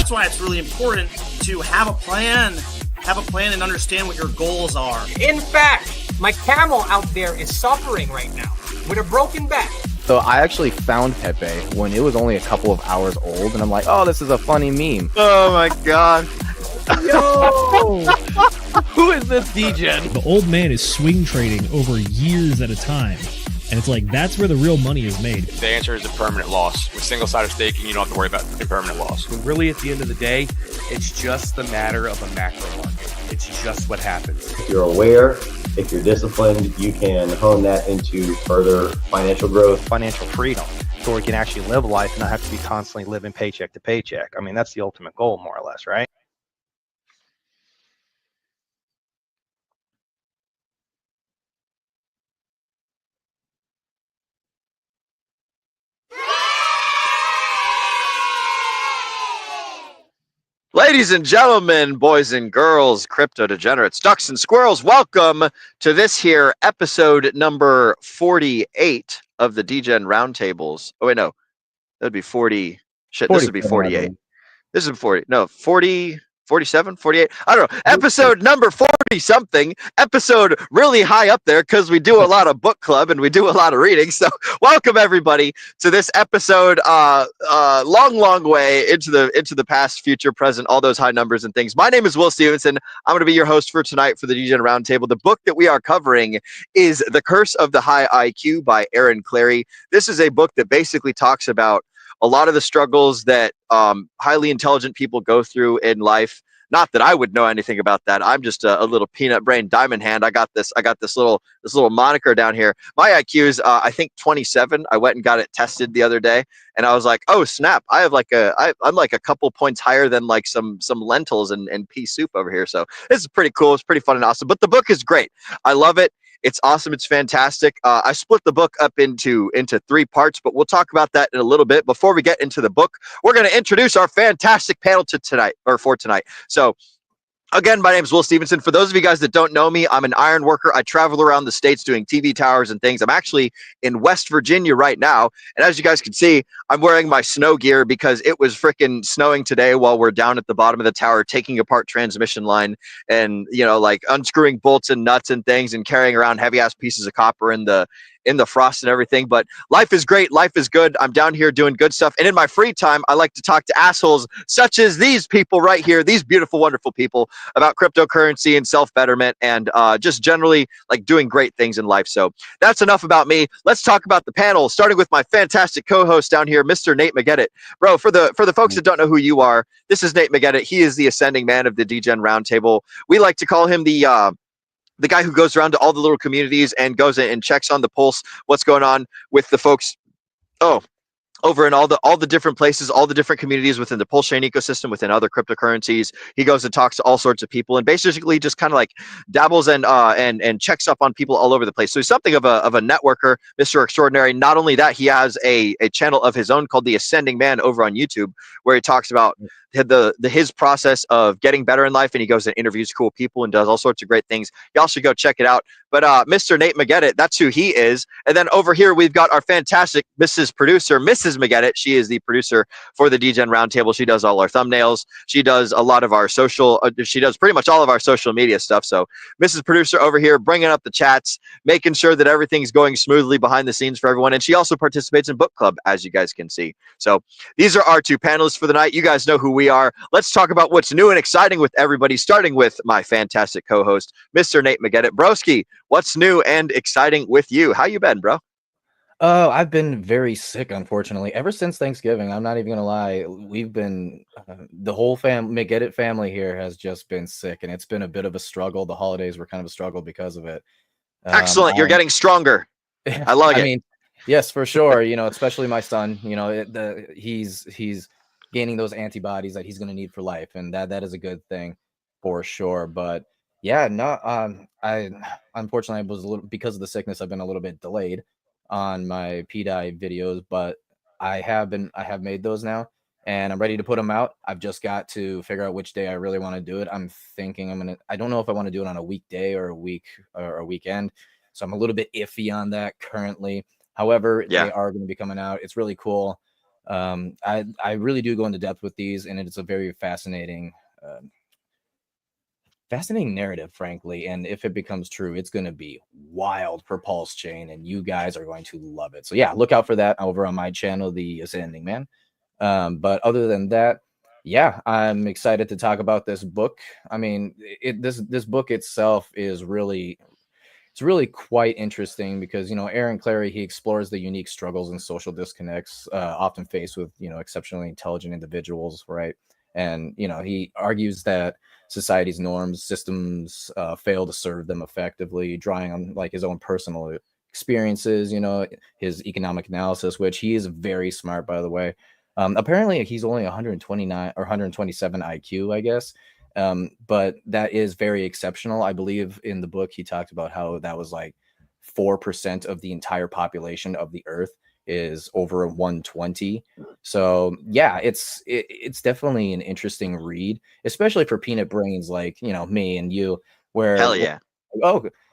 that's why it's really important to have a plan and understand what your goals are. In fact, my camel out there is suffering right now with a broken back. So I actually found Pepe when it was only a couple of hours old, and I'm like, oh, this is a funny meme. Oh my god. Yo! Who is this Degen? The old man is swing trading over years at a time. And it's like, that's where the real money is made. The answer is a permanent loss. With single-sided staking, you don't have to worry about impermanent loss. Really, at the end of the day, it's just the matter of a macro market. It's just what happens. If you're aware, if you're disciplined, you can hone that into further financial growth. Financial freedom, so we can actually live life and not have to be constantly living paycheck to paycheck. I mean, that's the ultimate goal, more or less, right? Ladies and gentlemen, boys and girls, crypto degenerates, ducks and squirrels, welcome to this here episode number 48 of the Degen Roundtables. Oh, wait, no. That would be 40. Shit, this would be 48. This is 40. No, 40, 47, 48. I don't know. Episode number 40 something. Episode really high up there because we do a lot of book club and we do a lot of reading. So welcome everybody to this episode. Long way into the past, future, present, all those high numbers and things. My name is Will Stevenson. I'm going to be your host for tonight for the Degen Roundtable. The book that we are covering is The Curse of the High IQ by Clarey. This is a book that basically talks about a lot of the struggles that highly intelligent people go through in life. Not that I would know anything about that. I'm just a little peanut brain diamond hand. I got this little moniker down here. My IQ is I think 27. I went and got it tested the other day, and I was like, oh snap! I'm like a couple points higher than like some lentils and pea soup over here. So this is pretty cool. It's pretty fun and awesome. But the book is great. I love it. It's awesome. It's fantastic. I split the book up into 3 parts, but we'll talk about that in a little bit. Before we get into the book, we're going to introduce our fantastic panel for tonight. So again, my name is Will Stevenson. For those of you guys that don't know me, I'm an iron worker. I travel around the states doing TV towers and things. I'm actually in West Virginia right now. And as you guys can see, I'm wearing my snow gear because it was freaking snowing today while we're down at the bottom of the tower taking apart transmission line and, you know, like unscrewing bolts and nuts and things and carrying around heavy ass pieces of copper in the frost and everything. But life is great. Life is good. I'm down here doing good stuff. And in my free time, I like to talk to assholes such as these people right here, these beautiful, wonderful people, about cryptocurrency and self-betterment and just generally like doing great things in life. So that's enough about me. Let's talk about the panel, starting with my fantastic co-host down here, Mr. Nate McGettit. Bro, for the folks that don't know who you are, this is Nate McGettit. He is the ascending man of the Degen Roundtable. We like to call him the guy who goes around to all the little communities and goes in and checks on the pulse, what's going on with the folks over in all the different places, all the different communities within the Pulse Chain ecosystem, within other cryptocurrencies. He goes and talks to all sorts of people and basically just kind of like dabbles and checks up on people all over the place. So he's something of a networker, Mr. Extraordinary. Not only that, he has a channel of his own called The Ascending Man over on YouTube, where he talks about his process of getting better in life, and he goes and interviews cool people and does all sorts of great things. Y'all should go check it out. But Mr. Nate McGettit, that's who he is. And then over here we've got our fantastic Mrs. Producer, Mrs. McGettit. She is the producer for the Degen Roundtable. She does all our thumbnails. She does a lot of our social. She does pretty much all of our social media stuff. So Mrs. Producer over here bringing up the chats, making sure that everything's going smoothly behind the scenes for everyone. And she also participates in book club, as you guys can see. So these are our 2 panelists for the night. You guys know who we are. Let's talk about what's new and exciting with everybody, starting with my fantastic co-host, Mr. Nate McGettit. Broski, what's new and exciting with you? How you been, bro? Oh, I've been very sick, unfortunately, ever since Thanksgiving. I'm not even gonna lie. We've been the whole McGettit family here has just been sick, and it's been a bit of a struggle. The holidays were kind of a struggle because of it. Excellent. You're getting stronger. I like it. I mean, yes, for sure. You know, especially my son. You know, he's gaining those antibodies that he's going to need for life, and that is a good thing for sure. But yeah, no, I unfortunately was a little, because of the sickness, I've been a little bit delayed on my PDI videos, but I have made those now, and I'm ready to put them out. I've just got to figure out which day I really want to do it. I'm thinking I don't know if I want to do it on a weekday or a weekend, so I'm a little bit iffy on that currently. However, They are going to be coming out. It's really cool. I really do go into depth with these, and it's a very fascinating narrative, frankly. And if it becomes true, it's going to be wild for Pulse Chain, and you guys are going to love it. So yeah, look out for that over on my channel, The Ascending Man. But other than that, yeah, I'm excited to talk about this book. I mean, this book itself is really quite interesting because, you know, Aaron Clarey, he explores the unique struggles and social disconnects often faced with, you know, exceptionally intelligent individuals, right? And, you know, he argues that society's norms, systems fail to serve them effectively, drawing on like his own personal experiences, you know, his economic analysis, which he is very smart, by the way. Apparently he's only 129 or 127 IQ, I guess. But that is very exceptional. I believe in the book he talked about how that was like 4% of the entire population of the Earth is over 120. So yeah, it's definitely an interesting read, especially for peanut brains like, you know, me and you, where Hell yeah.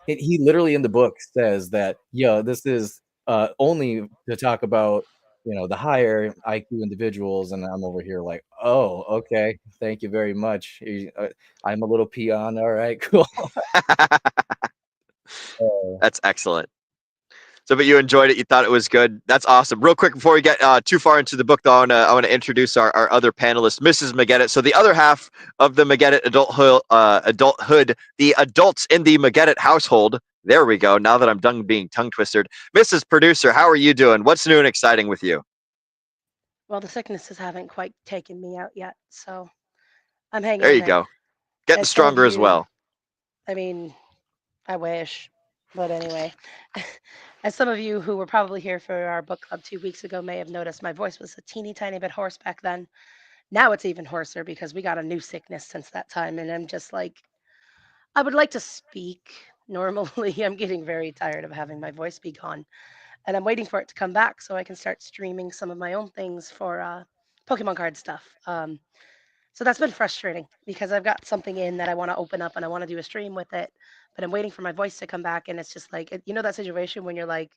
He literally in the book says that, yeah, this is only to talk about, you know, the higher IQ individuals, and I'm over here like, oh, okay, thank you very much. I'm a little peon. All right, cool. That's excellent. So, but you enjoyed it. You thought it was good. That's awesome. Real quick, before we get too far into the book, though, I want to introduce our other panelist, Mrs. Mageddit. So the other half of the Mageddit adulthood, the adults in the Mageddit household. There we go. Now that I'm done being tongue twisted, Mrs. Producer, how are you doing? What's new and exciting with you? Well, the sicknesses haven't quite taken me out yet, so I'm hanging There in you there. go. Getting stronger as well. I mean, I wish, but anyway. As some of you who were probably here for our book club 2 weeks ago may have noticed, my voice was a teeny tiny bit hoarse back then. Now it's even hoarser because we got a new sickness since that time, and I'm just like, I would like to speak normally. I'm getting very tired of having my voice be gone, and I'm waiting for it to come back so I can start streaming some of my own things for Pokemon card stuff. So that's been frustrating because I've got something in that I want to open up and I want to do a stream with it, but I'm waiting for my voice to come back, and it's just like, you know, that situation when you're like,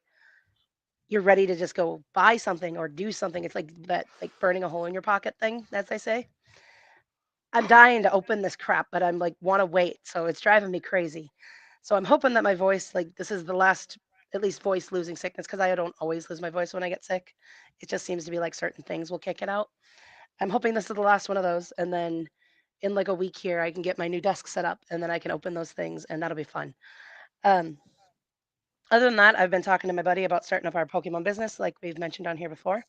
you're ready to just go buy something or do something. It's like that, like burning a hole in your pocket thing, as they say. I'm dying to open this crap, but I'm like, want to wait. So it's driving me crazy. So I'm hoping that my voice, like, this is the last, at least voice losing sickness, because I don't always lose my voice when I get sick. It just seems to be like certain things will kick it out. I'm hoping this is the last one of those. And then in like a week here, I can get my new desk set up and then I can open those things and that'll be fun. Other than that, I've been talking to my buddy about starting up our Pokemon business, like we've mentioned on here before.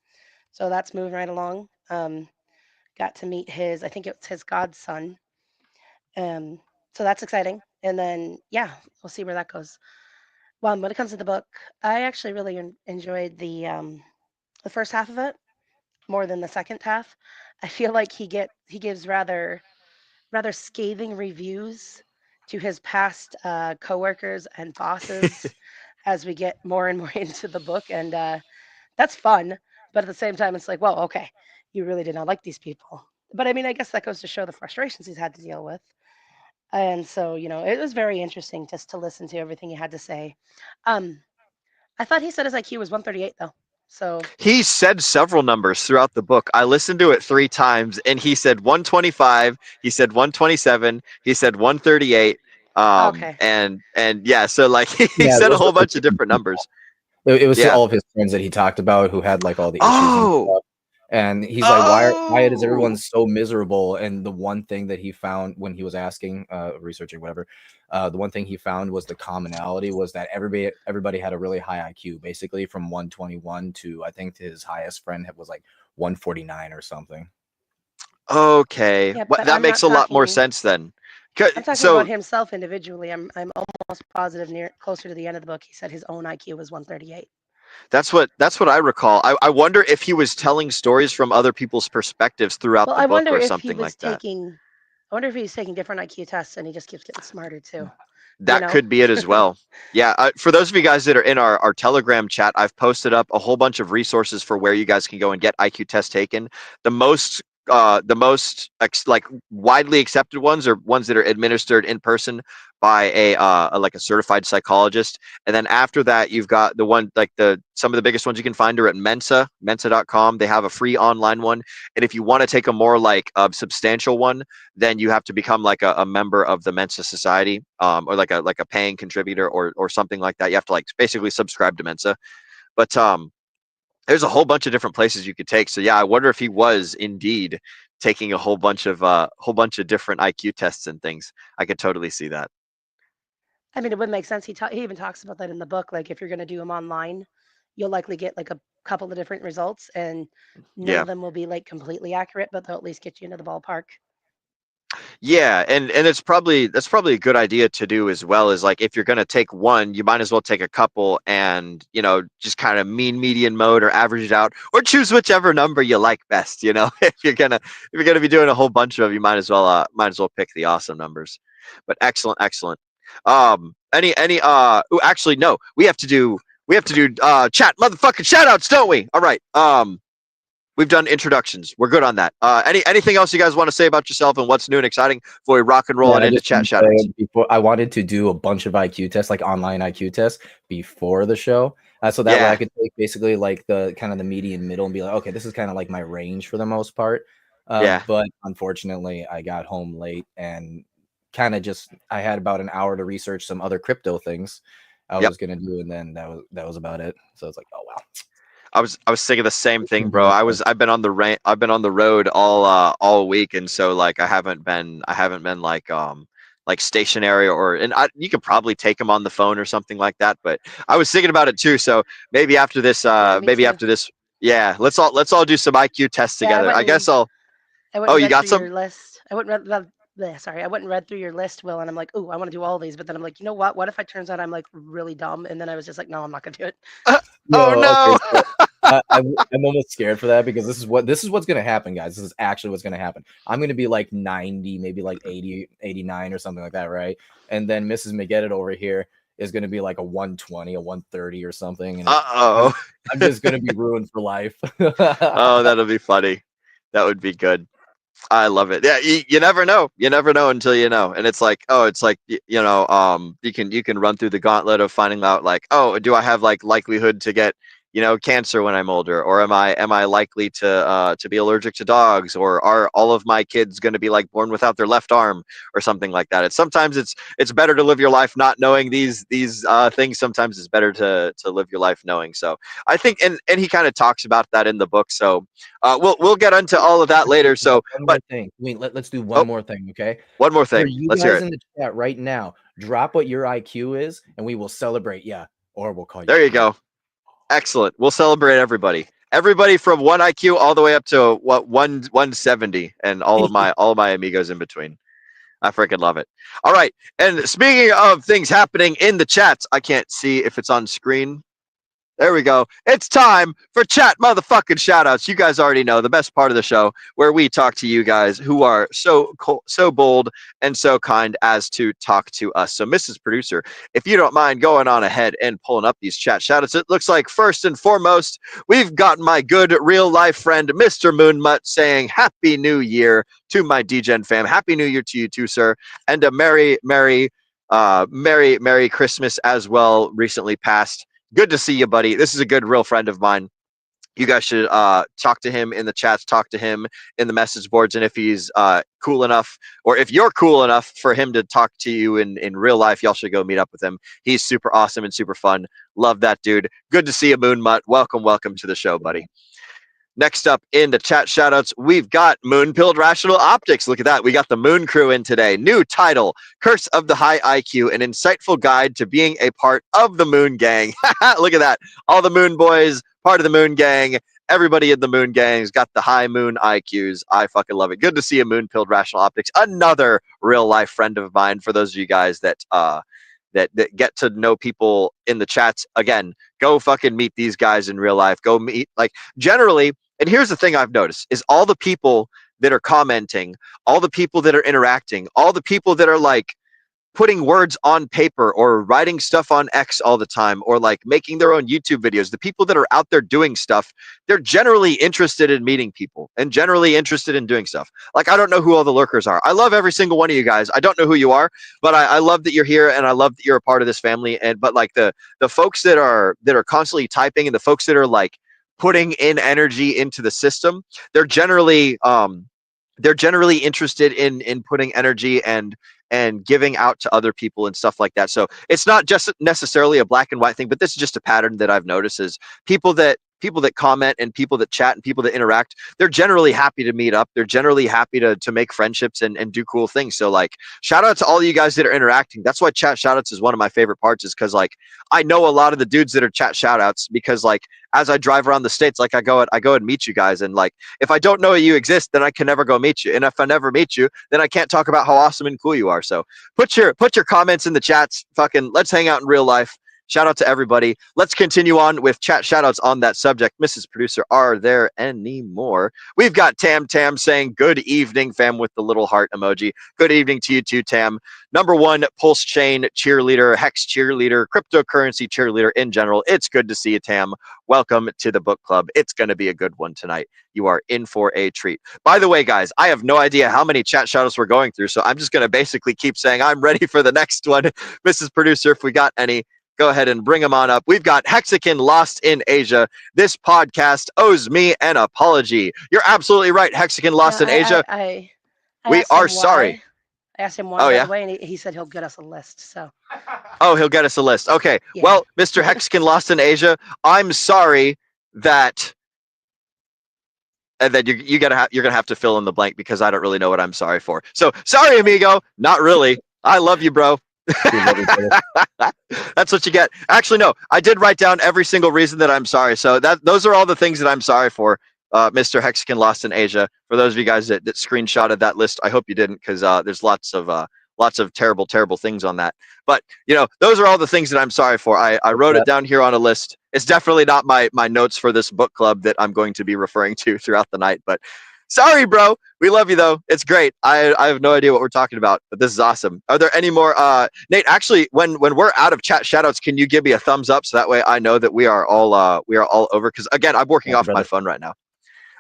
So that's moving right along. Got to meet I think it's his godson. So that's exciting. And then, yeah, we'll see where that goes. Well, when it comes to the book, I actually really enjoyed the first half of it more than the second half. I feel like he gives rather scathing reviews to his past coworkers and bosses as we get more and more into the book, and that's fun. But at the same time, it's like, well, okay, you really did not like these people. But I mean, I guess that goes to show the frustrations he's had to deal with. And so, you know, it was very interesting just to listen to everything he had to say. I thought he said his IQ was 138, though. So he said several numbers throughout the book. I listened to it 3 times, and he said 125. He said 127. He said 138. Okay. And yeah, so like he Yeah, said a those whole were bunch of different numbers. It was to Yeah. all of his friends that he talked about who had like all the issues and stuff. And he's like, why is everyone so miserable? And the one thing that he found when he was asking, researching, whatever, the one thing he found was the commonality was that everybody had a really high IQ, basically from 121 to, I think his highest friend was like 149 or something. Okay, Yeah, well, but that I'm makes not a lot more talking- sense then. I'm talking So about himself individually. I'm almost positive closer to the end of the book, he said his own IQ was 138. that's what I recall. I wonder if he was telling stories from other people's perspectives throughout Well, the I book wonder or if he something was like that. taking. I wonder if he's taking different IQ tests and he just keeps getting smarter too. That know? could be it as well. Yeah, for those of you guys that are in our Telegram chat, I've posted up a whole bunch of resources for where you guys can go and get IQ tests taken. The most the most like widely accepted ones are ones that are administered in person by a certified psychologist. And then after that, you've got the one like some of the biggest ones you can find are at Mensa.com. They have a free online one. And if you want to take a more like substantial one, then you have to become like a member of the Mensa Society, or like a paying contributor or something like that. You have to like basically subscribe to Mensa. But there's a whole bunch of different places you could take. So yeah, I wonder if he was indeed taking a whole bunch of different IQ tests and things. I could totally see that. I mean, it would make sense. He even talks about that in the book. Like, if you're going to do them online, you'll likely get like a couple of different results, and none of them will be like completely accurate, but they'll at least get you into the ballpark. Yeah, and that's probably a good idea to do as well. Is like if you're gonna take one, you might as well take a couple, and just kind of mean median mode or average it out, or choose whichever number you like best. If you're gonna be doing a whole bunch of them, you might as well pick the awesome numbers. But excellent. Actually no, we have to do chat motherfucking shout outs, don't we? All right. We've done introductions. We're good on that. Anything else you guys want to say about yourself and what's new and exciting before we rock and roll into chat shoutouts? Before, I wanted to do a bunch of IQ tests, like online IQ tests, before the show, so that way I could take basically like the kind of the median middle and be like, okay, this is kind of like my range for the most part. But unfortunately, I got home late and kind of I had about an hour to research some other crypto things I was gonna do, and then that was about it. So it's like, oh wow. I was thinking the same thing, bro. I've been on the road all week, and so like I haven't been like stationary you could probably take them on the phone or something like that. But I was thinking about it too. So maybe after this, yeah, let's all do some IQ tests together. I guess I'll. Oh, you got some? Your list. I wouldn't read through your list, Will, and I'm like, oh, I want to do all these, but then I'm like, you know what? What if it turns out I'm like really dumb, and then I was just like, no, I'm not gonna do it. Oh no. Okay, so, I'm almost scared for that, because this is what's gonna happen, guys. This is actually what's gonna happen. I'm gonna be like 90, maybe like 80, 89 or something like that, right? And then Mrs. McGettit over here is gonna be like a 120, a 130 or something. And I'm just gonna be ruined for life. Oh, that'll be funny. That would be good. I love it. Yeah, you never know. You never know until you know. And it's like, you can run through the gauntlet of finding out like, oh, do I have like likelihood to get cancer when I'm older, or am I likely to be allergic to dogs, or are all of my kids going to be like born without their left arm or something like that? Sometimes it's better to live your life not knowing these things. Sometimes it's better to live your life knowing. So I think, and he kind of talks about that in the book. So we'll get into all of that later. So let's do one more thing, okay? One more thing. Let's hear it. In the chat right now, drop what your IQ is, and we will celebrate. Yeah, or we'll call you. There you go. Excellent. We'll celebrate everybody from 1 IQ all the way up to 170, and all of my amigos in between. I freaking love it. All right. And speaking of things happening in the chats, I can't see if it's on screen. There we go. It's time for chat motherfucking shoutouts. You guys already know the best part of the show, where we talk to you guys who are so bold and so kind as to talk to us. So, Mrs. Producer, if you don't mind going on ahead and pulling up these chat shoutouts, it looks like first and foremost, we've got my good real life friend, Mr. Moonmutt, saying Happy New Year to my Degen fam. Happy New Year to you too, sir. And a Merry Christmas as well, recently passed. Good to see you, buddy. This is a good real friend of mine. You guys should talk to him in the chats, talk to him in the message boards, and if he's cool enough, or if you're cool enough for him to talk to you in real life, y'all should go meet up with him. He's super awesome and super fun. Love that dude. Good to see you, Moonmutt. Welcome to the show, buddy. Next up in the chat shoutouts, we've got Moon-Pilled Rational Optics. Look at that. We got the Moon Crew in today. New title, Curse of the High IQ, an insightful guide to being a part of the Moon Gang. Look at that. All the Moon Boys, part of the Moon Gang. Everybody in the Moon Gang's got the high Moon IQs. I fucking love it. Good to see you, Moon-Pilled Rational Optics. Another real-life friend of mine, for those of you guys that get to know people in the chats. Again, go fucking meet these guys in real life. Go meet, like, generally. And here's the thing I've noticed is all the people that are commenting, all the people that are interacting, all the people that are like putting words on paper or writing stuff on X all the time or like making their own YouTube videos, the people that are out there doing stuff, they're generally interested in meeting people and generally interested in doing stuff. Like, I don't know who all the lurkers are. I love every single one of you guys. I don't know who you are, but I love that you're here and I love that you're a part of this family. And but like the folks that are constantly typing and the folks that are like putting in energy into the system, they're generally interested in putting energy and giving out to other people and stuff like that. So it's not just necessarily a black and white thing, but this is just a pattern that I've noticed is people that comment and people that chat and people that interact, they're generally happy to meet up. They're generally happy to make friendships and do cool things. So like, shout out to all of you guys that are interacting. That's why chat shout outs is one of my favorite parts, is because like I know a lot of the dudes that are chat shout outs because like as I drive around the States, like I go and meet you guys. And like, if I don't know you exist, then I can never go meet you. And if I never meet you, then I can't talk about how awesome and cool you are. So put your comments in the chats. Fucking let's hang out in real life. Shout out to everybody. Let's continue on with chat shout outs on that subject. Mrs. Producer, are there any more? We've got Tam saying, good evening, fam, with the little heart emoji. Good evening to you too, Tam. Number one, Pulse Chain cheerleader, Hex cheerleader, cryptocurrency cheerleader in general. It's good to see you, Tam. Welcome to the book club. It's going to be a good one tonight. You are in for a treat. By the way, guys, I have no idea how many chat shout outs we're going through, so I'm just going to basically keep saying I'm ready for the next one. Mrs. Producer, if we got any, go ahead and bring them on up. We've got Hexakin Lost in Asia. This podcast owes me an apology. You're absolutely right, Hexakin Lost in Asia. I we asked are him sorry. why. I asked him why, Oh, by yeah? the way, and he said he'll get us a list. So. Oh, he'll get us a list. Okay. Yeah. Well, Mr. Hexakin Lost in Asia, I'm sorry that. And then you're gonna have to fill in the blank because I don't really know what I'm sorry for. So sorry, amigo. Not really. I love you, bro. That's what you get. Actually, no, I did write down every single reason that I'm sorry. So those are all the things that I'm sorry for, Mr. Hexakin Lost in Asia. For those of you guys that screenshotted that list, I hope you didn't, because there's lots of terrible things on that. But those are all the things that I'm sorry for. I wrote it down here on a list. It's definitely not my notes for this book club that I'm going to be referring to throughout the night. But sorry, bro. We love you, though. It's great. I have no idea what we're talking about, but this is awesome. Are there any more? Nate, actually, when we're out of chat shoutouts, can you give me a thumbs up so that way I know that we are all over? Because again, I'm working off my phone right now.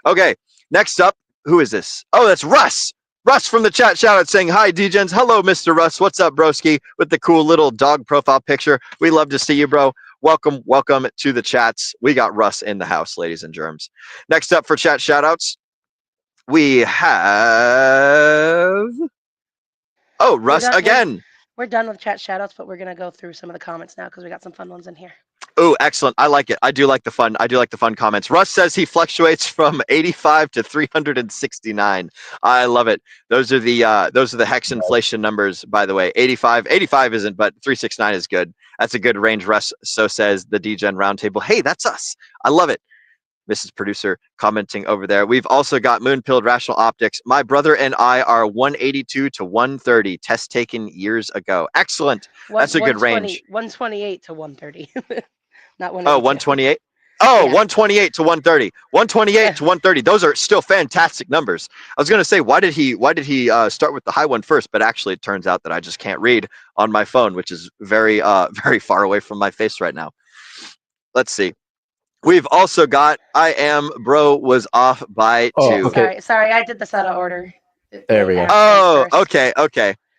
Okay. Next up, who is this? Oh, that's Russ. Russ from the chat shoutout saying, hi, Degens. Hello, Mr. Russ. What's up, broski? With the cool little dog profile picture. We love to see you, bro. Welcome to the chats. We got Russ in the house, ladies and germs. Next up for chat shoutouts, we have Russ again. We're done with chat shoutouts, but we're gonna go through some of the comments now because we got some fun ones in here. Oh, excellent. I like it. I do like the fun comments. Russ says he fluctuates from 85 to 369. I love it. Those are the hex inflation numbers, by the way. 85 isn't, but 369 is good. That's a good range, Russ. So says the Degen Roundtable. Hey, that's us. I love it. Mrs. Producer commenting over there. We've also got Moonpilled Rational Optics. My brother and I are 182 to 130. Test taken years ago. Excellent. That's a good range. 128 to 130. Not 182. Oh, 128? Oh, yeah. 128 to 130. 128 to 130. Those are still fantastic numbers. I was going to say, why did he start with the high one first? But actually, it turns out that I just can't read on my phone, which is very far away from my face right now. Let's see. We've also got I am bro was off by 2. Okay. Sorry, I did this out of order. There we go. Oh, okay.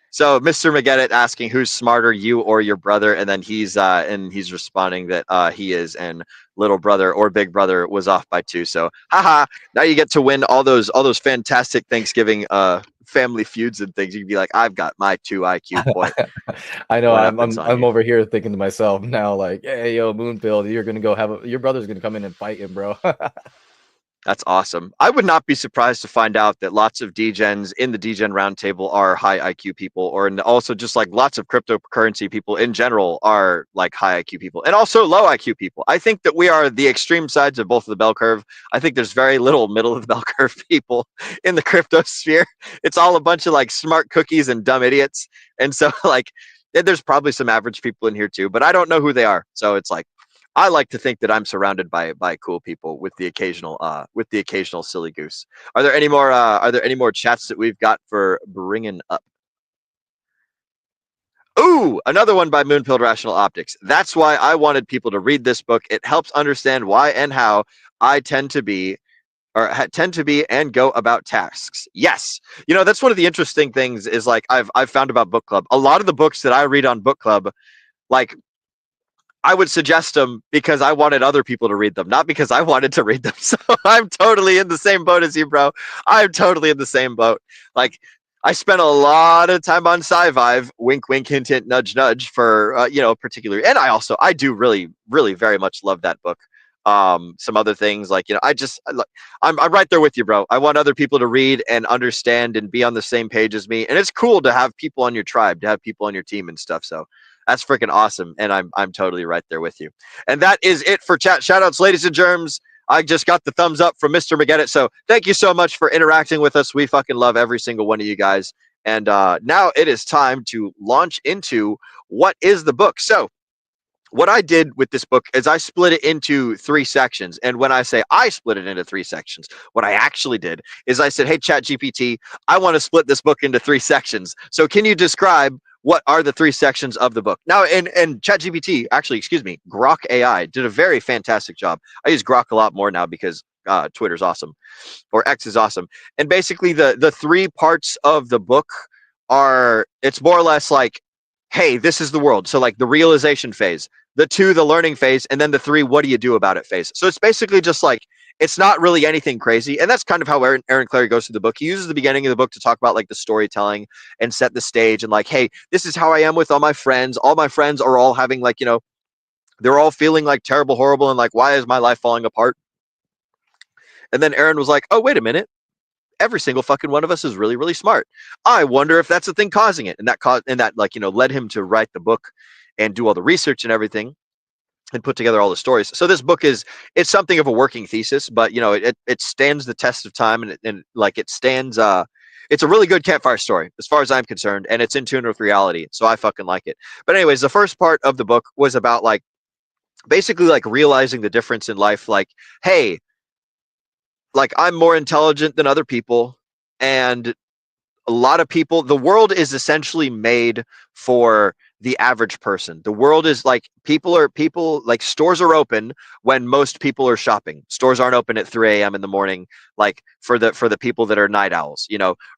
So Mr. McGettit asking who's smarter, you or your brother, and then he's responding that he is, and little brother or big brother was off by 2. So haha, now you get to win all those fantastic Thanksgiving family feuds and things. You'd be like, I've got my 2 IQ point. I know. I'm over here thinking to myself now, like, hey, yo, Moonpilled, you're gonna go your brother's gonna come in and fight him, bro. That's awesome. I would not be surprised to find out that lots of Degens in the Degen Roundtable are high IQ people, and also just like lots of cryptocurrency people in general are like high IQ people, and also low IQ people. I think that we are the extreme sides of both of the bell curve. I think there's very little middle of the bell curve people in the crypto sphere. It's all a bunch of like smart cookies and dumb idiots. And so like there's probably some average people in here too, but I don't know who they are. So it's like, I like to think that I'm surrounded by cool people with the occasional silly goose. Are there any more chats that we've got for bringing up? Ooh, another one by Moonpilled Rational Optics. That's why I wanted people to read this book. It helps understand why and how I tend to be and go about tasks. Yes. You know, that's one of the interesting things is like I've found about book club. A lot of the books that I read on book club, like I would suggest them because I wanted other people to read them, not because I wanted to read them. So I'm totally in the same boat as you, bro. I'm totally in the same boat. Like I spent a lot of time on Sci-Vive, wink, wink, hint, hint, nudge, nudge for, particularly. And I do really, really very much love that book. Some other things like, I'm right there with you, bro. I want other people to read and understand and be on the same page as me. And it's cool to have people on your tribe, to have people on your team and stuff. So that's freaking awesome. And I'm totally right there with you. And that is it for chat. Shout outs, ladies and germs. I just got the thumbs up from Mr. McGettit. So thank you so much for interacting with us. We fucking love every single one of you guys. And now it is time to launch into what is the book. So what I did with this book is I split it into 3 sections. And when I say I split it into 3 sections, what I actually did is I said, hey, ChatGPT, I want to split this book into 3 sections. So can you describe what are the 3 sections of the book? Now, and ChatGPT, actually, excuse me, Grok AI did a very fantastic job. I use Grok a lot more now because Twitter's awesome, or X is awesome. And basically the 3 parts of the book it's more or less like, hey, this is the world. So like the realization phase, the 2, the learning phase, and then the 3, what do you do about it phase. So it's basically just like, it's not really anything crazy. And that's kind of how Aaron Clarey goes through the book. He uses the beginning of the book to talk about like the storytelling and set the stage and like, hey, this is how I am with all my friends. All my friends are all having like, they're all feeling like terrible, horrible. And like, why is my life falling apart? And then Aaron was like, oh, wait a minute. Every single fucking one of us is really, really smart. I wonder if that's the thing causing it. And that led him to write the book and do all the research and everything and put together all the stories. So this book it's something of a working thesis, but it stands the test of time and it stands, it's a really good campfire story as far as I'm concerned. And it's in tune with reality. So I fucking like it. But anyways, the first part of the book was about like, basically like realizing the difference in life. Like, hey, like I'm more intelligent than other people, and a lot of people, the world is essentially made for the average person. The world is like people like stores are open when most people are shopping. Stores aren't open at 3 a.m. in the morning, like for the people that are night owls.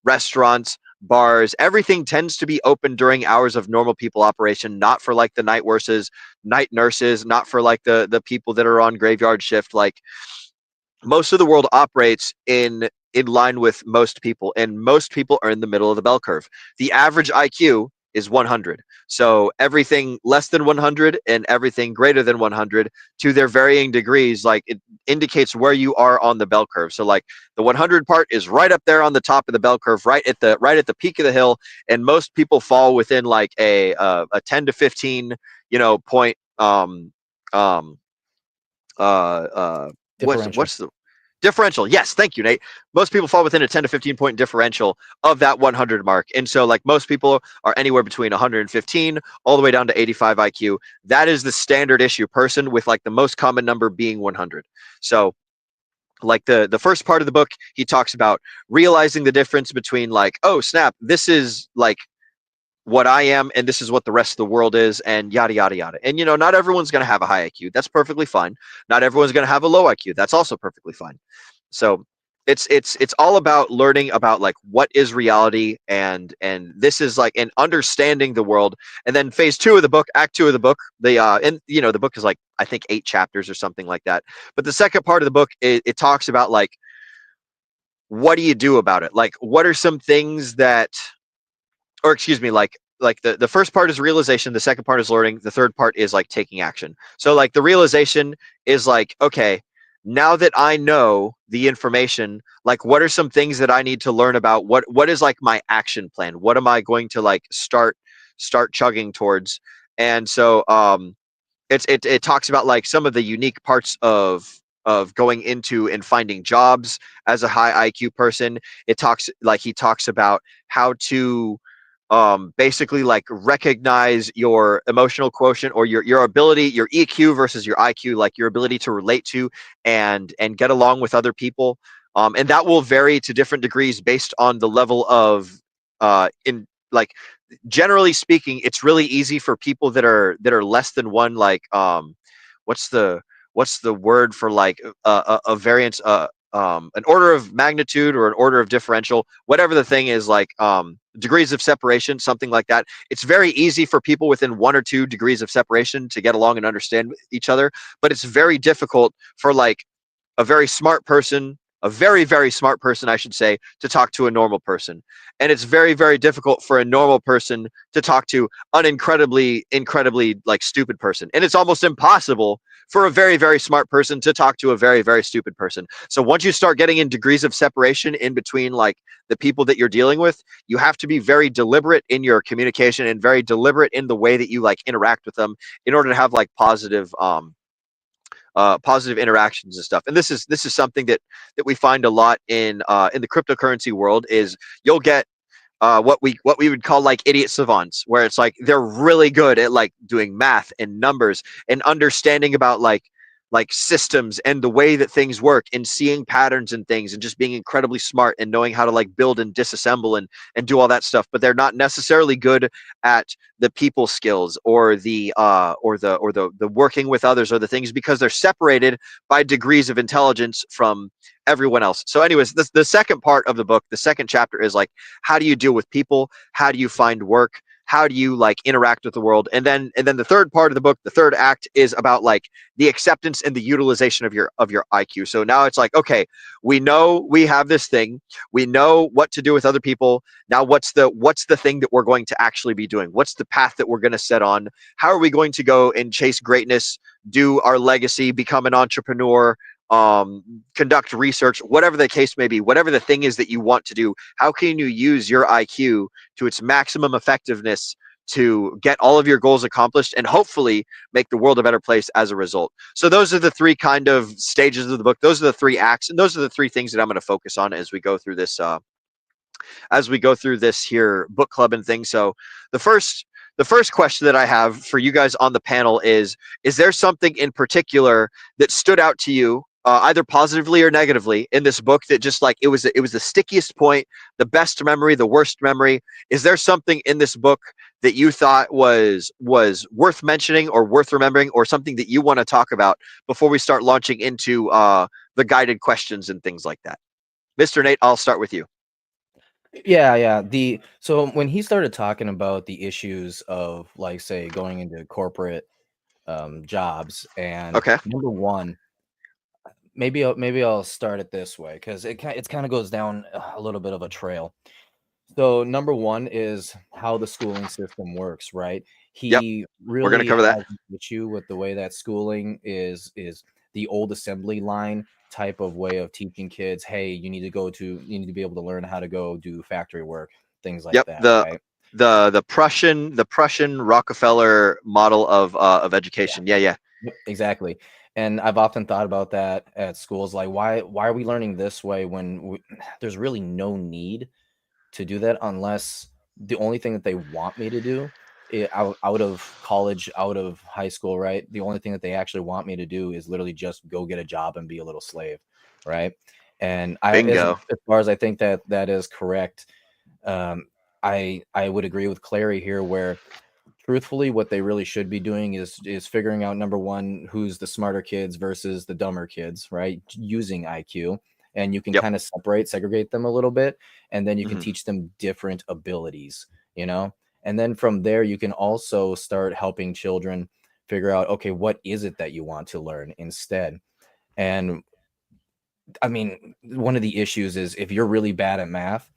Restaurants, bars, everything tends to be open during hours of normal people operation, not for like the night nurses, not for like the people that are on graveyard shift. Like most of the world operates in line with most people, and most people are in the middle of the bell curve. The average IQ is 100. So everything less than 100 and everything greater than 100, to their varying degrees, like it indicates where you are on the bell curve. So like the 100 part is right up there on the top of the bell curve, right at the peak of the hill, and most people fall within like a 10 to 15, point what's the differential? Yes, thank you, Nate. Most people fall within a 10 to 15 point differential of that 100 mark. And so like most people are anywhere between 115 all the way down to 85 IQ. That is the standard issue person, with like the most common number being 100. So like the first part of the book, he talks about realizing the difference between like, oh snap, this is like what I am and this is what the rest of the world is, and yada yada yada. And not everyone's going to have a high IQ. That's perfectly fine. Not everyone's going to have a low IQ. That's also perfectly fine. So it's all about learning about like what is reality, and this is like an understanding the world. And then phase 2 of the book, act 2 of the book, the book is like I think 8 chapters or something like that. But the second part of the book, it talks about like, what do you do about it? Like what are some things that, or excuse me, like the first part is realization, the second part is learning, the third part is like taking action. So like the realization is like, okay, now that I know the information, like what are some things that I need to learn about? What is like my action plan? What am I going to like start chugging towards? And so it talks about like some of the unique parts of going into and finding jobs as a high IQ person. He talks about how to basically like recognize your emotional quotient, or your ability, your EQ versus your IQ, like your ability to relate to and get along with other people. And that will vary to different degrees based on the level of in like generally speaking, it's really easy for people that are less than one, like what's the word for like a variance, an order of magnitude or an order of differential, whatever the thing is, like degrees of separation, something like that. It's very easy for people within 1 or 2 degrees of separation to get along and understand each other, but it's very difficult for like a very smart person, a very, very smart person, I should say, to talk to a normal person. And it's very, very difficult for a normal person to talk to an incredibly, like stupid person. And it's almost impossible for a very, very smart person to talk to a very, very stupid person. So once you start getting in degrees of separation in between like the people that you're dealing with, you have to be very deliberate in your communication and very deliberate in the way that you like interact with them in order to have like positive positive interactions and stuff. And this is something that we find a lot in the cryptocurrency world. Is you'll get what we would call like idiot savants, where it's like they're really good at like doing math and numbers and understanding about like systems and the way that things work and seeing patterns and things and just being incredibly smart and knowing how to like build and disassemble and do all that stuff, but they're not necessarily good at the people skills or the working with others or the things, because they're separated by degrees of intelligence from everyone else. So anyways, the second part of the book, the second chapter, is like, how do you deal with people? How do you find work? How do you like interact with the world? And then the third part of the book, the third act, is about like the acceptance and the utilization of your IQ. So now it's like, okay, we know we have this thing, we know what to do with other people. Now what's the thing that we're going to actually be doing? What's the path that we're going to set on? How are we going to go and chase greatness, do our legacy, become an entrepreneur, conduct research, whatever the case may be, whatever the thing is that you want to do? How can you use your IQ to its maximum effectiveness to get all of your goals accomplished and hopefully make the world a better place as a result? So those are the three kind of stages of the book. Those are the three acts, and those are the three things that I'm going to focus on as we go through this here book club and things. So the first question that I have for you guys on the panel is there something in particular that stood out to you, either positively or negatively, in this book that just like it was the stickiest point, the best memory, the worst memory? Is there something in this book that you thought was worth mentioning or worth remembering, or something that you want to talk about before we start launching into the guided questions and things like that? Mr. Nate, I'll start with you. Yeah. So when he started talking about the issues of, like, say, going into corporate jobs, and Okay. number one, maybe I'll start it this way, because it kind of goes down a little bit of a trail. So number one is how the schooling system works, right? Yep. He We're going to really cover that. has an issue with the way that schooling is the old assembly line type of way of teaching kids. Hey, you need to be able to learn how to go do factory work, things like Yep. that, right? The Prussian Rockefeller model of education. Yeah. Yep, exactly. And I've often thought about that at schools, like, why are we learning this way when there's really no need to do that, unless the only thing that they want me to do out of college, out of high school, right? The only thing that they actually want me to do is literally just go get a job and be a little slave, right? And Bingo. as far as I think that is correct, I would agree with Clarey here, where truthfully what they really should be doing is figuring out, number one, who's the smarter kids versus the dumber kids, right? Using IQ. And you can Yep. kind of segregate them a little bit, and then you can Mhm. teach them different abilities, and then from there you can also start helping children figure out, okay, what is it that you want to learn instead? And I mean, one of the issues is, if you're really bad at math,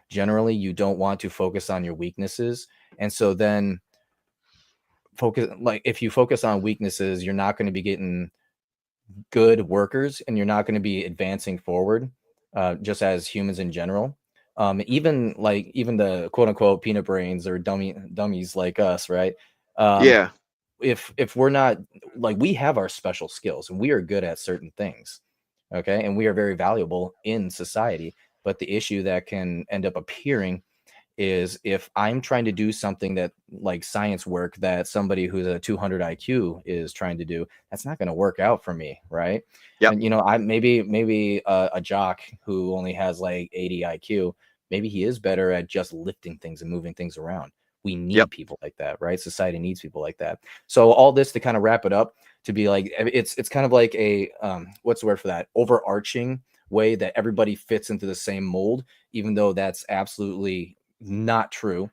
generally you don't want to focus on your weaknesses. And so then if you focus on weaknesses, you're not going to be getting good workers, and you're not going to be advancing forward, just as humans in general. Even the quote unquote peanut brains or dummies like us, right? Yeah. If we're not, like, we have our special skills and we are good at certain things, okay, and we are very valuable in society. But the issue that can end up appearing is, if I'm trying to do something that, like, science work that somebody who's a 200 IQ is trying to do, that's not going to work out for me, right? Yep. And I maybe a jock who only has like 80 IQ, maybe he is better at just lifting things and moving things around. We need people like that, right? Society needs people like that. So all this to kind of wrap it up, to be like, it's kind of like a what's the word for that? Overarching way that everybody fits into the same mold, even though that's absolutely not true.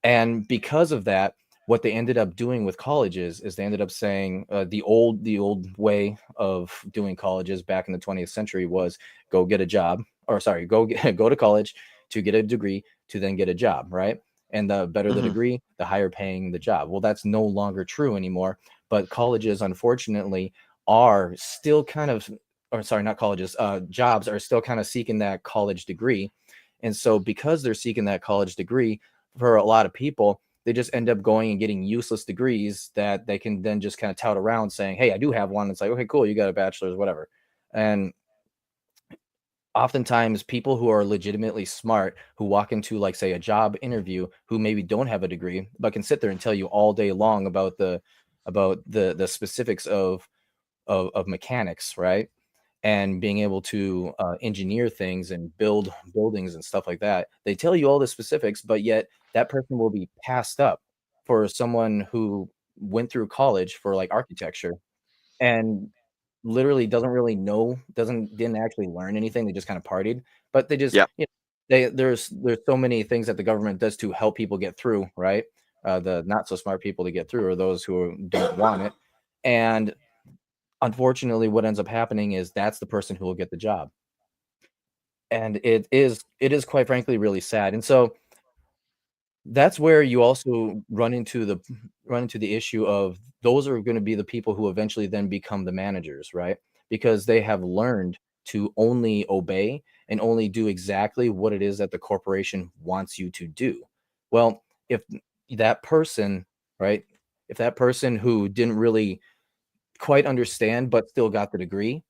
And because of that, what they ended up doing with colleges is they ended up saying the old way of doing colleges back in the 20th century was go get a job, or sorry, go to college to get a degree to then get a job, right? And the better the degree, the higher paying the job. Well, that's no longer true anymore. But colleges, unfortunately, are still kind of, or sorry, not colleges, jobs are still kind of seeking that college degree. And so because they're seeking that college degree, for a lot of people, they just end up going and getting useless degrees that they can then just kind of tout around saying, hey, I do have one. It's like, okay, cool, you got a bachelor's, whatever. And oftentimes people who are legitimately smart, who walk into, like, say, a job interview, who maybe don't have a degree, but can sit there and tell you all day long about the specifics of mechanics, right? And being able to engineer things and build buildings and stuff like that. They tell you all the specifics, but yet that person will be passed up for someone who went through college for like architecture and literally doesn't really know, didn't actually learn anything. They just kind of partied, but they just, there's so many things that the government does to help people get through, right? The not so smart people to get through, or those who don't want it. And unfortunately, what ends up happening is that's the person who will get the job. And it is quite frankly really sad. And so that's where you also run into the issue of those are going to be the people who eventually then become the managers, right? Because they have learned to only obey and only do exactly what it is that the corporation wants you to do. Well, if that person, right, if that person who didn't really quite understand but still got the degree,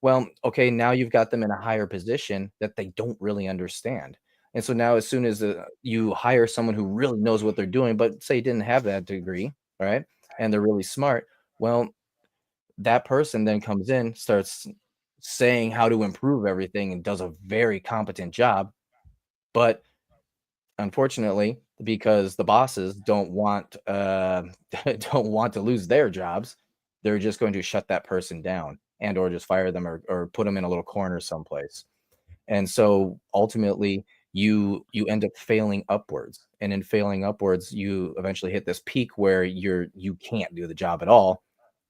well, okay, now you've got them in a higher position that they don't really understand. And so now as soon as you hire someone who really knows what they're doing, but say didn't have that degree, right, and they're really smart, well, that person then comes in, starts saying how to improve everything and does a very competent job. But unfortunately, because the bosses don't want don't want to lose their jobs, they're just going to shut that person down and or just fire them or put them in a little corner someplace. And so ultimately you end up failing upwards. And in failing upwards, you eventually hit this peak where you can't do the job at all,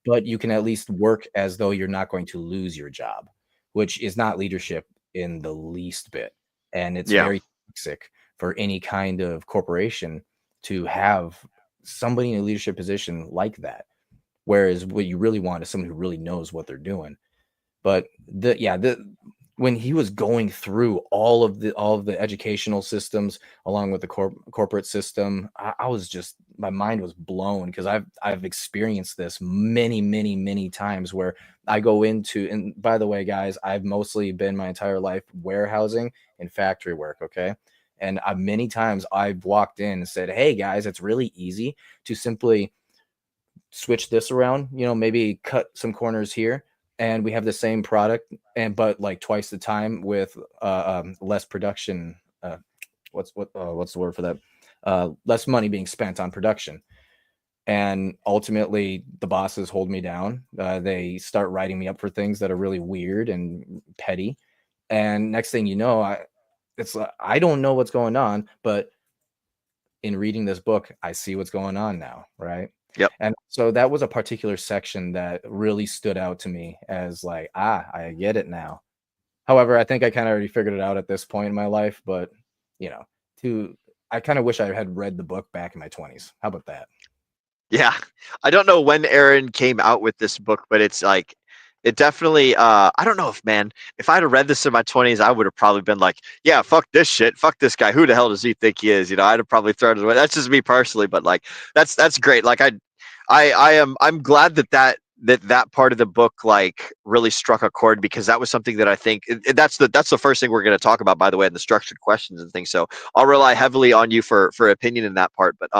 but you can at least work as though you're not going to lose your job, which is not leadership in the least bit. And it's very toxic for any kind of corporation to have somebody in a leadership position like that. Whereas what you really want is someone who really knows what they're doing. But when he was going through all of the educational systems along with the corporate system, I was just, my mind was blown, because I've experienced this many times where I go into, and by the way, guys, I've mostly been my entire life warehousing and factory work, okay? And many times I've walked in and said, hey guys, it's really easy to simply switch this around, maybe cut some corners here, and we have the same product, but like twice the time with less production. What's the word for that? Less money being spent on production. And ultimately, the bosses hold me down. They start writing me up for things that are really weird and petty. And next thing you know, I don't know what's going on, but in reading this book, I see what's going on now, right? Yep. And so that was a particular section that really stood out to me as like, I get it now. However, I think I kind of already figured it out at this point in my life, but I kind of wish I had read the book back in my 20s. How about that? Yeah. I don't know when Aaron came out with this book, but it's like, it definitely, I don't know if I'd have read this in my 20s, I would have probably been like, yeah, fuck this shit. Fuck this guy. Who the hell does he think he is? I'd have probably thrown it away. That's just me personally, but like, that's great. Like I'm glad that that part of the book like really struck a chord, because that was something that I think that's the first thing we're going to talk about, by the way, in the structured questions and things. So I'll rely heavily on you for opinion in that part. But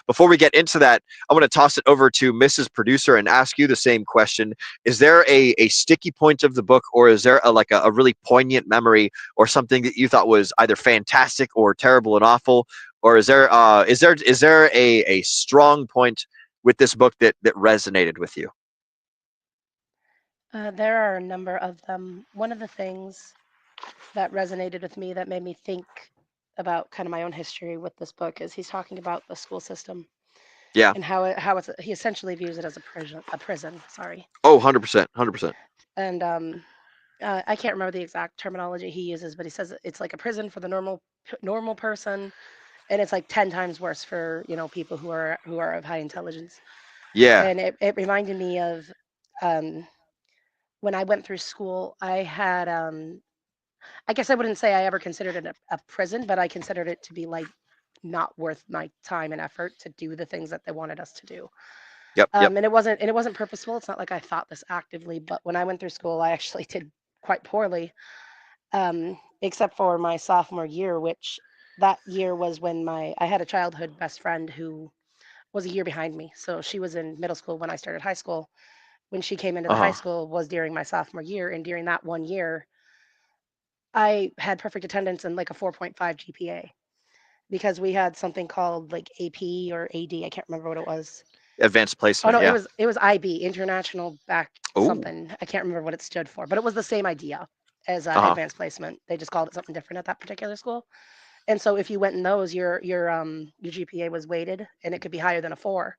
before we get into that, I want to toss it over to Mrs. Producer and ask you the same question. Is there a sticky point of the book, or is there a really poignant memory or something that you thought was either fantastic or terrible and awful? Or is there a strong point with this book that resonated with you? There are a number of them. One of the things that resonated with me that made me think about kind of my own history with this book is he's talking about the school system Yeah. and he essentially views it as a prison. Sorry. Oh, 100%, 100%. And I can't remember the exact terminology he uses, but he says it's like a prison for the normal person, and it's like 10 times worse for people who are of high intelligence. Yeah. And it reminded me of when I went through school. I had I guess I wouldn't say I ever considered it a prison, but I considered it to be like not worth my time and effort to do the things that they wanted us to do. Yep. And it wasn't purposeful. It's not like I thought this actively, but when I went through school, I actually did quite poorly, except for my sophomore year, which that year was when I had a childhood best friend who was a year behind me. So she was in middle school when I started high school. When she came into the high school was during my sophomore year, and during that 1 year, I had perfect attendance and like a 4.5 GPA because we had something called like AP or AD. I can't remember what it was. Advanced Oh placement. no, Yeah. it was IB, International Back Ooh. something. I can't remember what it stood for, but it was the same idea as advanced placement. They just called it something different at that particular school. And so if you went in those, your GPA was weighted, and it could be higher than a 4.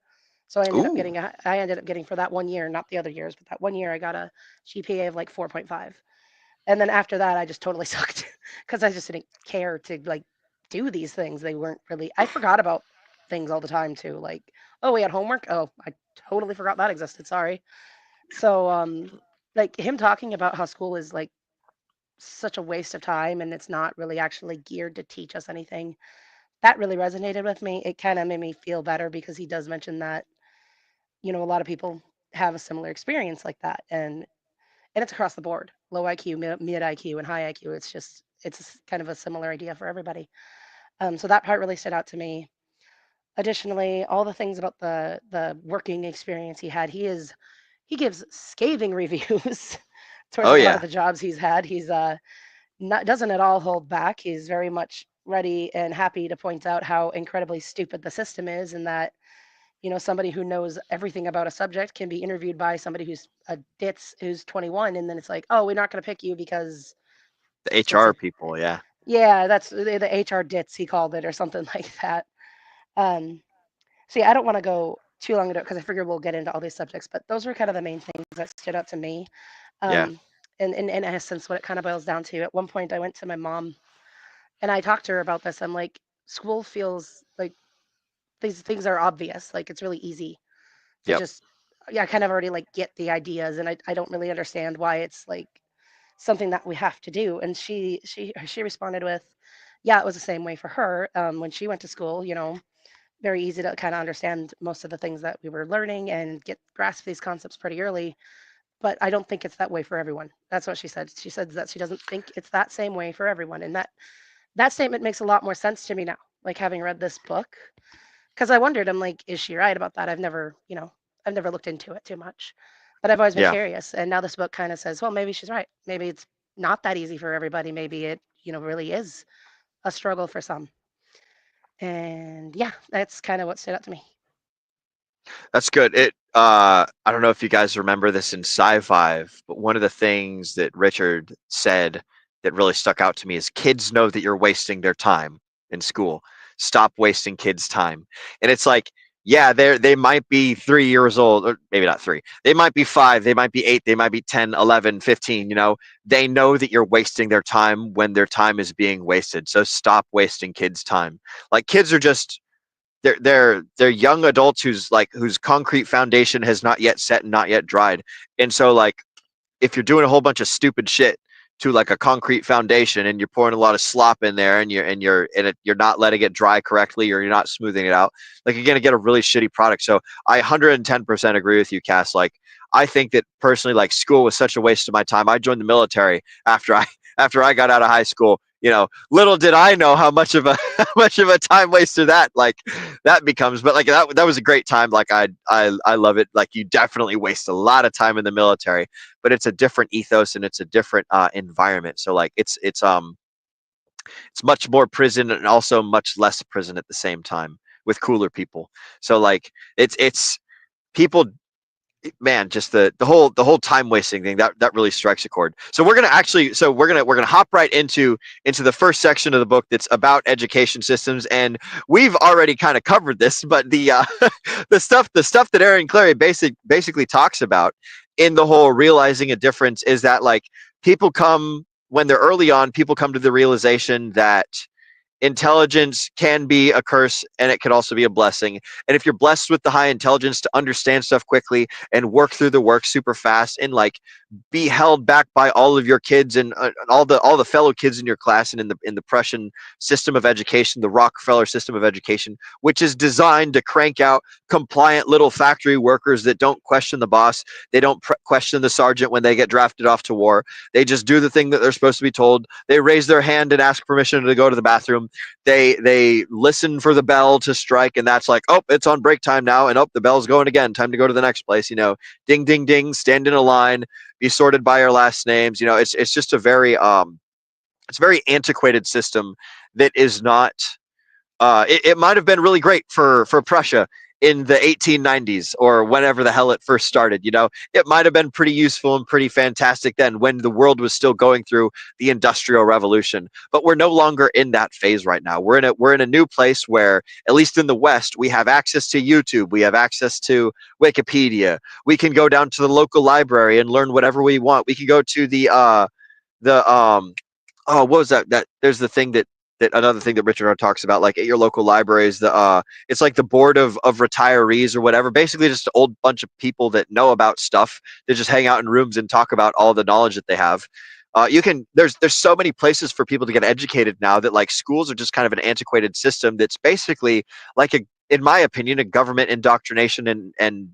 So I ended up getting for that 1 year, not the other years, but that 1 year I got a GPA of like 4.5. And then after that, I just totally sucked because I just didn't care to like do these things. They weren't really. I forgot about things all the time too. Like, oh, we had homework. Oh, I totally forgot that existed. Sorry. So, like him talking about how school is like such a waste of time and it's not really actually geared to teach us anything. That really resonated with me. It kind of made me feel better because he does mention that, a lot of people have a similar experience like that. And it's across the board, low IQ, mid IQ, and high IQ. It's kind of a similar idea for everybody. So that part really stood out to me. Additionally, all the things about the working experience he had, he gives scathing reviews towards a lot of the jobs he's had. He's doesn't at all hold back. He's very much ready and happy to point out how incredibly stupid the system is, and that somebody who knows everything about a subject can be interviewed by somebody who's a ditz who's 21, and then it's like, oh, we're not going to pick you because the HR people. Yeah, that's the HR ditz, he called it, or something like that. So yeah, I don't want to go too long into it because I figure we'll get into all these subjects, but those were kind of the main things that stood out to me. And in essence, what it kind of boils down to, at one point I went to my mom and I talked to her about this. I'm like, school feels like these things are obvious. Like it's really easy to just, I kind of already like get the ideas, and I don't really understand why it's like something that we have to do. And she responded with, yeah, it was the same way for her when she went to school. Very easy to kind of understand most of the things that we were learning and grasp these concepts pretty early. But I don't think it's that way for everyone. That's what she said. She said that she doesn't think it's that same way for everyone, and that statement makes a lot more sense to me now. Like having read this book, because I wondered, I'm like, is she right about that? I've never looked into it too much, but I've always been curious. And now this book kind of says, well, maybe she's right. Maybe it's not that easy for everybody. Maybe it, really is a struggle for some. And yeah, that's kind of what stood out to me. That's good. I don't know if you guys remember this in Sci-Fi, but one of the things that Richard said that really stuck out to me is kids know that you're wasting their time in school. Stop wasting kids' time. And it's like, yeah, they might be 3 years old, or maybe not 3. They might be 5, they might be 8, they might be 10, 11, 15, They know that you're wasting their time when their time is being wasted. So stop wasting kids' time. Like kids are just they're young adults whose concrete foundation has not yet set and not yet dried. And so like if you're doing a whole bunch of stupid shit to like a concrete foundation, and you're pouring a lot of slop in there, and you're not letting it dry correctly, or you're not smoothing it out, like you're gonna get a really shitty product. So I 110% agree with you, Cass. Like I think that personally, like school was such a waste of my time. I joined the military after I got out of high school. You know, little did I know how much of a time waster that becomes. But like that was a great time. Like I love it. Like you definitely waste a lot of time in the military, but it's a different ethos and it's a different environment. So like it's much more prison and also much less prison at the same time with cooler people. So like it's people, man, just the whole time wasting thing that really strikes a chord. So we're gonna hop right into the first section of the book that's about education systems, and we've already kind of covered this, but the the stuff that Aaron Clarey basically talks about in the whole realizing a difference is that like people come when they're early on, people come to the realization that intelligence can be a curse and it can also be a blessing. And if you're blessed with the high intelligence to understand stuff quickly and work through the work super fast and like be held back by all of your kids and all the fellow kids in your class and in the Prussian system of education, the Rockefeller system of education, which is designed to crank out compliant little factory workers that don't question the boss. They don't question the sergeant when they get drafted off to war. They just do the thing that they're supposed to be told. They raise their hand and ask permission to go to the bathroom. They listen for the bell to strike, and that's like, oh, it's on break time now, and oh, the bell's going again. Time to go to the next place. You know, ding, ding, ding. Stand in a line. Be sorted by our last names. You know, it's just a very antiquated system that is not. It might have been really great for Prussia in the 1890s or whenever the hell it first started. You know, it might have been pretty useful and pretty fantastic then when the world was still going through the Industrial Revolution. But we're no longer in that phase right now. We're in a new place where, at least in the West, we have access to YouTube, we have access to Wikipedia. We can go down to the local library and learn whatever we want. We can go to what was that? There's the thing that another thing that Richard talks about, like at your local libraries, it's like the board of retirees or whatever, basically just an old bunch of people that know about stuff. They just hang out in rooms and talk about all the knowledge that they have. There's so many places for people to get educated now that like schools are just kind of an antiquated system that's basically like in my opinion, a government indoctrination and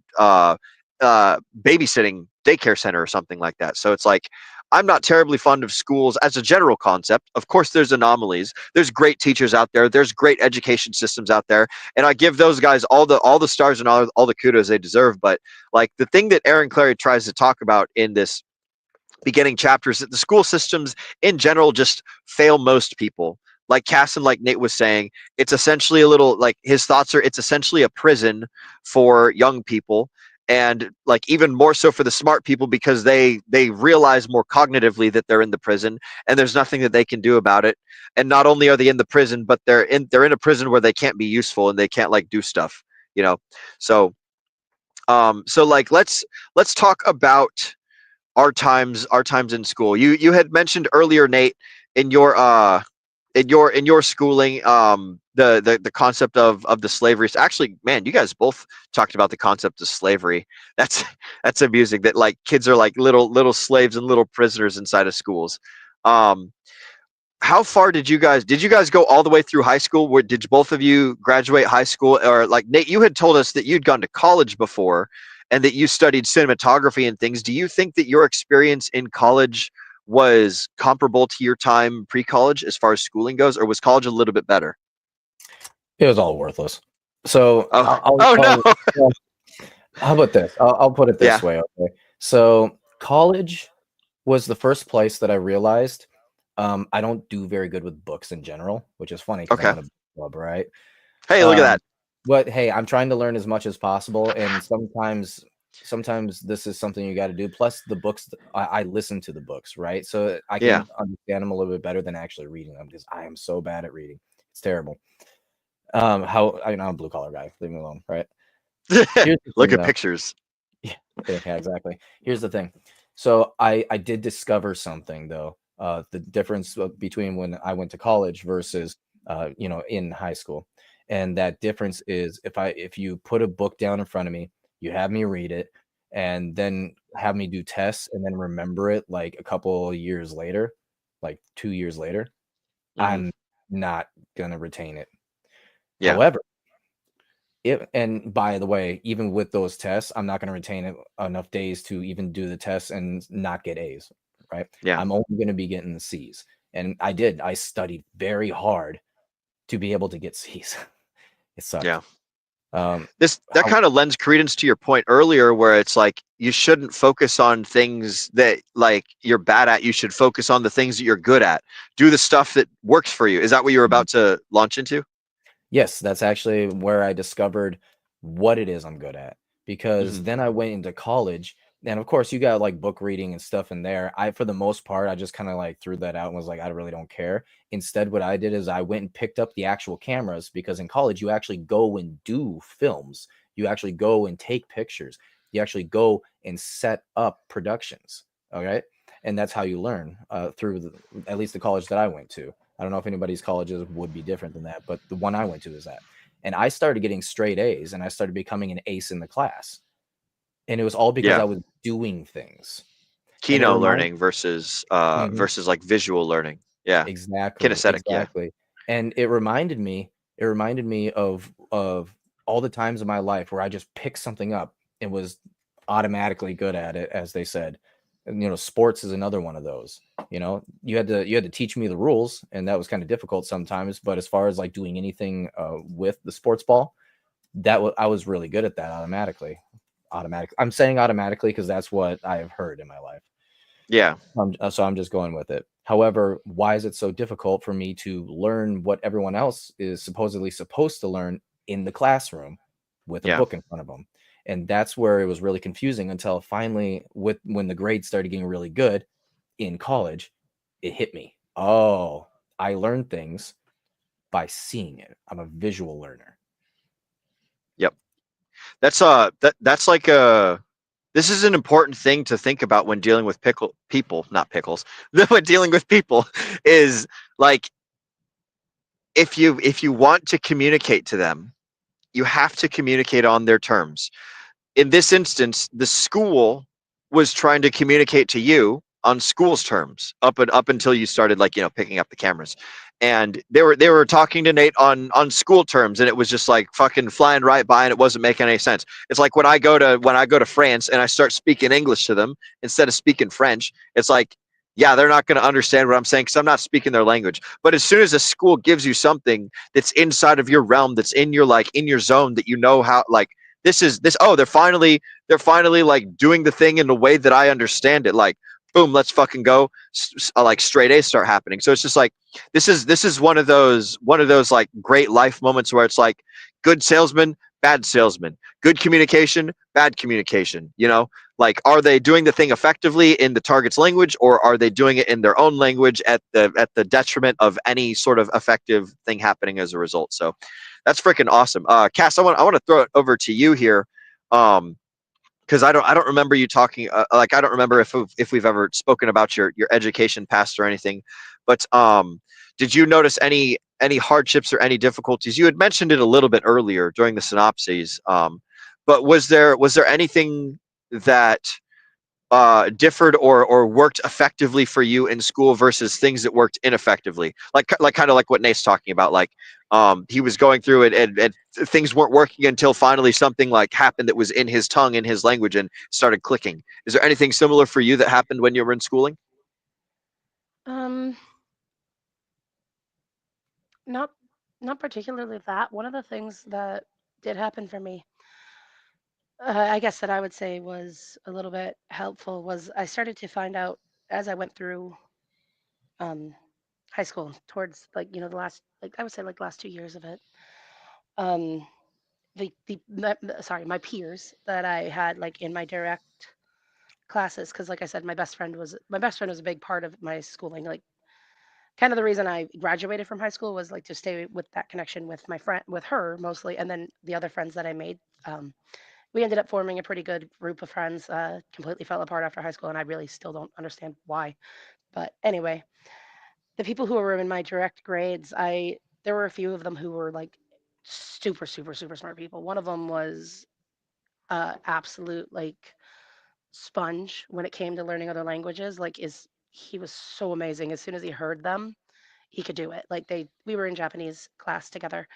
babysitting daycare center or something like that. So it's like, I'm not terribly fond of schools as a general concept. Of course, there's anomalies. There's great teachers out there. There's great education systems out there, and I give those guys all the stars and all the kudos they deserve. But like the thing that Aaron Clarey tries to talk about in this beginning chapter is that the school systems in general just fail most people. Like Cass and like Nate was saying, it's essentially his thoughts are, it's essentially a prison for young people. And like even more so for the smart people, because they realize more cognitively that they're in the prison and there's nothing that they can do about it. And not only are they in the prison, but they're in a prison where they can't be useful and they can't like do stuff, you know. So like let's talk about our times in school. You had mentioned earlier, Nate, in your schooling, the concept of the slavery. Actually, man, you guys both talked about the concept of slavery. That's amusing that like kids are like little slaves and little prisoners inside of schools. How far did you guys go all the way through high school? Did both of you graduate high school? Or like Nate, you had told us that you'd gone to college before and that you studied cinematography and things. Do you think that your experience in college was comparable to your time pre-college as far as schooling goes, or was college a little bit better? It was all worthless. So no. How about this? I'll put it this way. Okay. So college was the first place that I realized I don't do very good with books in general, which is funny because I'm in a book club, right? Hey, look at that. But hey, I'm trying to learn as much as possible, and sometimes this is something you got to do. Plus the books, I listen to the books, right? So I can understand them a little bit better than actually reading them, because I am so bad at reading. It's terrible. I'm a blue collar guy. Leave me alone, right? Look at pictures. Yeah, exactly. Here's the thing. So I did discover something though. The difference between when I went to college versus in high school. And that difference is if you put a book down in front of me, you have me read it, and then have me do tests and then remember it like a couple of years later, like 2 years later, I'm not gonna retain it. Yeah. However, and by the way, even with those tests, I'm not gonna retain it enough days to even do the tests and not get A's, right? Yeah. I'm only gonna be getting the C's. And I studied very hard to be able to get C's. It sucked. Yeah. That That kind of lends credence to your point earlier, where it's like you shouldn't focus on things that like you're bad at. You should focus on the things that you're good at. Do the stuff that works for you. Is that what you're about to launch into? Yes, that's actually where I discovered what it is I'm good at. Because then I went into college, and of course you got like book reading and stuff in there. For the most part, I just kind of like threw that out and was like, I really don't care. Instead, what I did is I went and picked up the actual cameras, because in college you actually go and do films. You actually go and take pictures. You actually go and set up productions. Okay. And that's how you learn through at least the college that I went to. I don't know if anybody's colleges would be different than that, but the one I went to is that. And I started getting straight A's, and I started becoming an ace in the class. And it was all because I was doing things. Kino learning versus versus like visual learning. Yeah. Exactly. Kinesthetic. Exactly. Yeah. And it reminded me of all the times in my life where I just picked something up and was automatically good at it, as they said. And sports is another one of those. You had to teach me the rules, and that was kind of difficult sometimes. But as far as like doing anything with the sports ball, I was really good at that automatically. I'm saying automatically because that's what I have heard in my life. Yeah. So I'm just going with it. However, why is it so difficult for me to learn what everyone else is supposedly supposed to learn in the classroom with a book in front of them? And that's where it was really confusing until finally, when the grades started getting really good in college, it hit me. Oh, I learned things by seeing it. I'm a visual learner. Yep. That's like this is an important thing to think about when dealing with people, not pickles. When dealing with people is like, if you want to communicate to them, you have to communicate on their terms. In this instance, the school was trying to communicate to you on school's terms up until you started like picking up the cameras, and they were talking to Nate on school terms, and it was just like fucking flying right by, and it wasn't making any sense. It's like when I go to France and I start speaking English to them instead of speaking French, it's like, yeah, they're not going to understand what I'm saying because I'm not speaking their language. But as soon as a school gives you something that's inside of your realm, that's in your zone, that how like they're finally like doing the thing in the way that I understand it, like boom, let's fucking go, like straight A's start happening. So it's just like this is one of those like great life moments where it's like good salesman, bad salesman, good communication, bad communication. Like, are they doing the thing effectively in the target's language, or are they doing it in their own language at the detriment of any sort of effective thing happening as a result? So that's freaking awesome. Cass, I want to throw it over to you here, because I don't remember you talking. Like, I don't remember if we've ever spoken about your education past or anything. But did you notice any hardships or any difficulties? You had mentioned it a little bit earlier during the synopses. But was there anything that differed or worked effectively for you in school versus things that worked ineffectively, like kind of like what Nate's talking about, like he was going through it and things weren't working until finally something like happened that was in his tongue, in his language, and started clicking. Is there anything similar for you that happened when you were in schooling? Not particularly that. One of the things that did happen for me, I guess that I would say was a little bit helpful, was I started to find out as I went through high school, towards like the last, like I would say, like last 2 years of it. Um, my peers that I had like in my direct classes, because like I said, my best friend was a big part of my schooling. Like, kind of the reason I graduated from high school was like to stay with that connection with my friend, with her mostly, and then the other friends that I made. We ended up forming a pretty good group of friends. Completely fell apart after high school, and I really still don't understand why. But anyway, the people who were in my direct grades, there were a few of them who were like super, super, super smart people. One of them was absolute like sponge when it came to learning other languages. Like, he was so amazing. As soon as he heard them, he could do it. Like, we were in Japanese class together,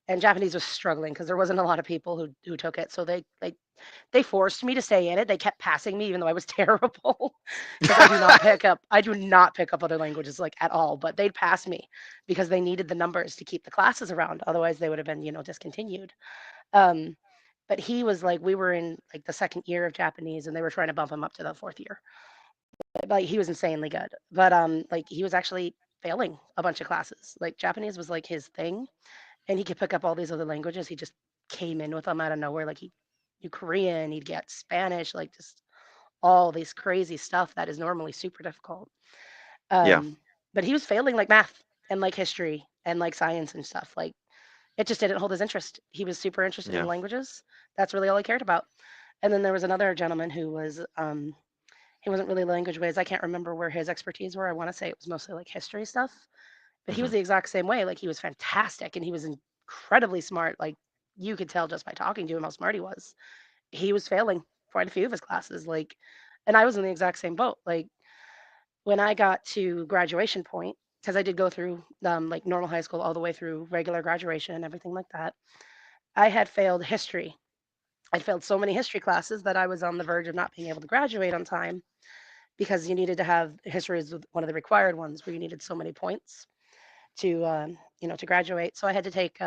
and Japanese was struggling because there wasn't a lot of people who took it. So they forced me to stay in it. They kept passing me even though I was terrible because I do not pick up other languages like at all, but they'd pass me because they needed the numbers to keep the classes around. Otherwise they would have been, discontinued. Um, but he was like, we were in like the second year of Japanese and they were trying to bump him up to the fourth year. Like, he was insanely good. But like, he was actually failing a bunch of classes. Like, Japanese was like his thing, and he could pick up all these other languages. He just came in with them out of nowhere. Like, he knew Korean, he'd get Spanish, like just all this crazy stuff that is normally super difficult. Yeah. But he was failing like math and like history and like science and stuff. Like, it just didn't hold his interest. He was super interested Yeah. in languages. That's really all he cared about. And then there was another gentleman who was he wasn't really language ways. I can't remember where his expertise were. I want to say it was mostly like history stuff. But he was the exact same way. Like, he was fantastic and he was incredibly smart. Like, you could tell just by talking to him how smart he was. He was failing quite a few of his classes. Like, and I was in the exact same boat. Like, when I got to graduation point, because I did go through like normal high school all the way through regular graduation and everything like that, I had failed history. I failed so many history classes that I was on the verge of not being able to graduate on time because you needed to have history as one of the required ones where you needed so many points to to graduate. So I had to take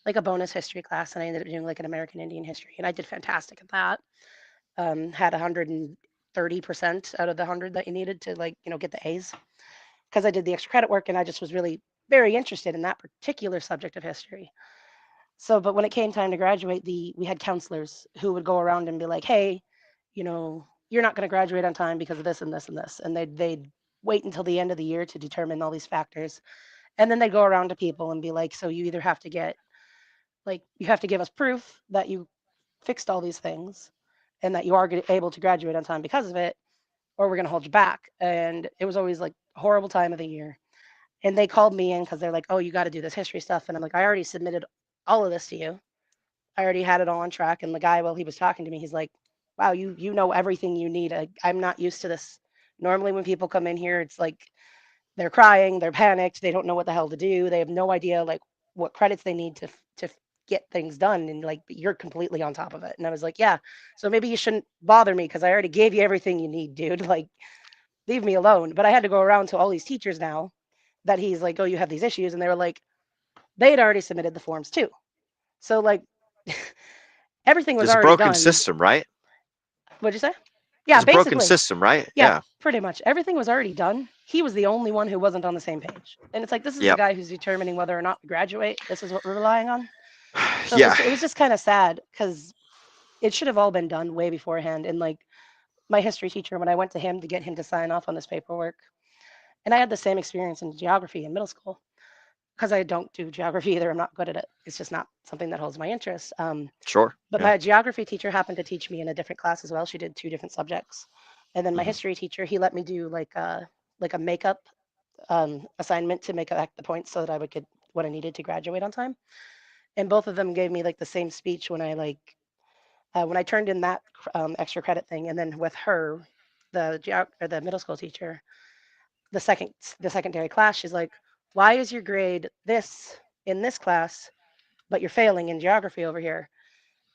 like a bonus history class, and I ended up doing like an American Indian history, and I did fantastic at that. Had 130% out of the 100 that you needed to get the A's because I did the extra credit work, and I just was really very interested in that particular subject of history. So, but when it came time to graduate, we had counselors who would go around and be like, "Hey, you're not going to graduate on time because of this and this and this," and they'd wait until the end of the year to determine all these factors, and then they'd go around to people and be like, "So you either have to you have to give us proof that you fixed all these things and that you are able to graduate on time because of it, or we're going to hold you back." And it was always like a horrible time of the year. And they called me in because they're like, "Oh, you got to do this history stuff." And I'm like, "I already submitted all of this to you. I already had it all on track." And the guy, while he was talking to me, he's like, "Wow, you know everything you need. I'm not used to this. Normally when people come in here, it's like they're crying, they're panicked, they don't know what the hell to do. They have no idea like what credits they need to get things done, and like you're completely on top of it." And I was like, "Yeah, so maybe you shouldn't bother me because I already gave you everything you need, dude. Like, leave me alone." But I had to go around to all these teachers now that he's like, "Oh, you have these issues," and they were like, they had already submitted the forms too. So like everything was There's a already broken done. system, right? What'd you say? Yeah, There's a broken basically. system, right? Yeah, pretty much. Everything was already done. He was the only one who wasn't on the same page. And it's like, this is the Yep. guy who's determining whether or not we graduate. This is what we're relying on. So Yeah. it was just kind of sad because it should have all been done way beforehand. And like my history teacher, when I went to him to get him to sign off on this paperwork, and I had the same experience in geography in middle school because I don't do geography either. I'm not good at it. It's just not something that holds my interest. Sure. But Yeah. my geography teacher happened to teach me in a different class as well. She did 2 different subjects. And then my history teacher, he let me do like a makeup assignment to make up the points so that I would get what I needed to graduate on time. And both of them gave me like the same speech when I turned in that extra credit thing. And then with her, the middle school teacher, the secondary class, she's like, "Why is your grade this in this class, but you're failing in geography over here?"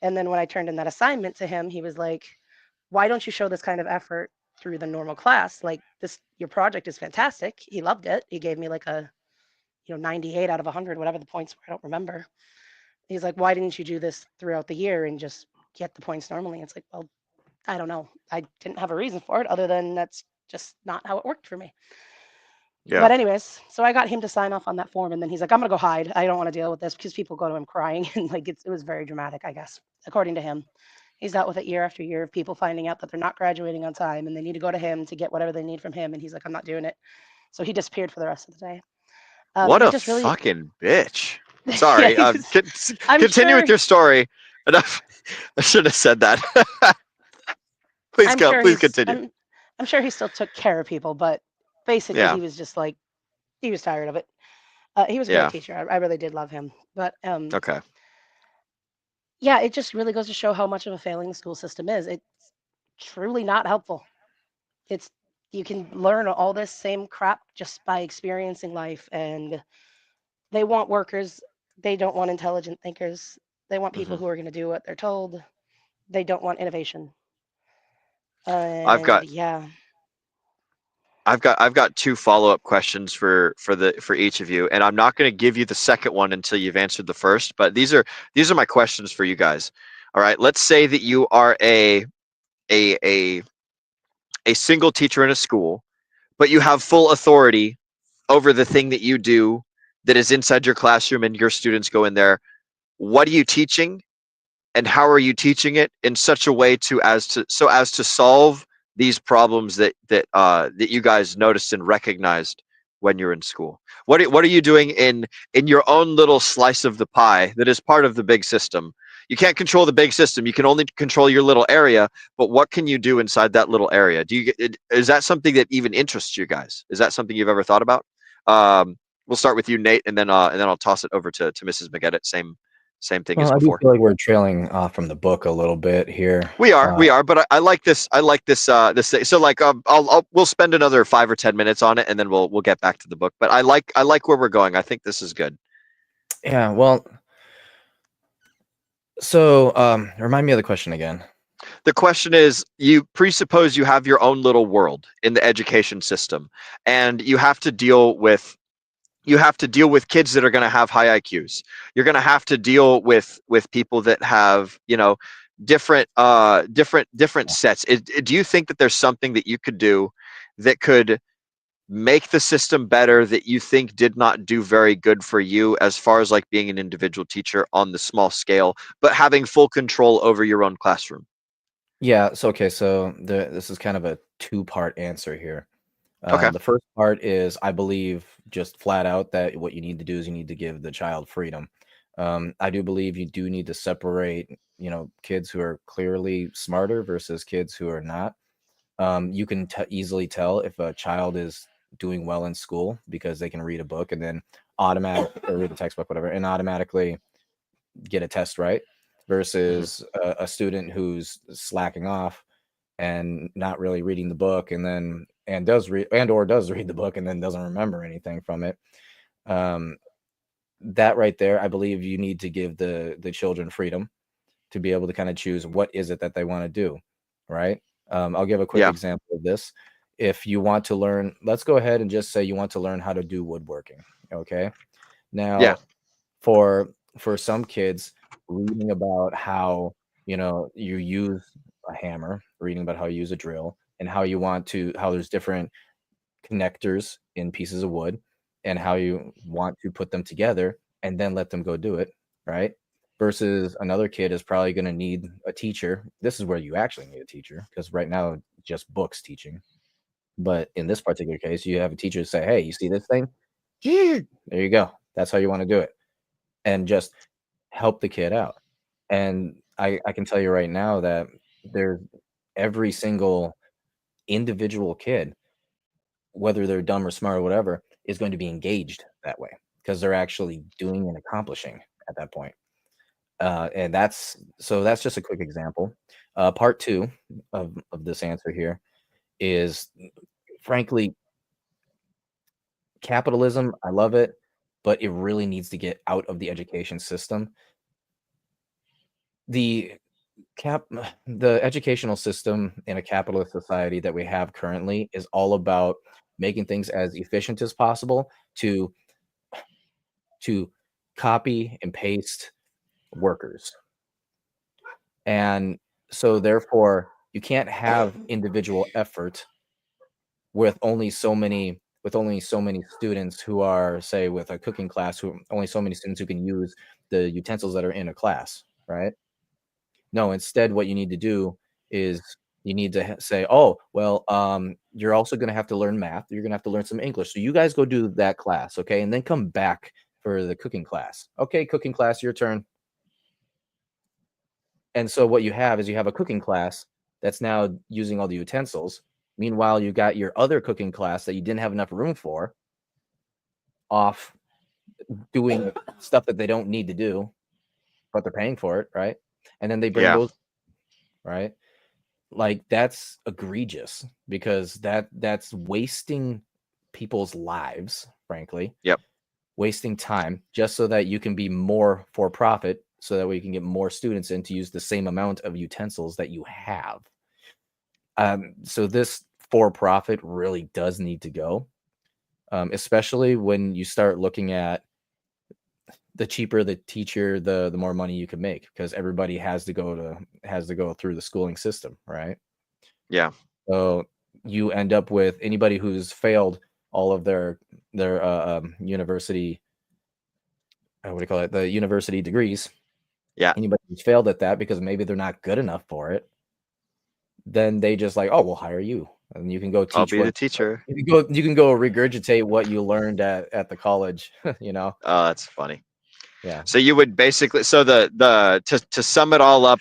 And then when I turned in that assignment to him, he was like, "Why don't you show this kind of effort through the normal class? Like, this, your project is fantastic." He loved it. He gave me like a 98 out of 100, whatever the points were. I don't remember. He's like, "Why didn't you do this throughout the year and just get the points normally?" It's like, well, I don't know. I didn't have a reason for it other than that's just not how it worked for me. Yeah. But anyways, so I got him to sign off on that form, and then he's like, "I'm gonna go hide. I don't want to deal with this," because people go to him crying, and like it was very dramatic, I guess, according to him. He's dealt with it year after year of people finding out that they're not graduating on time, and they need to go to him to get whatever they need from him, and he's like, "I'm not doing it." So he disappeared for the rest of the day. What It a just really, fucking bitch. Sorry. Yeah, Continue sure- with your story. Enough. I shouldn't have said that. Please I'm go. sure Please continue. I'm sure he still took care of people, but basically Yeah. he was just like, he was tired of it. He was a Yeah. great teacher. I really did love him, but Okay. yeah, it just really goes to show how much of a failing the school system is. truly not helpful. It's you can learn all this same crap just by experiencing life, and they want workers. They don't want intelligent thinkers. They want people Mhm. who are going to do what they're told. They don't want innovation. I've And got yeah, I've got two follow-up questions for each of you, and I'm not going to give you the second one until you've answered the first, but these are my questions for you guys. All right, let's say that you are a a a single teacher in a school, but you have full authority over the thing that you do that is inside your classroom and your students go in there. What are you teaching, and how are you teaching it in such a way as to solve these problems that you guys noticed and recognized when you're in school? What are you doing in your own little slice of the pie that is part of the big system? You can't control the big system. You can only control your little area. But what can you do inside that little area? Is that something that even interests you guys? Is that something you've ever thought about? We'll start with you, Nate, and then I'll toss it over to Mrs. McGettit. Same thing as Well, I do before. feel like we're trailing off from the book a little bit here. We are, but I like this. I like this. This thing. So like, we'll spend another 5 or 10 minutes on it, and then we'll get back to the book. But I like where we're going. I think this is good. Yeah, well, so remind me of the question again. The question is, you presuppose you have your own little world in the education system, and you have to deal with kids that are going to have high IQs. You're going to have to deal with people that have, different sets. Do you think that there's something that you could do that could make the system better that you think did not do very good for you, as far as like being an individual teacher on the small scale, but having full control over your own classroom? Yeah, so okay, so this is kind of a two-part answer here. Okay. The first part is I believe just flat out that what you need to do is you need to give the child freedom. I do believe you do need to separate, kids who are clearly smarter versus kids who are not. You can easily tell if a child is doing well in school because they can read a book and then or read the textbook, whatever, and automatically get a test right, versus a student who's slacking off and not really reading the book and does read the book and then doesn't remember anything from it. That right there, I believe you need to give the children freedom to be able to kind of choose what is it that they want to do, right? I'll give a quick Yeah. example of this. If you want to learn, let's go ahead and just say you want to learn how to do woodworking. Okay. Now, Yeah. for some kids, reading about how you use a hammer, reading about how you use a drill, and how there's different connectors in pieces of wood, and how you want to put them together and then let them go do it, right? Versus another kid is probably going to need a teacher. This is where you actually need a teacher, because right now just books teaching. But in this particular case, you have a teacher say, hey, you see this thing? There you go. That's how you want to do it. And just help the kid out. And I can tell you right now that there's every single individual kid, whether they're dumb or smart or whatever, is going to be engaged that way because they're actually doing and accomplishing at that point. And that's just a quick example. Part two of this answer here is, frankly, capitalism. I love it, but it really needs to get out of the education system. The educational system in a capitalist society that we have currently is all about making things as efficient as possible to copy and paste workers. And so therefore you can't have individual effort with only so many students who are, say, with a cooking class, who only so many students who can use the utensils that are in a class, right? No, instead what you need to do is you need to say, oh, well, you're also going to have to learn math. You're going to have to learn some English. So you guys go do that class, okay? And then come back for the cooking class. Okay, cooking class, your turn. And so what you have is you have a cooking class that's now using all the utensils. Meanwhile, you got your other cooking class that you didn't have enough room for off doing stuff that they don't need to do, but they're paying for it, right? And then they bring those, right? like that's egregious because that's wasting people's lives, frankly. Yep. Wasting time just so that you can be more for profit, so that we can get more students in to use the same amount of utensils that you have. So this for profit really does need to go, especially when you start looking at the cheaper the teacher, the more money you can make, because everybody has to go through the schooling system, right? Yeah. So you end up with anybody who's failed all of their university, what do you call it, the university degrees. Yeah. Anybody who's failed at that because maybe they're not good enough for it, then they just like, oh, we'll hire you, and you can go teach. I'll be the teacher. You can go regurgitate what you learned at the college. You know. Oh, that's funny. Yeah. So you would basically, so to sum it all up,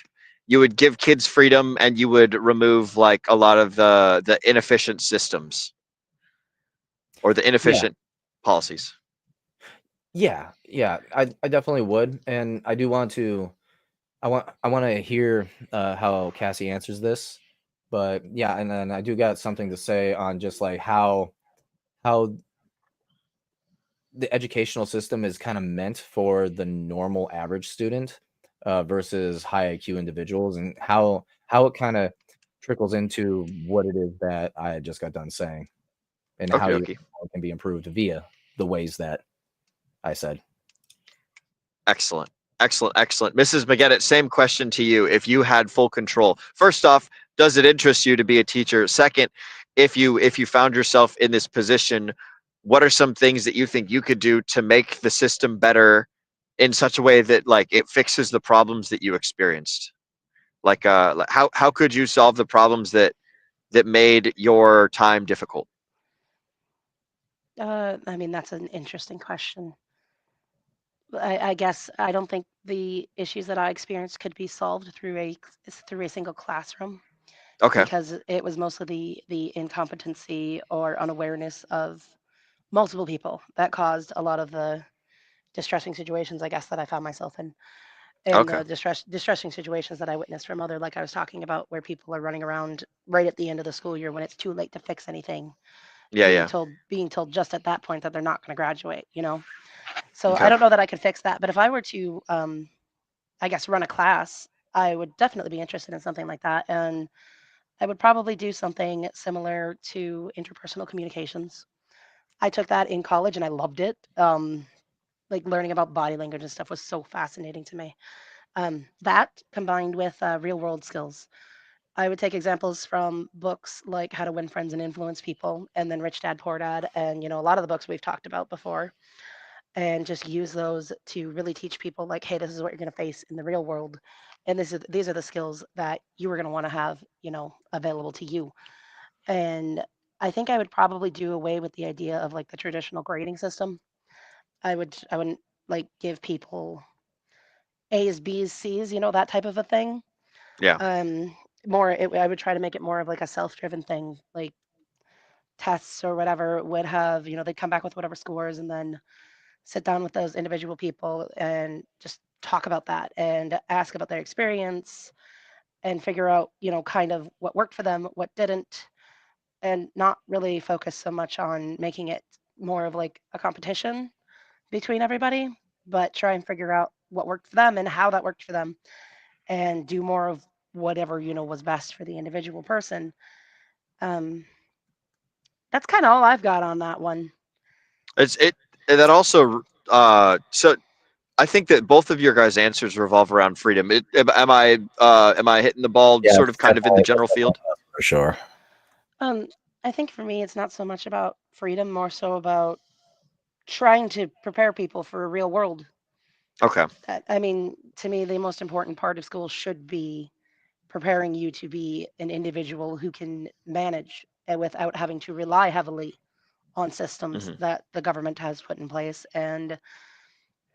you would give kids freedom and you would remove like a lot of the inefficient systems or the inefficient policies. Yeah, I definitely would, and I do want to. I want to hear how Cassie answers this, but yeah, and then I do got something to say on just like how the educational system is kind of meant for the normal average student versus high IQ individuals, and how it kind of trickles into what it is that I just got done saying, and how Okay. it can be improved via the ways that I said. Excellent. Mrs. McGettit, same question to you. If you had full control, first off, does it interest you to be a teacher? Second, if you found yourself in this position, what are some things that you think you could do to make the system better in such a way that like it fixes the problems that you experienced? Like how could you solve the problems that made your time difficult? I mean, that's an interesting question. I guess I don't think the issues that I experienced could be solved through a single classroom. Okay. Because it was mostly the incompetency or unawareness of multiple people that caused a lot of the distressing situations, I guess, that I found myself in. And Okay. the distressing situations that I witnessed from other, like I was talking about, where people are running around right at the end of the school year when it's too late to fix anything, Yeah. being told just at that point that they're not going to graduate, you know? So Okay. I don't know that I could fix that. But if I were to, I guess, run a class, I would definitely be interested in something like that. And I would probably do something similar to interpersonal communications. I took that in college and I loved it. Like learning about body language and stuff was so fascinating to me. That combined with real world skills. I would take examples from books like How to Win Friends and Influence People, and then Rich Dad Poor Dad, and a lot of the books we've talked about before, and just use those to really teach people like, hey, this is what you're going to face in the real world, and these are the skills that you are going to want to have, available to you. And I think I would probably do away with the idea of like the traditional grading system. I wouldn't like give people A's, B's, C's, that type of a thing. Yeah. I would try to make it more of like a self-driven thing, like tests or whatever would have, they'd come back with whatever scores and then sit down with those individual people and just talk about that and ask about their experience and figure out, kind of what worked for them, what didn't, and not really focus so much on making it more of like a competition between everybody, but try and figure out what worked for them and how that worked for them and do more of whatever, was best for the individual person. Um, that's kind of all I've got on that one. That also so I think that both of your guys' answers revolve around freedom. Am I hitting the ball sort of kind of in the general field? For sure. I think for me, it's not so much about freedom, more so about trying to prepare people for a real world. Okay. I mean, to me, the most important part of school should be preparing you to be an individual who can manage without having to rely heavily on systems that the government has put in place. And,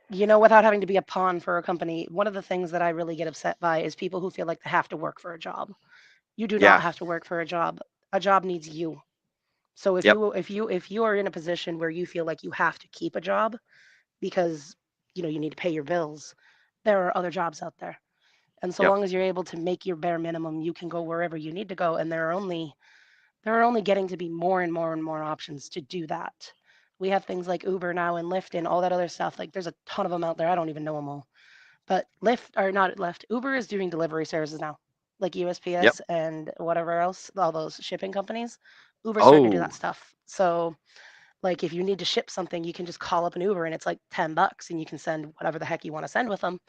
without having to be a pawn for a company. One of the things that I really get upset by is people who feel like they have to work for a job. You do not have to work for a job. A job needs you. So if you are in a position where you feel like you have to keep a job because you need to pay your bills, there are other jobs out there. And so Yep. long as you're able to make your bare minimum, you can go wherever you need to go. And there are only getting to be more and more and more options to do that. We have things like Uber now and Lyft and all that other stuff. Like there's a ton of them out there. I don't even know them all. But Lyft, or not Lyft, Uber is doing delivery services now, like Yep. USPS and whatever else, all those shipping companies. Uber's starting to do Oh, that stuff. So like if you need to ship something, you can just call up an Uber and it's like $10 and you can send whatever the heck you want to send with them,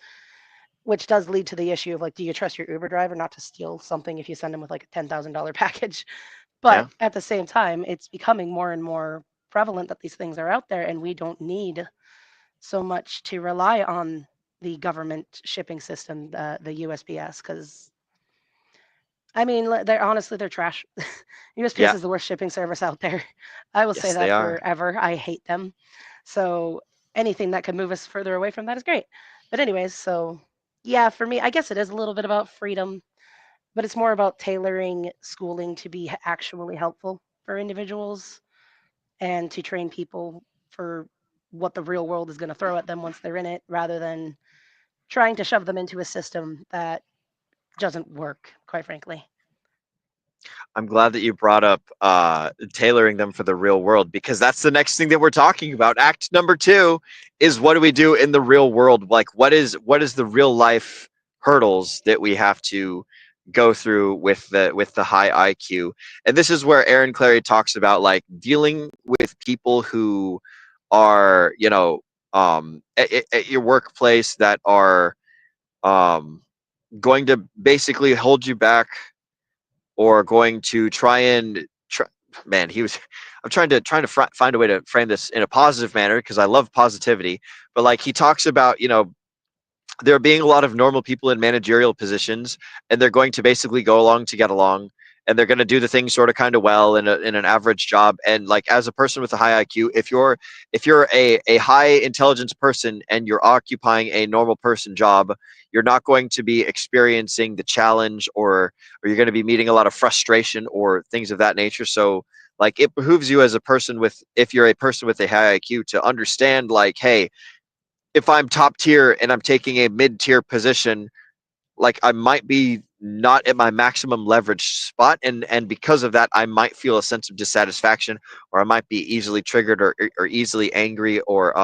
which does lead to the issue of like, do you trust your Uber driver not to steal something if you send them with like a $10,000 package? yeah. But at the same time, it's becoming more and more prevalent that these things are out there, and we don't need so much to rely on the government shipping system, the USPS, because I mean, they're trash. USPS Yeah. is the worst shipping service out there. I will say Yes, they that are. forever. I hate them. So anything that could move us further away from that is great. But anyways, so yeah, for me, I guess it is a little bit about freedom, but it's more about tailoring schooling to be actually helpful for individuals and to train people for what the real world is going to throw at them once they're in it, rather than trying to shove them into a system that doesn't work, quite frankly. I'm glad that you brought up tailoring them for the real world, because that's the next thing that we're talking about. Act number 2 is, what do we do in the real world? Like, what is the real life hurdles that we have to go through with the high IQ? And this is where Aaron Clarey talks about like dealing with people who are, at your workplace that are going to basically hold you back, or going to man, I'm trying to find a way to frame this in a positive manner, because I love positivity. But like, he talks about, there being a lot of normal people in managerial positions, and they're going to basically go along to get along, and they're going to do the things sort of kind of well in an average job. And like, as a person with a high IQ, if you're a high intelligence person and you're occupying a normal person job, you're not going to be experiencing the challenge, or you're going to be meeting a lot of frustration or things of that nature. So like, it behooves you as a person if you're a person with a high IQ, to understand like, hey, if I'm top tier and I'm taking a mid-tier position, like, I might be not at my maximum leverage spot, and because of that, I might feel a sense of dissatisfaction, or I might be easily triggered, or easily angry, or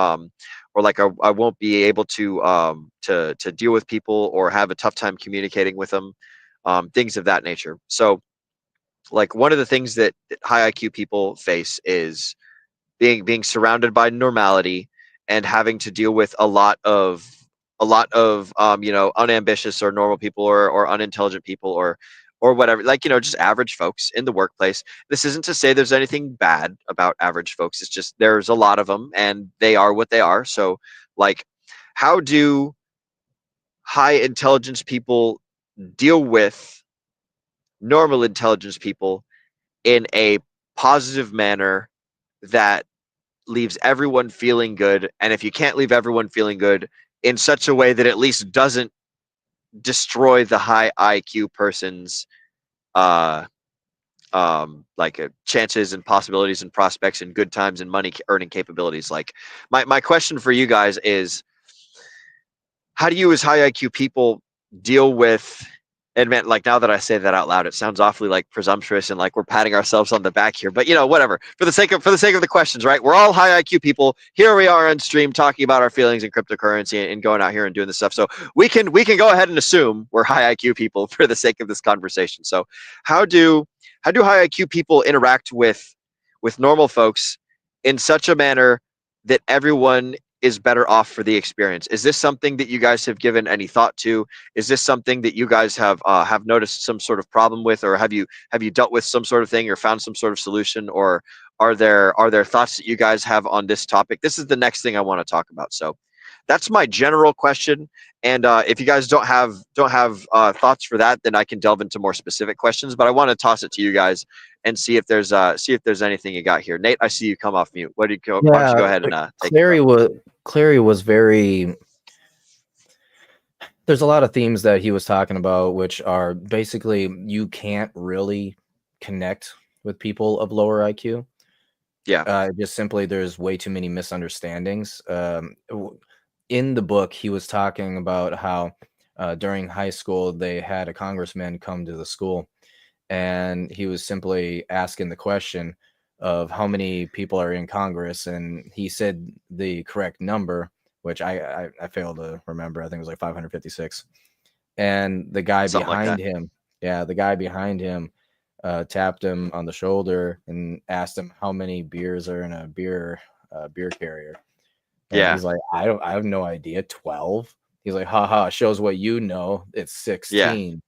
like, I won't be able to deal with people, or have a tough time communicating with them, things of that nature. So like, one of the things that high IQ people face is being surrounded by normality, and having to deal with a lot of unambitious or normal people, or unintelligent people, or whatever, like, just average folks in the workplace. This isn't to say there's anything bad about average folks. It's just there's a lot of them, and they are what they are. So like, how do high intelligence people deal with normal intelligence people in a positive manner that leaves everyone feeling good? And if you can't leave everyone feeling good, in such a way that at least doesn't destroy the high IQ person's chances and possibilities and prospects and good times and money earning capabilities. Like, my question for you guys is, how do you, as high IQ people, deal with, and man, like, now that I say that out loud, it sounds awfully like presumptuous, and like we're patting ourselves on the back here. But whatever. For the sake of the questions, right? We're all high IQ people. Here we are on stream talking about our feelings in cryptocurrency, and going out here and doing this stuff. So we can go ahead and assume we're high IQ people for the sake of this conversation. So how do high IQ people interact with normal folks in such a manner that everyone is better off for the experience? Is this something that you guys have given any thought to? Is this something that you guys have noticed some sort of problem with, or have you dealt with some sort of thing, or found some sort of solution, or are there thoughts that you guys have on this topic? This is the next thing I want to talk about. So that's my general question. And if you guys don't have thoughts for that, then I can delve into more specific questions. But I want to toss it to you guys and see if there's anything you got here. Nate, I see you come off mute. Why don't you go ahead and take it? Clarey was very. There's a lot of themes that he was talking about, which are basically, you can't really connect with people of lower IQ. Yeah. Just simply, there's way too many misunderstandings. In the book, he was talking about how during high school, they had a congressman come to the school, and he was simply asking the question of how many people are in Congress, and he said the correct number, which I failed to remember. I think it was like 556. And the guy Something like behind that. him, yeah, the guy behind him tapped him on the shoulder and asked him how many beers are in a beer carrier. And Yeah. he's like, I have no idea. 12. He's like, haha, shows what you know. It's 16.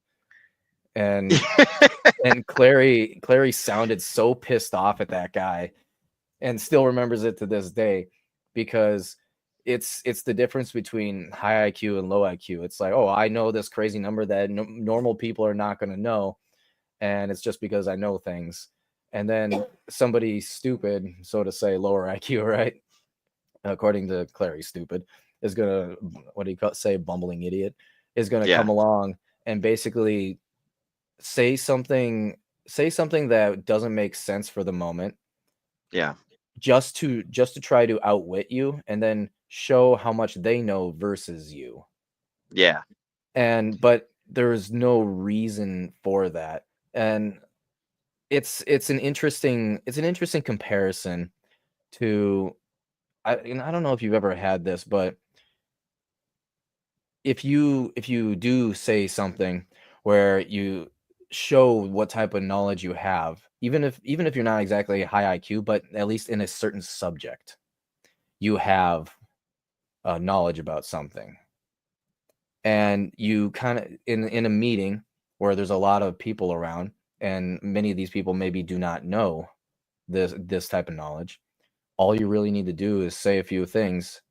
And Clarey sounded so pissed off at that guy, and still remembers it to this day, because it's the difference between high IQ and low IQ. It's like, oh, I know this crazy number that normal people are not going to know, and it's just because I know things. And then somebody stupid, so to say, lower IQ, right? According to Clarey, stupid is gonna, what do you say, bumbling idiot, is gonna come along and basically say something that doesn't make sense for the moment. Yeah. Just to try to outwit you, and then show how much they know versus you. Yeah. But there's no reason for that. And it's an interesting comparison to, I don't know if you've ever had this, but if you do say something where you show what type of knowledge you have, even if you're not exactly high IQ, but at least in a certain subject, you have knowledge about something, and you kind of in a meeting where there's a lot of people around, and many of these people maybe do not know this type of knowledge. All you really need to do is say a few things,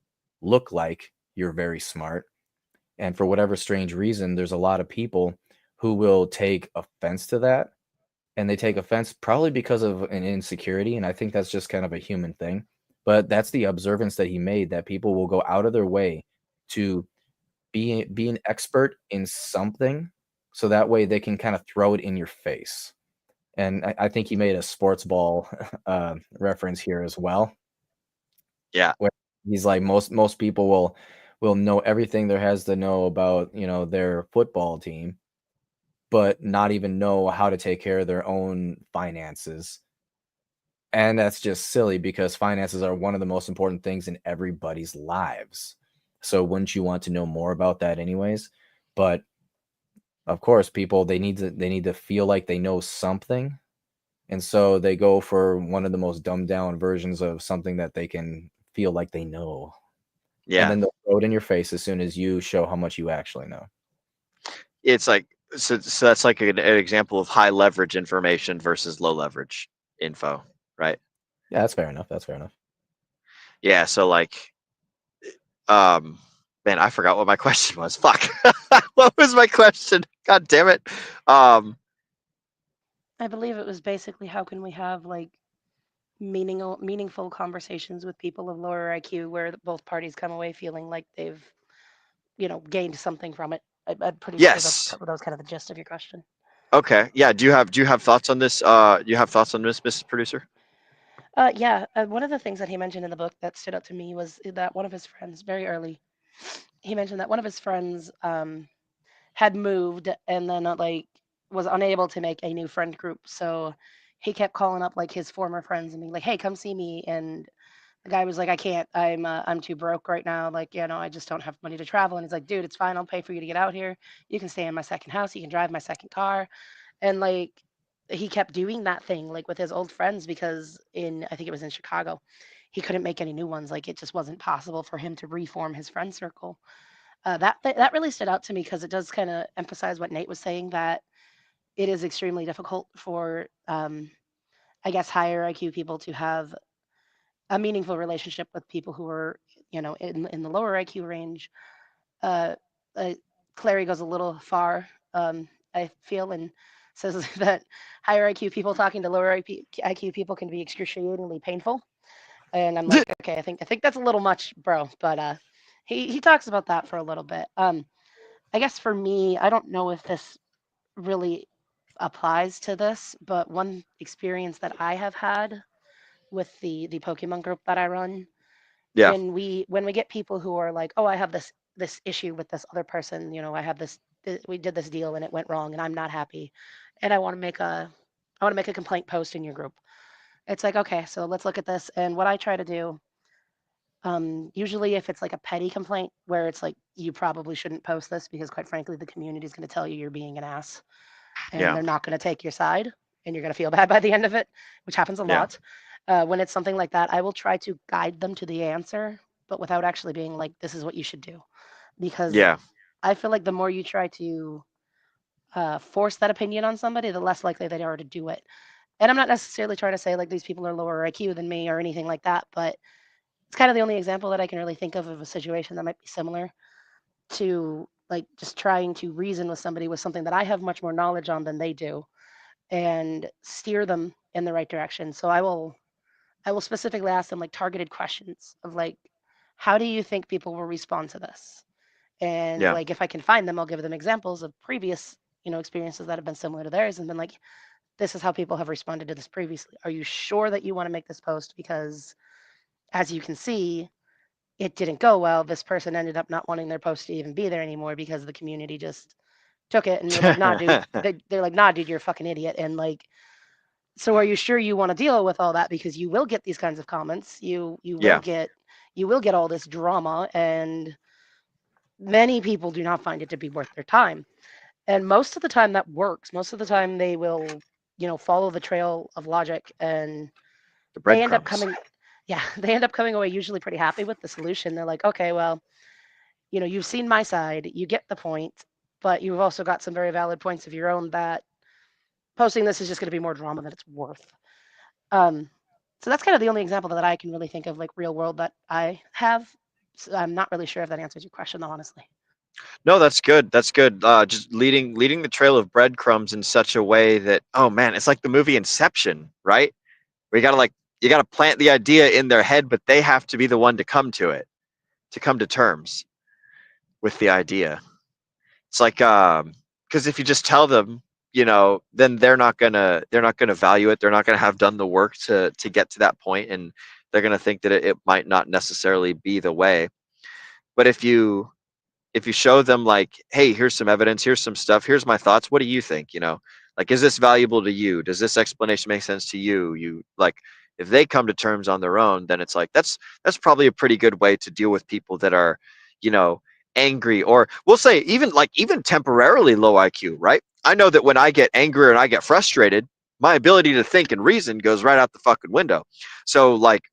look like you're very smart, and for whatever strange reason, there's a lot of people who will take offense to that, and they take offense probably because of an insecurity, and I think that's just kind of a human thing. But that's the observance that he made, that people will go out of their way to be an expert in something, so that way they can kind of throw it in your face. And I think he made a sports ball reference here as well. Yeah. Where he's like, most people will know everything there has to know about, their football team, but not even know how to take care of their own finances. And that's just silly, because finances are one of the most important things in everybody's lives. So wouldn't you want to know more about that anyways? But of course, people, they need to feel like they know something. And so they go for one of the most dumbed down versions of something that they can feel like they know. Yeah. And then they'll throw it in your face as soon as you show how much you actually know. It's like, so that's like an example of high leverage information versus low leverage info, right? Yeah, that's fair enough. Yeah. So like, man, I forgot what my question was. Fuck. What was my question? God damn it. I believe it was basically, how can we have like meaningful conversations with people of lower IQ where both parties come away feeling like they've, gained something from it. I'm pretty sure that was kind of the gist of your question. Okay. Yeah. Do you have thoughts on this? Mrs. Producer? Yeah. One of the things that he mentioned in the book that stood out to me was that one of his friends, very early, he mentioned that one of his friends had moved and then was unable to make a new friend group. So he kept calling up like his former friends and being like, "Hey, come see me." And the guy was like, "I can't. I'm too broke right now. Like, I just don't have money to travel." And he's like, "Dude, it's fine. I'll pay for you to get out here. You can stay in my second house. You can drive my second car." And like he kept doing that thing like with his old friends, because I think it was in Chicago, he couldn't make any new ones. Like it just wasn't possible for him to reform his friend circle. That really stood out to me, because it does kind of emphasize what Nate was saying, that it is extremely difficult for I guess higher IQ people to have a meaningful relationship with people who are in the lower IQ range. uh, uh Clarey goes a little far, I feel, and says that higher IQ people talking to lower IQ people can be excruciatingly painful. And I'm like, okay, I think that's a little much, bro. But he talks about that for a little bit. I guess for me, I don't know if this really applies to this, but one experience that I have had with the Pokemon group that I run, Yeah. when we get people who are like, "Oh, I have this this issue with this other person. You know, I have this, we did this deal and it went wrong and I'm not happy. And I want to make a complaint post in your group. It's like, okay, so let's look at this. And what I try to do, usually if it's like a petty complaint where it's like, you probably shouldn't post this because quite frankly, the community is going to tell you you're being an ass and Yeah. they're not going to take your side and you're going to feel bad by the end of it, which happens a Yeah. lot. When it's something like that, I will try to guide them to the answer, but without actually being like, this is what you should do. Because Yeah. I feel like the more you try to force that opinion on somebody, the less likely they are to do it. And I'm not necessarily trying to say like these people are lower IQ than me or anything like that, but it's kind of the only example that I can really think of a situation that might be similar to like just trying to reason with somebody with something that I have much more knowledge on than they do and steer them in the right direction. So I will specifically ask them like targeted questions of like, how do you think people will respond to this? And Yeah. like if I can find them, I'll give them examples of previous, experiences that have been similar to theirs and been like, this is how people have responded to this previously. Are you sure that you want to make this post? Because as you can see, it didn't go well. This person ended up not wanting their post to even be there anymore because the community just took it and was like, nah, dude. They're like, nah, dude, you're a fucking idiot. And like, so are you sure you want to deal with all that? Because you will get these kinds of comments. You Yeah. will get all this drama, and many people do not find it to be worth their time. And most of the time that works. Most of the time they will, follow the trail of logic and The they end up breadcrumbs. they end up coming away usually pretty happy with the solution. They're like, okay, well, you've seen my side, you get the point, but you've also got some very valid points of your own that posting this is just going to be more drama than it's worth. So that's kind of the only example that I can really think of, like real world, that I have. So I'm not really sure if that answers your question, though, honestly. No, that's good. That's good. Just leading the trail of breadcrumbs in such a way that, oh man, it's like the movie Inception, right? Where you gotta plant the idea in their head, but they have to be the one to come to it, to come to terms with the idea. It's like because if you just tell them, then they're not gonna value it. They're not gonna have done the work to get to that point, and they're gonna think that it might not necessarily be the way. But if you show them like, hey, here's some evidence, here's some stuff, here's my thoughts, what do you think? Like, is this valuable to you? Does this explanation make sense to you? You like, if they come to terms on their own, then it's like that's probably a pretty good way to deal with people that are, angry, or we'll say even temporarily low IQ, right? I know that when I get angry and I get frustrated, my ability to think and reason goes right out the fucking window. So like,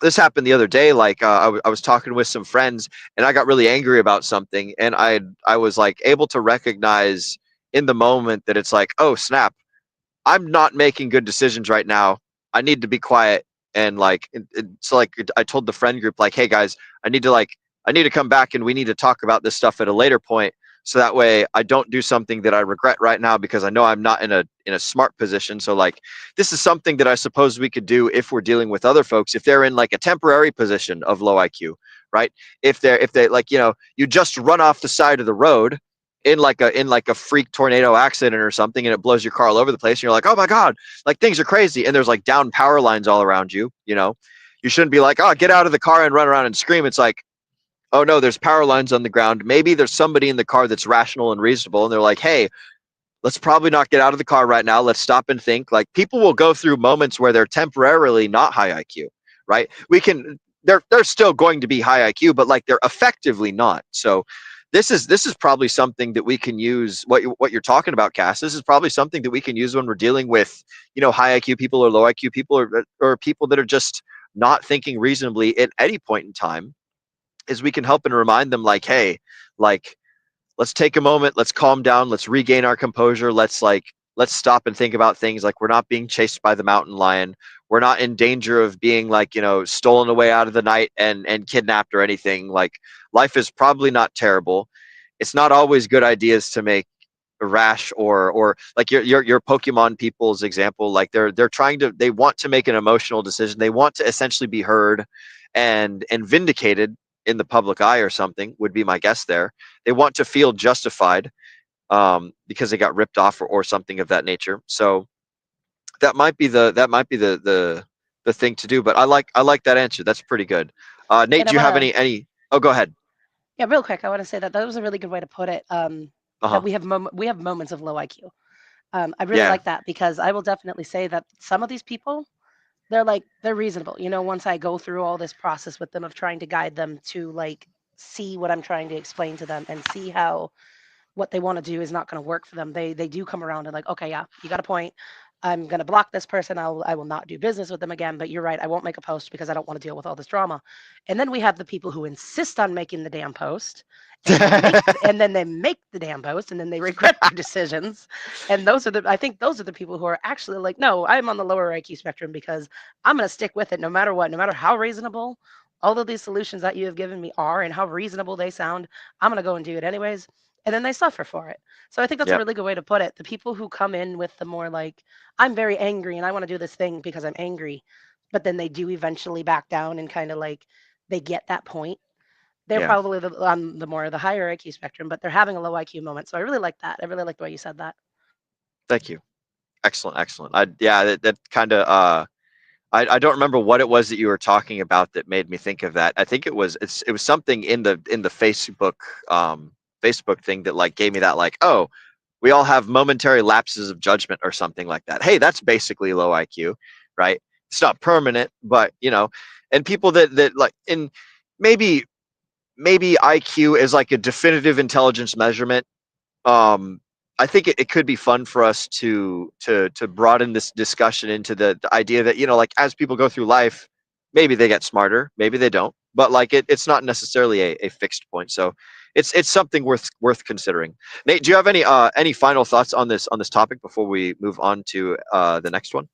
this happened the other day. Like I was talking with some friends and I got really angry about something, and I was like able to recognize in the moment that it's like, oh snap, I'm not making good decisions right now. I need to be quiet. And like so like I told the friend group like, hey guys, I need to come back and we need to talk about this stuff at a later point, so that way I don't do something that I regret right now, because I know I'm not in a smart position. So like, this is something that I suppose we could do if we're dealing with other folks, if they're in like a temporary position of low IQ, right? If they like, you just run off the side of the road in like a freak tornado accident or something, and it blows your car all over the place, and you're like, oh my god, like things are crazy, and there's like down power lines all around you. You shouldn't be like, oh, get out of the car and run around and scream. It's like, oh no, there's power lines on the ground. Maybe there's somebody in the car that's rational and reasonable, and they're like, hey, let's probably not get out of the car right now. Let's stop and think. Like, people will go through moments where they're temporarily not high IQ, right? They're still going to be high IQ, but like they're effectively not. So this is probably something that we can use. What you're talking about, Cass, this is probably something that we can use when we're dealing with, high IQ people or low IQ people, or people that are just not thinking reasonably at any point in time. Is we can help and remind them like, hey, like, let's take a moment, let's calm down, let's regain our composure, let's stop and think about things. Like, we're not being chased by the mountain lion, we're not in danger of being like, stolen away out of the night and kidnapped or anything. Like, life is probably not terrible. It's not always good ideas to make rash or like your Pokemon people's example. Like, they want to make an emotional decision, they want to essentially be heard and vindicated in the public eye or something, would be my guess there. They want to feel justified because they got ripped off or something of that nature. So that might be the thing to do. But I like that answer. That's pretty good. Nate, And do you have any? Oh, go ahead. Yeah, real quick, I want to say that that was a really good way to put it. Uh-huh. That we have moments of low IQ. I really Yeah. like that because I will definitely say that some of these people, they're reasonable. You know, once I go through all this process with them of trying to guide them to like see what I'm trying to explain to them and see how what they want to do is not going to work for them. They do come around and like, okay, yeah, you got a point. I'm going to block this person. I will not do business with them again. But you're right. I won't make a post because I don't want to deal with all this drama. And then we have the people who insist on making the damn post, and then they make the damn post, and then they regret their decisions. And I think those are the people who are actually like, no, I'm on the lower IQ spectrum because I'm going to stick with it no matter what, no matter how reasonable all of these solutions that you have given me are and how reasonable they sound. I'm going to go and do it anyways, and then they suffer for it. So I think that's a Yep. really good way to put it. The people who come in with the more like, I'm very angry and I want to do this thing because I'm angry, but then they do eventually back down and kind of like they get that point. They're Yeah. probably on the more the higher IQ spectrum, but they're having a low IQ moment. So I really like that. I really like the way you said that. Thank you. Excellent, excellent. That kind of I don't remember what it was that you were talking about that made me think of that. I think it was something in the Facebook thing that like gave me that like, oh, we all have momentary lapses of judgment or something like that. Hey, that's basically low IQ, right? It's not permanent, but and people that like in maybe IQ is like a definitive intelligence measurement. I think it could be fun for us to broaden this discussion into the idea that like as people go through life, maybe they get smarter, maybe they don't, but like it's not necessarily a fixed point. So it's something worth considering. Nate, do you have any final thoughts on this topic before we move on to the next one?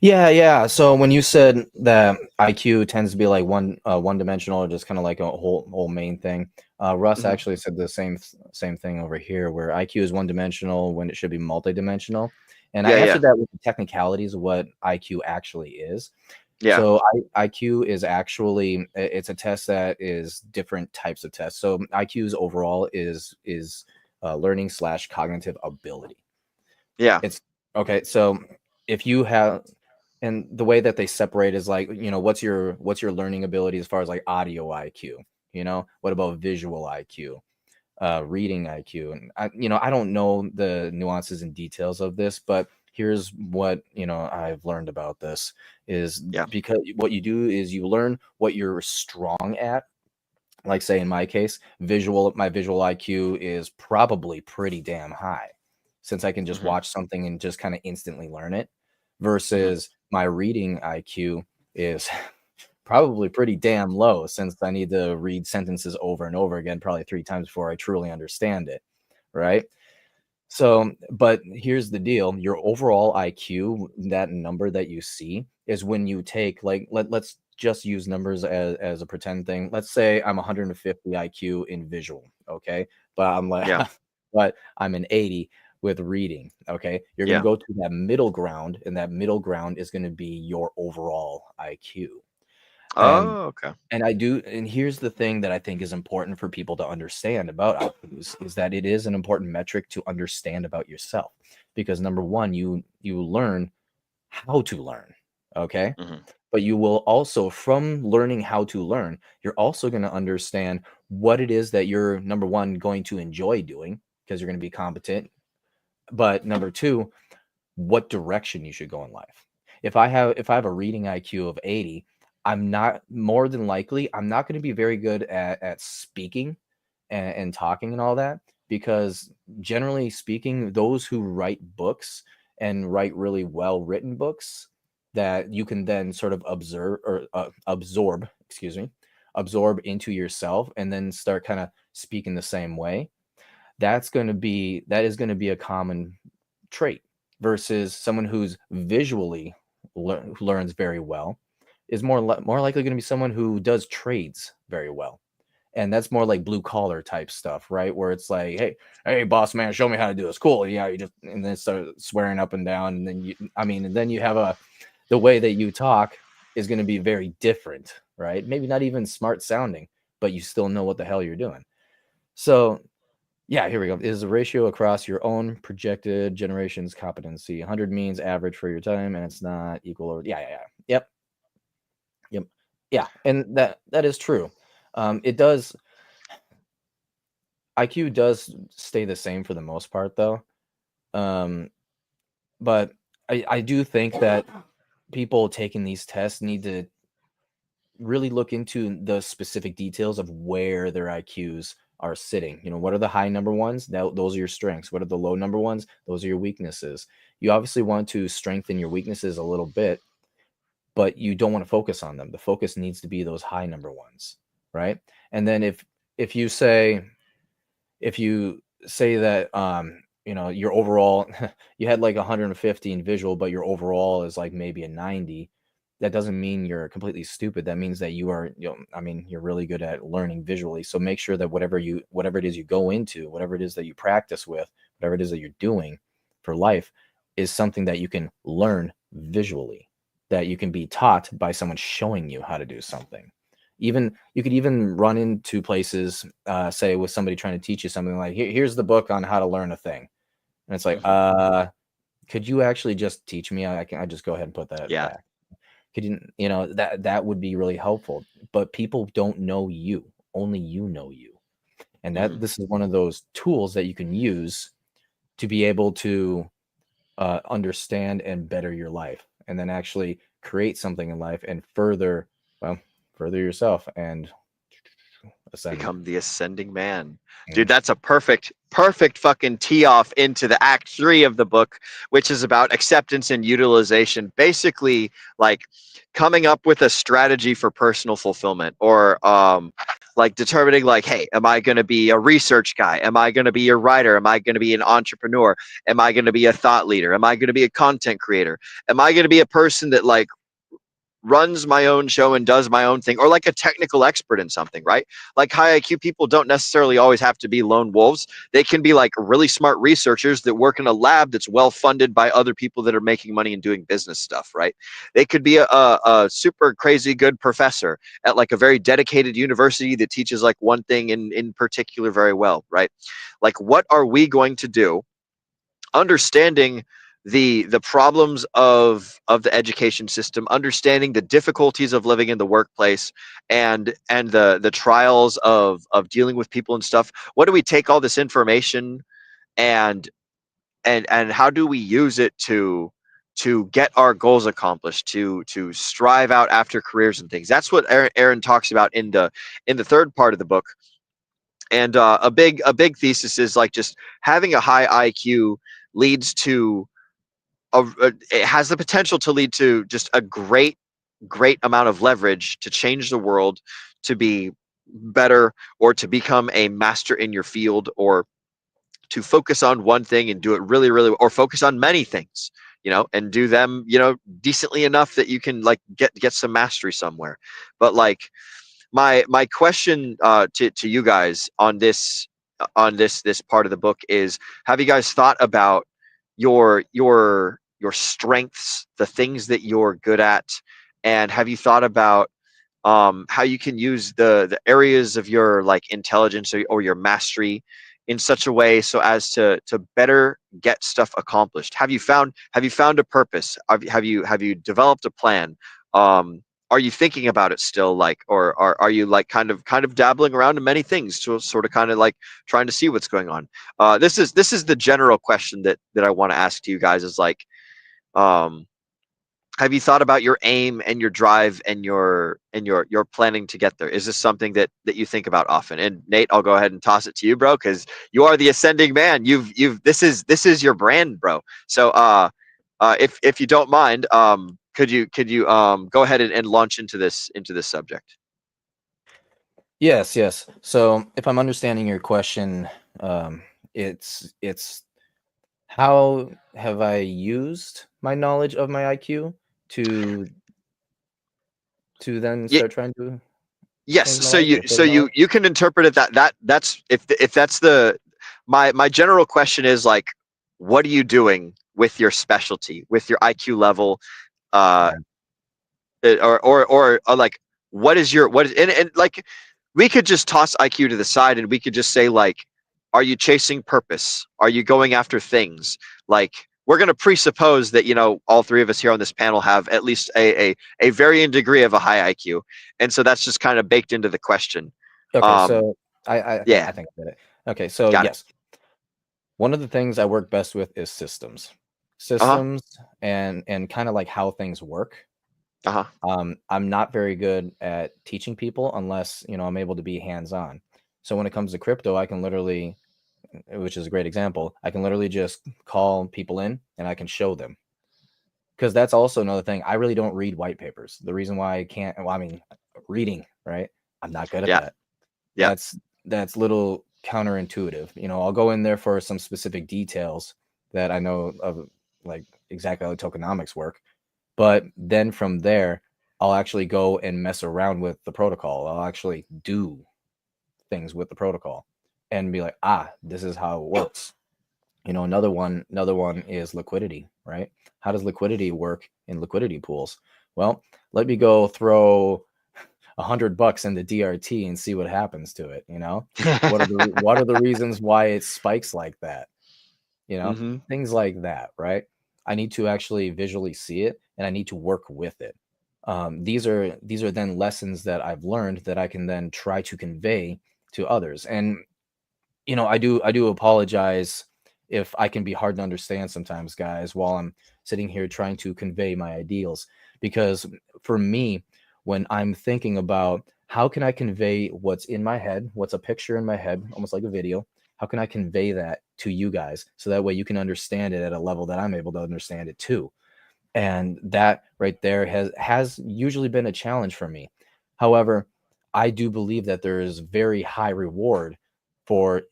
Yeah. So when you said that IQ tends to be like one dimensional, or just kind of like a whole main thing, Russ Mhm. actually said the same thing over here, where IQ is one dimensional when it should be multidimensional. And I Yeah, answered that with the technicalities of what IQ actually is. yeah, So IQ is actually it's a test that is different types of tests. So IQ's overall is learning / cognitive ability. yeah. It's okay. So if you have, and the way that they separate is like, what's your learning ability as far as like audio IQ? What about visual IQ, reading IQ? And I don't know the nuances and details of this, but here's what I've learned about this is Yeah. because what you do is you learn what you're strong at. Like say in my case, my visual IQ is probably pretty damn high, since I can just Mhm. watch something and just kind of instantly learn it, Mhm. versus my reading IQ is probably pretty damn low, since I need to read sentences over and over again, probably 3 times before I truly understand it, right? So, but here's the deal. Your overall IQ, that number that you see, is when you take, like, let's just use numbers as a pretend thing. Let's say I'm 150 IQ in visual, okay? But I'm like, Yeah. but I'm an 80 with reading, okay? You're going Yeah. to go to that middle ground, and that middle ground is going to be your overall IQ. And Oh, okay. and here's the thing that I think is important for people to understand about IQs is that it is an important metric to understand about yourself, because number one, you learn how to learn, okay? Mhm. But you will also, from learning how to learn, you're also going to understand what it is that you're, number one, going to enjoy doing, because you're going to be competent. But number two, what direction you should go in life. If I have a reading IQ of 80, I'm not going to be very good at speaking and talking and all that, because generally speaking, those who write books and write really well written books that you can then sort of absorb into yourself and then start kind of speaking the same way, that is going to be a common trait, versus someone who's visually who learns very well is more likely going to be someone who does trades very well. And that's more like blue collar type stuff, right? Where it's like, hey, boss man, show me how to do this. Cool. Yeah, you just, and then start swearing up and down. And then and then you have the way that you talk is going to be very different, right? Maybe not even smart sounding, but you still know what the hell you're doing. So yeah, here we go. Is the ratio across your own projected generation's competency. 100 means average for your time, and it's not equal. Or Yep. Yeah, and that is true. It does. IQ does stay the same for the most part, though. But I do think that people taking these tests need to really look into the specific details of where their IQs are sitting. You know, what are the high number ones? Those are your strengths. What are the low number ones? Those are your weaknesses. You obviously want to strengthen your weaknesses a little bit, but you don't want to focus on them. The focus needs to be those high number ones, right? And then if you say that you know, your overall you had like 150 in visual, but your overall is like maybe a 90, that doesn't mean you're completely stupid. That means that you are, you know, I mean, you're really good at learning visually. So make sure that whatever it is you go into, whatever it is that you practice with, whatever it is that you're doing for life is something that you can learn visually, that you can be taught by someone showing you how to do something. Even you could even run into places, say with somebody trying to teach you something like, here's the book on how to learn a thing. And it's like, could you actually just teach me? I just go ahead and put that back. Could you know, that would be really helpful. But people don't know you. Only you know you. And that this is one of those tools that you can use to be able to understand and better your life, and then actually create something in life and further yourself and become the ascending man. Dude, that's a perfect fucking tee off into the act 3 of the book, which is about acceptance and utilization. Basically, like coming up with a strategy for personal fulfillment, or like determining like, hey, am I going to be a research guy? Am I going to be a writer? Am I going to be an entrepreneur? Am I going to be a thought leader? Am I going to be a content creator? Am I going to be a person that like runs my own show and does my own thing, or like a technical expert in something, right? Like high IQ people don't necessarily always have to be lone wolves. They can be like really smart researchers that work in a lab that's well funded by other people that are making money and doing business stuff, right? They could be a super crazy good professor at like a very dedicated university that teaches like one thing in particular very well, right? Like, what are we going to do understanding the problems of the education system, understanding the difficulties of living in the workplace, and the trials of dealing with people and stuff? What do we take all this information and how do we use it to get our goals accomplished, to strive out after careers and things? That's what Aaron talks about in the third part of the book. And a big thesis is like just having a high IQ leads to it has the potential to lead to just a great amount of leverage to change the world, to be better, or to become a master in your field, or to focus on one thing and do it really, really, or focus on many things, you know, and do them, you know, decently enough that you can like get some mastery somewhere. But like my question to you guys on this part of the book is, have you guys thought about your strengths, the things that you're good at, and have you thought about how you can use the areas of your like intelligence or your mastery in such a way so as to better get stuff accomplished? Have you found a purpose? Have you developed a plan? Are you thinking about it still, like, or are you like kind of dabbling around in many things to sort of kind of like trying to see what's going on? This is the general question that I want to ask to you guys, is like, have you thought about your aim and your drive and your planning to get there? Is this something that you think about often? And Nate, I'll go ahead and toss it to you, bro, because you are the ascending man. This is your brand, bro. So if you don't mind, could you go ahead and launch into this subject? Yes. So if I'm understanding your question, it's how have I used my knowledge of my IQ to then start trying to Yes. change my So life? you can interpret it that's if that's my general question is like, what are you doing with your specialty, with your IQ level, or like, what is and like, we could just toss IQ to the side and we could just say like, are you chasing purpose? Are you going after things? Like, we're going to presuppose that, you know, all three of us here on this panel have at least a varying degree of a high IQ, and so that's just kind of baked into the question. Okay, so I yeah. think I get it. Okay, so Got it. yes, one of the things I work best with is systems, and kind of like how things work. I'm not very good at teaching people unless I'm able to be hands-on. So when it comes to crypto, I can literally, which is a great example, I can literally just call people in and I can show them. Because that's also another thing. I really don't read white papers. The reason why I can't, well, I mean, reading, right? I'm not good at Yeah. that. Yeah. That's little counterintuitive. I'll go in there for some specific details that I know of, like exactly how tokenomics work. But then from there, I'll actually go and mess around with the protocol. I'll actually do things with the protocol and be like, this is how it works. Another one is liquidity, right? How does liquidity work in liquidity pools? Well, let me go throw $100 into DRT and see what happens to it. What are the reasons why it spikes like that? Things like that, right? I need to actually visually see it and I need to work with it. These are then lessons that I've learned that I can then try to convey to others. And I do apologize if I can be hard to understand sometimes, guys, while I'm sitting here trying to convey my ideals. Because for me, when I'm thinking about how can I convey what's in my head, what's a picture in my head, almost like a video, how can I convey that to you guys so that way you can understand it at a level that I'm able to understand it too? And that right there has usually been a challenge for me. However, I do believe that there is very high reward for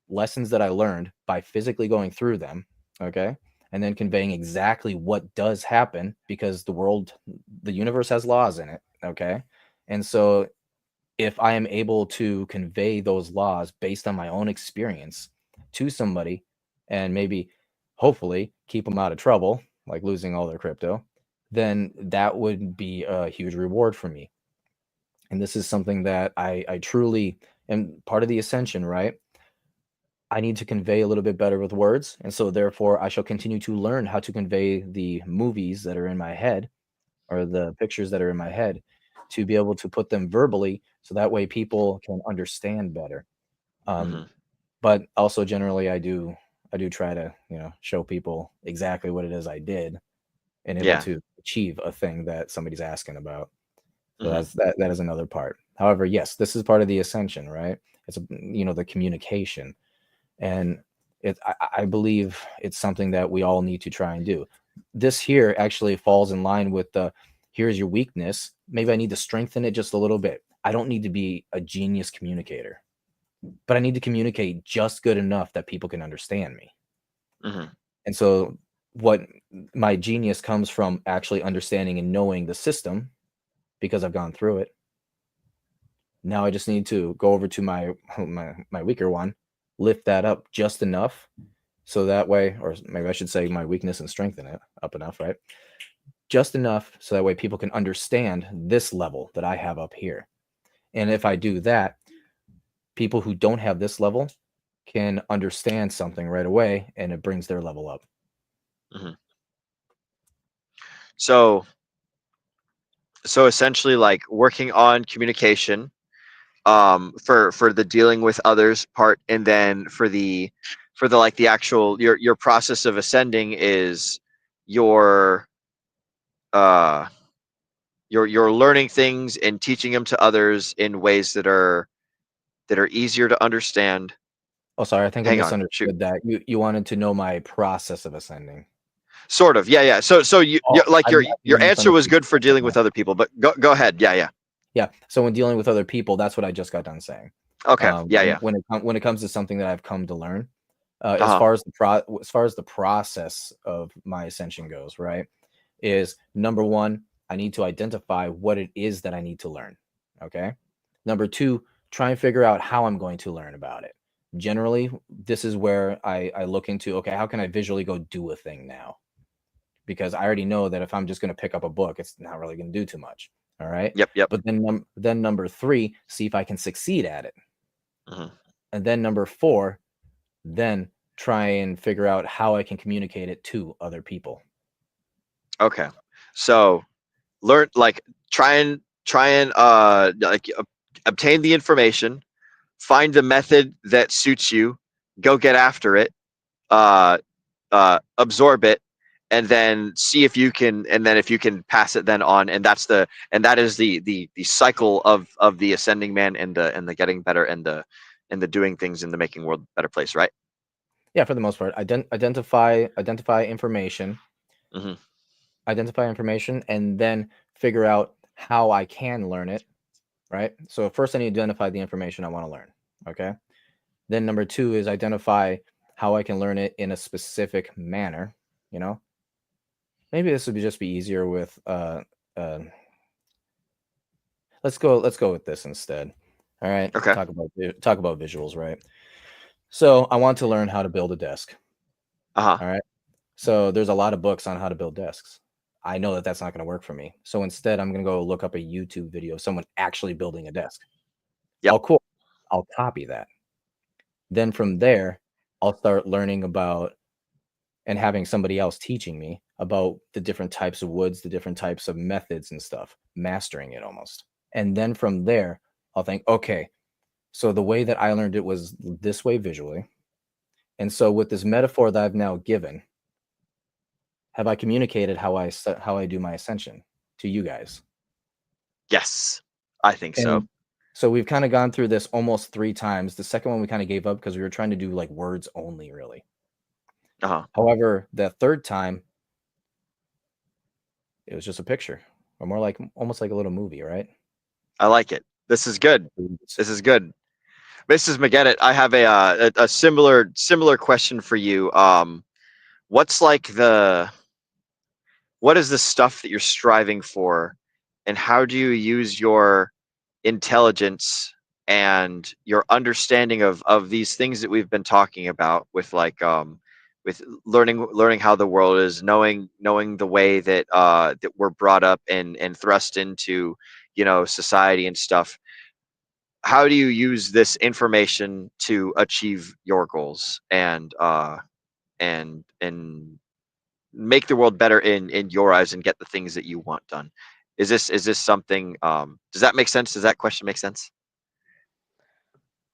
lessons that I learned by physically going through them, okay? And then conveying exactly what does happen because the universe has laws in it, okay? And so if I am able to convey those laws based on my own experience to somebody and maybe hopefully keep them out of trouble, like losing all their crypto, then that would be a huge reward for me. And this is something that I truly am part of the ascension, right? I need to convey a little bit better with words. And so therefore I shall continue to learn how to convey the movies that are in my head or the pictures that are in my head to be able to put them verbally so that way people can understand better. But also generally I do try to, show people exactly what it is I did and able to achieve a thing that somebody's asking about. So that is another part. However, yes, this is part of the ascension, right? It's the communication. And I believe it's something that we all need to try and do. This here actually falls in line with here's your weakness. Maybe I need to strengthen it just a little bit. I don't need to be a genius communicator, but I need to communicate just good enough that people can understand me. And so what my genius comes from actually understanding and knowing the system because I've gone through it. Now I just need to go over to my weaker one, lift that up just enough so that way, or maybe I should say my weakness and strengthen it up enough, right? Just enough so that way people can understand this level that I have up here. And if I do that, people who don't have this level can understand something right away and it brings their level up. So essentially like working on communication for the dealing with others part, and then for the like the actual your process of ascending is you're learning things and teaching them to others in ways that are easier to understand. Oh, sorry, I think I Hang on, misunderstood shoot. that. You wanted to know my process of ascending. Sort of, yeah. So like your answer was good for dealing with other people, but go ahead. Yeah. So when dealing with other people, that's what I just got done saying. Okay. When it comes to something that I've come to learn, as far as the process of my ascension goes, right, is number one, I need to identify what it is that I need to learn. Okay. Number two, try and figure out how I'm going to learn about it. Generally, this is where I look into, okay, how can I visually go do a thing now? Because I already know that if I'm just going to pick up a book, it's not really going to do too much. All right. Yep. But then number three, see if I can succeed at it. And then number four, then try and figure out how I can communicate it to other people. Okay. So try and like obtain the information, find the method that suits you, go get after it, absorb it, and then see if you can, and then if you can pass it then on, and that is the cycle of the ascending man and the getting better and the doing things and the making the world a better place, right? Yeah, for the most part, identify information, Mhm. identify information, and then figure out how I can learn it. Right. So first, I need to identify the information I want to learn. Okay. Then number two is identify how I can learn it in a specific manner. You know, maybe this would just be easier with let's go with this instead. All right. Okay. Talk about visuals, right? So I want to learn how to build a desk. Uh-huh. All right. So there's a lot of books on how to build desks. I know that that's not going to work for me. So instead, I'm going to go look up a YouTube video of someone actually building a desk. Yep. Oh, cool. I'll copy that. Then from there, I'll start learning about and having somebody else teaching me about the different types of woods, the different types of methods and stuff, mastering it almost. And then from there, I'll think, okay, so the way that I learned it was this way visually. And so with this metaphor that I've now given, have I communicated how I do my ascension to you guys? Yes, I think so. And so we've kind of gone through this almost 3 times. The second one we kind of gave up because we were trying to do like words only, really. Uh-huh. However, the third time, it was just a picture, or more like almost like a little movie, right? I like it. This is good. This is good. Mrs. McGettit, I have a similar question for you. What is the stuff that you're striving for, and how do you use your intelligence and your understanding of these things that we've been talking about with with learning how the world is, knowing the way that that we're brought up and thrust into, society and stuff. How do you use this information to achieve your goals and make the world better in your eyes and get the things that you want done? Is this something, does that make sense? Does that question make sense?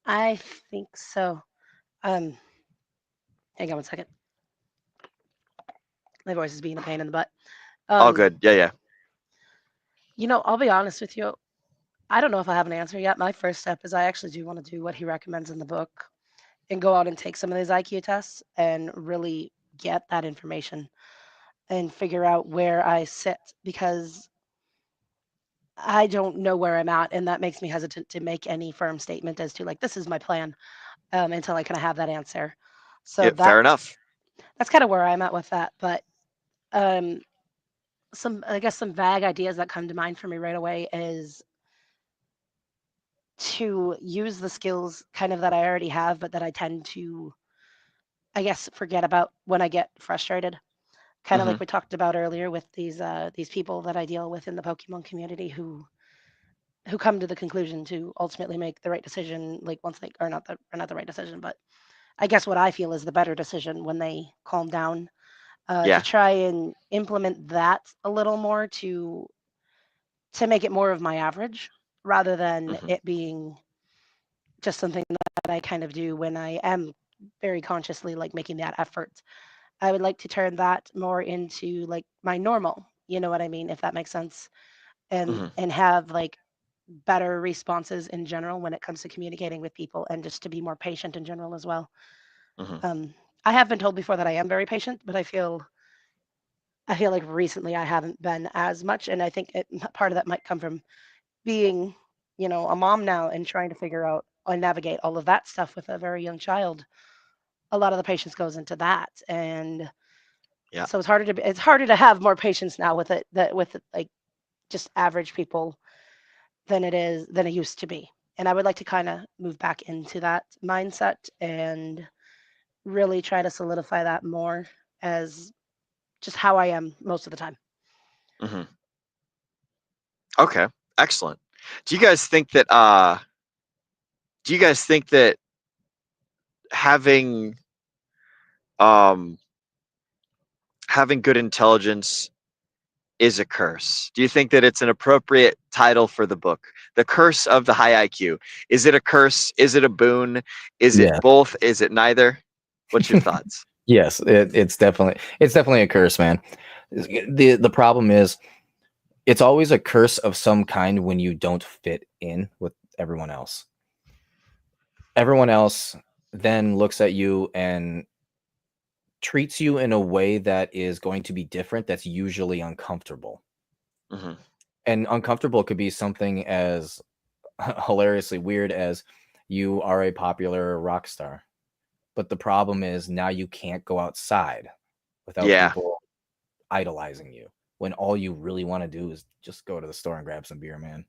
I think so. Hang on one second. My voice is being a pain in the butt. All good. Yeah. I'll be honest with you. I don't know if I have an answer yet. My first step is I actually do want to do what he recommends in the book and go out and take some of those IQ tests and really get that information and figure out where I sit, because I don't know where I'm at, and that makes me hesitant to make any firm statement as to like this is my plan until I kind of have that answer. So Yeah, fair enough. That's kind of where I'm at with that. But some vague ideas that come to mind for me right away is to use the skills kind of that I already have, but that I tend to, I guess, forget about when I get frustrated. Kind of Mhm. like we talked about earlier with these people that I deal with in the Pokemon community who come to the conclusion to ultimately make the right decision, like once they or not the right decision, but I guess what I feel is the better decision when they calm down. To Yeah. try and implement that a little more to make it more of my average rather than Mhm. it being just something that I kind of do when I am very consciously like making that effort. I would like to turn that more into like my normal, you know what I mean, if that makes sense, and Mhm. have like better responses in general when it comes to communicating with people, and just to be more patient in general as well. Mhm. I have been told before that I am very patient, but I feel like recently I haven't been as much, and I think part of that might come from being, a mom now and trying to figure out and navigate all of that stuff with a very young child. A lot of the patience goes into that, and Yeah. so it's harder to have more patience now with like just average people than it used to be. And I would like to kind of move back into that mindset and really try to solidify that more as just how I am most of the time. Mhm. Okay. Excellent. Do you guys think that having um having good intelligence is a curse? Do you think that it's an appropriate title for the book? The Curse of the High IQ. Is it a curse? Is it a boon? Is it Yeah. both? Is it neither? What's your thoughts? Yes, it's definitely a curse, man. The problem is it's always a curse of some kind when you don't fit in with everyone else. Everyone else then looks at you and treats you in a way that is going to be different, that's usually uncomfortable. Mhm. And uncomfortable could be something as hilariously weird as you are a popular rock star. But the problem is now you can't go outside without Yeah. people idolizing you when all you really want to do is just go to the store and grab some beer, man.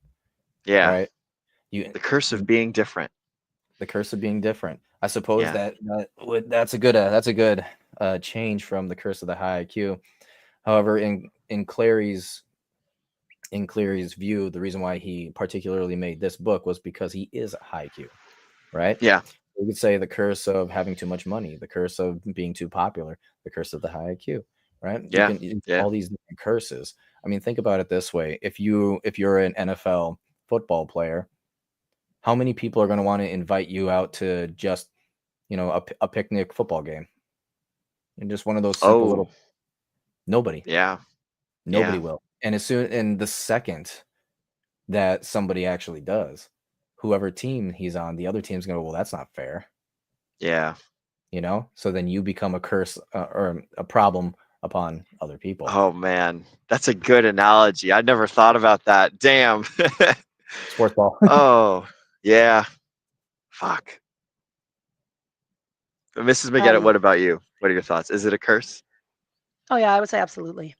Yeah. Right? The curse of being different. The curse of being different. I suppose Yeah. that's a good change from the curse of the high IQ. However, in Clarey's view, the reason why he particularly made this book was because he is a high IQ, right? Yeah. We could say the curse of having too much money, the curse of being too popular, the curse of the high IQ, right? Yeah. All these different curses. I mean, think about it this way: if you're an NFL football player, how many people are going to want to invite you out to just, a picnic football game? And just one of those simple little. Nobody. Yeah. Nobody will. And the second that somebody actually does, whoever team he's on, the other team's going to go, well, that's not fair. Yeah. So then you become a curse or a problem upon other people. Oh man, that's a good analogy. I never thought about that. Damn. Sports ball. Oh yeah. Fuck. Mrs. McGettit, what about you? What are your thoughts? Is it a curse? Oh yeah, I would say absolutely.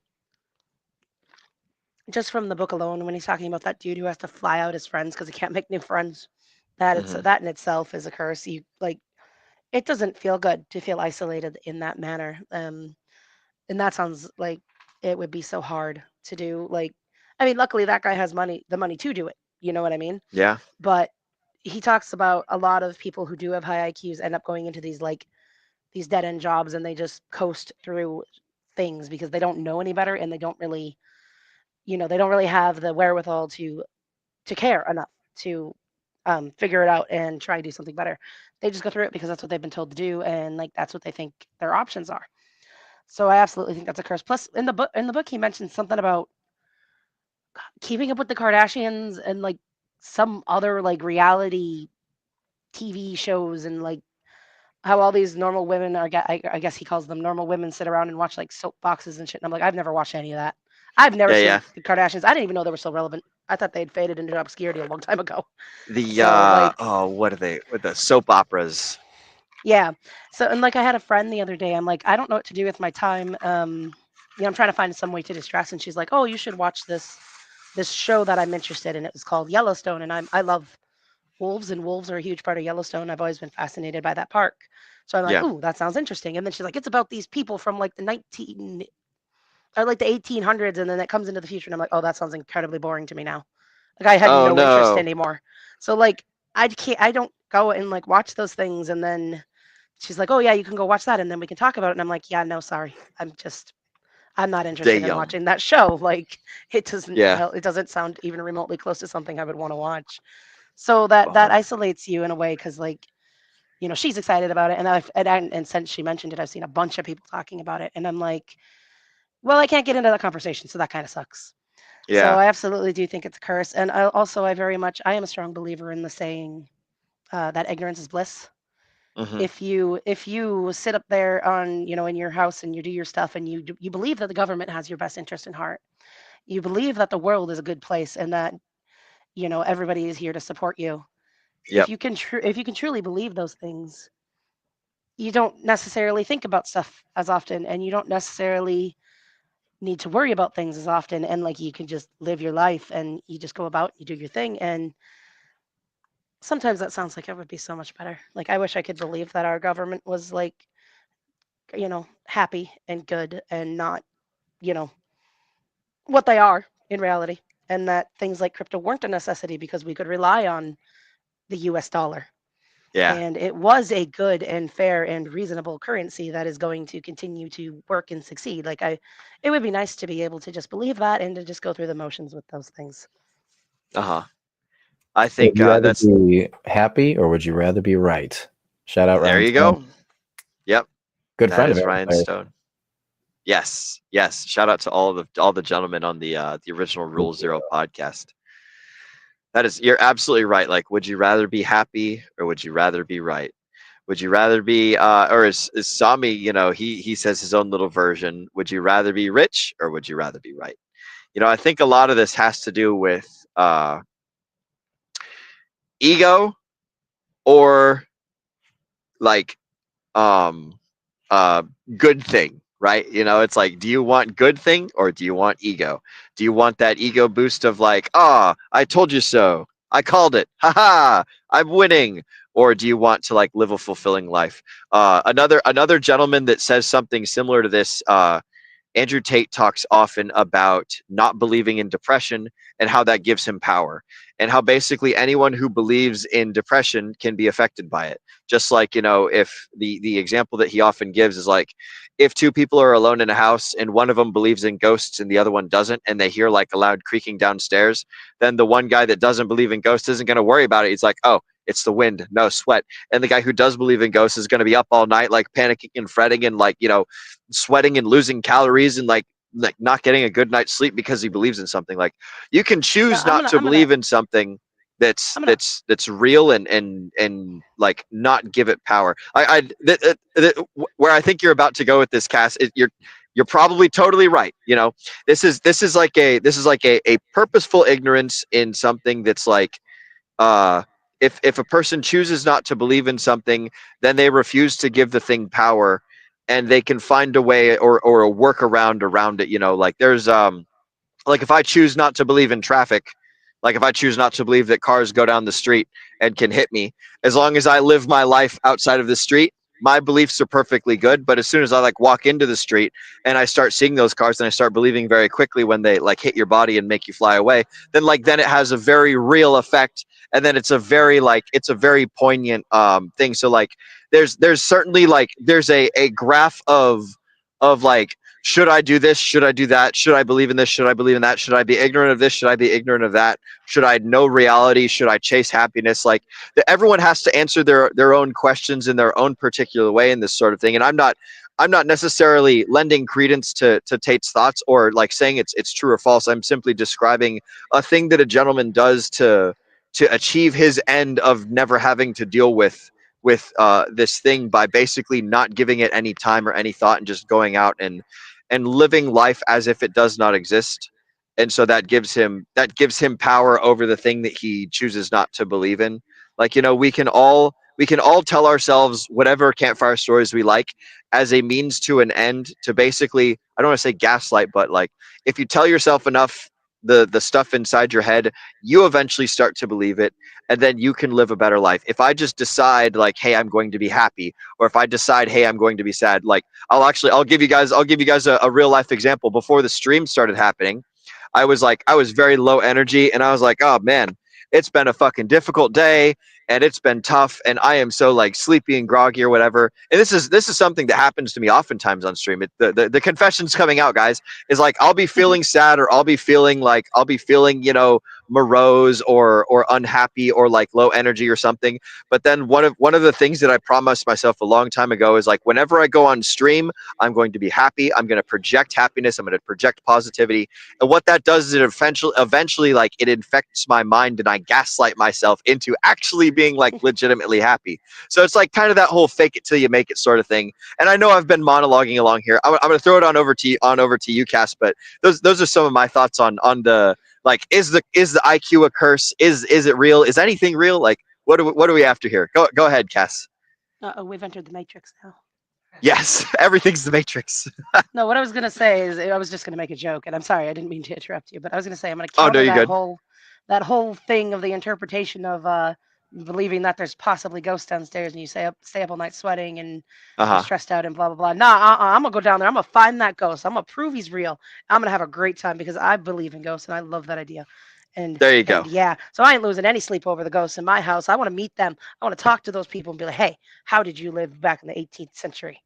Just from the book alone, when he's talking about that dude who has to fly out his friends because he can't make new friends, that in itself is a curse. It doesn't feel good to feel isolated in that manner. And that sounds like it would be so hard to do. Like, I mean, luckily that guy has the money to do it. You know what I mean? Yeah. But he talks about a lot of people who do have high IQs end up going into these dead end jobs, and they just coast through things because they don't know any better, and they don't really have the wherewithal to care enough to figure it out and try to do something better. They just go through it because that's what they've been told to do, and like that's what they think their options are. So I absolutely think that's a curse. Plus, in the book, he mentioned something about keeping up with the Kardashians and like some other like reality TV shows, and like how all these normal women are. I guess he calls them normal women, sit around and watch like soap boxes and shit. And I'm like, I've never watched any of that. I've never seen the Kardashians. I didn't even know they were still relevant. I thought they'd faded into obscurity a long time ago. What are they with the soap operas? Yeah. So, and like I had a friend the other day, I'm like, I don't know what to do with my time. I'm trying to find some way to distress. And she's like, oh, you should watch this show that I'm interested in. It was called Yellowstone. And I love wolves, and wolves are a huge part of Yellowstone. I've always been fascinated by that park. So I'm like, ooh, that sounds interesting. And then she's like, it's about these people from like the 1800s. And then it comes into the future. And I'm like, oh, that sounds incredibly boring to me now. Like I had no interest anymore. So like, I don't go and like watch those things. And then she's like, oh yeah, you can go watch that, and then we can talk about it. And I'm like, yeah, no, sorry. I'm not interested in watching that show. Like it doesn't sound even remotely close to something I would want to watch. So that isolates you in a way, because like, she's excited about it, and since she mentioned it, I've seen a bunch of people talking about it, and I'm like, well, I can't get into that conversation, so that kind of sucks. Yeah. So I absolutely do think it's a curse, and I am a strong believer in the saying that ignorance is bliss. If you sit up there on in your house and you do your stuff, and you believe that the government has your best interest in heart, you believe that the world is a good place, and that everybody is here to support you. If you can truly believe those things, you don't necessarily think about stuff as often, and you don't necessarily need to worry about things as often, and like you can just live your life, and you just go about, you do your thing. And sometimes that sounds like it would be so much better. Like I wish I could believe that our government was like happy and good, and not what they are in reality, and that things like crypto weren't a necessity because we could rely on the US dollar. Yeah. And it was a good and fair and reasonable currency that is going to continue to work and succeed. Like it would be nice to be able to just believe that and to just go through the motions with those things. Uh-huh. I Would think you rather that's be happy or would you rather be right? Shout out there Ryan. you Stone. go. Yep. Good That friend of is ours. Ryan there. Stone. Yes. Yes. Shout out to all the gentlemen on the original Rule Zero podcast. That is, you're absolutely right. Like, would you rather be happy or would you rather be right? Would you rather be or is Sami, you know, he says his own little version. Would you rather be rich or would you rather be right? You know, I think a lot of this has to do with ego or like good thing, right? You know, it's like, do you want good thing or do you want ego? Do you want that ego boost of like, I told you so, I called it, haha, I'm winning? Or do you want to like live a fulfilling life? Another gentleman that says something similar to this, Andrew Tate talks often about not believing in depression and how that gives him power, and how basically anyone who believes in depression can be affected by it. Just like, you know, if the example that he often gives is like, if two people are alone in a house and one of them believes in ghosts and the other one doesn't, and they hear like a loud creaking downstairs, then the one guy that doesn't believe in ghosts isn't going to worry about it. He's like, oh, it's the wind, no sweat. And the guy who does believe in ghosts is going to be up all night, like panicking and fretting and like, you know, sweating and losing calories and like not getting a good night's sleep because he believes in something. Like, you can choose not to believe in something that's real and like not give it power. Where I think you're about to go with this, Cass, you're probably totally right. You know, this is like a purposeful ignorance in something that's like, if a person chooses not to believe in something, then they refuse to give the thing power, and they can find a way or a workaround around it. You know, like there's like if I choose not to believe in traffic, like if I choose not to believe that cars go down the street and can hit me, as long as I live my life outside of the street, my beliefs are perfectly good. But as soon as I like walk into the street and I start seeing those cars, and I start believing very quickly when they like hit your body and make you fly away, then it has a very real effect, and then it's a very poignant thing. So like there's certainly like there's a graph of like, should I do this? Should I do that? Should I believe in this? Should I believe in that? Should I be ignorant of this? Should I be ignorant of that? Should I know reality? Should I chase happiness? Like, everyone has to answer their own questions in their own particular way in this sort of thing. And I'm not necessarily lending credence to Tate's thoughts or like saying it's true or false. I'm simply describing a thing that a gentleman does to achieve his end of never having to deal with this thing by basically not giving it any time or any thought and just going out and living life as if it does not exist. And so that gives him power over the thing that he chooses not to believe in. Like, you know, we can all tell ourselves whatever campfire stories we like as a means to an end, to basically, I don't want to say gaslight, but like, if you tell yourself enough the stuff inside your head, you eventually start to believe it, and then you can live a better life. If I just decide like, hey, I'm going to be happy, or if I decide, hey, I'm going to be sad, like I'll give you guys a real life example. Before the stream started happening, I was very low energy, and I was like, oh man, it's been a fucking difficult day, and it's been tough, and I am so like sleepy and groggy or whatever. And this is something that happens to me oftentimes on stream. The confession's coming out, guys, is like, I'll be feeling sad, or I'll be feeling, you know, morose or unhappy or like low energy or something. But then one of the things that I promised myself a long time ago is like, whenever I go on stream, I'm going to be happy. I'm going to project happiness. I'm going to project positivity. And what that does is it eventually like it infects my mind, and I gaslight myself into actually being like legitimately happy. So it's like kind of that whole fake it till you make it sort of thing. And I know I've been monologuing along here. I'm going to throw it on over to you, Cass. But those are some of my thoughts on the, like, is the IQ a curse? Is it real? Is anything real? Like, what are we after here? Go ahead, Cass. We've entered the Matrix now. Yes, everything's the Matrix. No, what I was going to say is I was just going to make a joke, and I'm sorry, I didn't mean to interrupt you, but I was going to say I'm going to counter that whole thing of the interpretation of believing that there's possibly ghosts downstairs and you stay up all night sweating and you're stressed out and blah, blah, blah. Nah, I'm going to go down there. I'm going to find that ghost. I'm going to prove he's real. I'm going to have a great time because I believe in ghosts and I love that idea. And There you go. yeah, so I ain't losing any sleep over the ghosts in my house. I want to meet them. I want to talk to those people and be like, hey, how did you live back in the 18th century?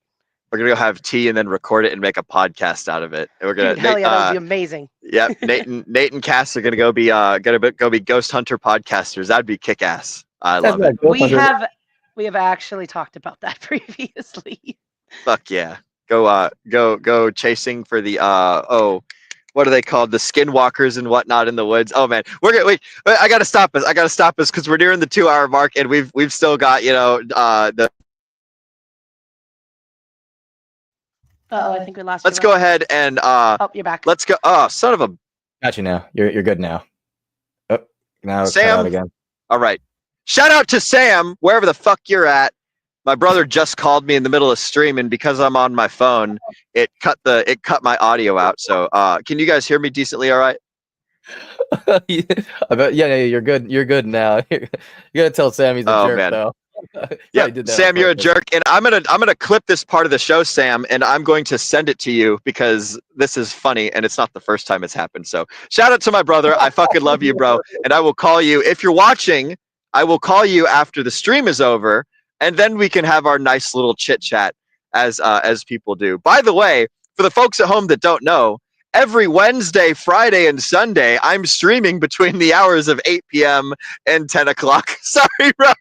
We're gonna go have tea and then record it and make a podcast out of it. And we're gonna Dude, hell yeah, that would be amazing. Yep, Nate and Cass are gonna go be ghost hunter podcasters. That'd be kick ass. I love it. We have actually talked about that previously. Fuck yeah. Go chasing for the what are they called? The skinwalkers and whatnot in the woods. Oh man, we're gonna wait. I gotta stop us because we're nearing the 2-hour mark and we've still got the. I think we lost. Let's go ahead and oh, you're back. Let's go. Oh, son of a. Got you now. You're good now. Oh, now it's cut Sam out again. All right. Shout out to Sam wherever the fuck you're at. My brother just called me in the middle of stream, and because I'm on my phone, it cut my audio out. So, can you guys hear me decently? All right. I bet. Yeah, you're good. You're good now. You gotta tell Sam he's a jerk, man. though. Yeah, Sam, you're a jerk, and I'm gonna clip this part of the show, Sam, and I'm going to send it to you because this is funny, and it's not the first time it's happened. So, shout out to my brother. I fucking love you, bro, and I will call you if you're watching. I will call you after the stream is over, and then we can have our nice little chit chat as people do. By the way, for the folks at home that don't know, every Wednesday, Friday, and Sunday, I'm streaming between the hours of 8 p.m. and 10 o'clock. Sorry, bro.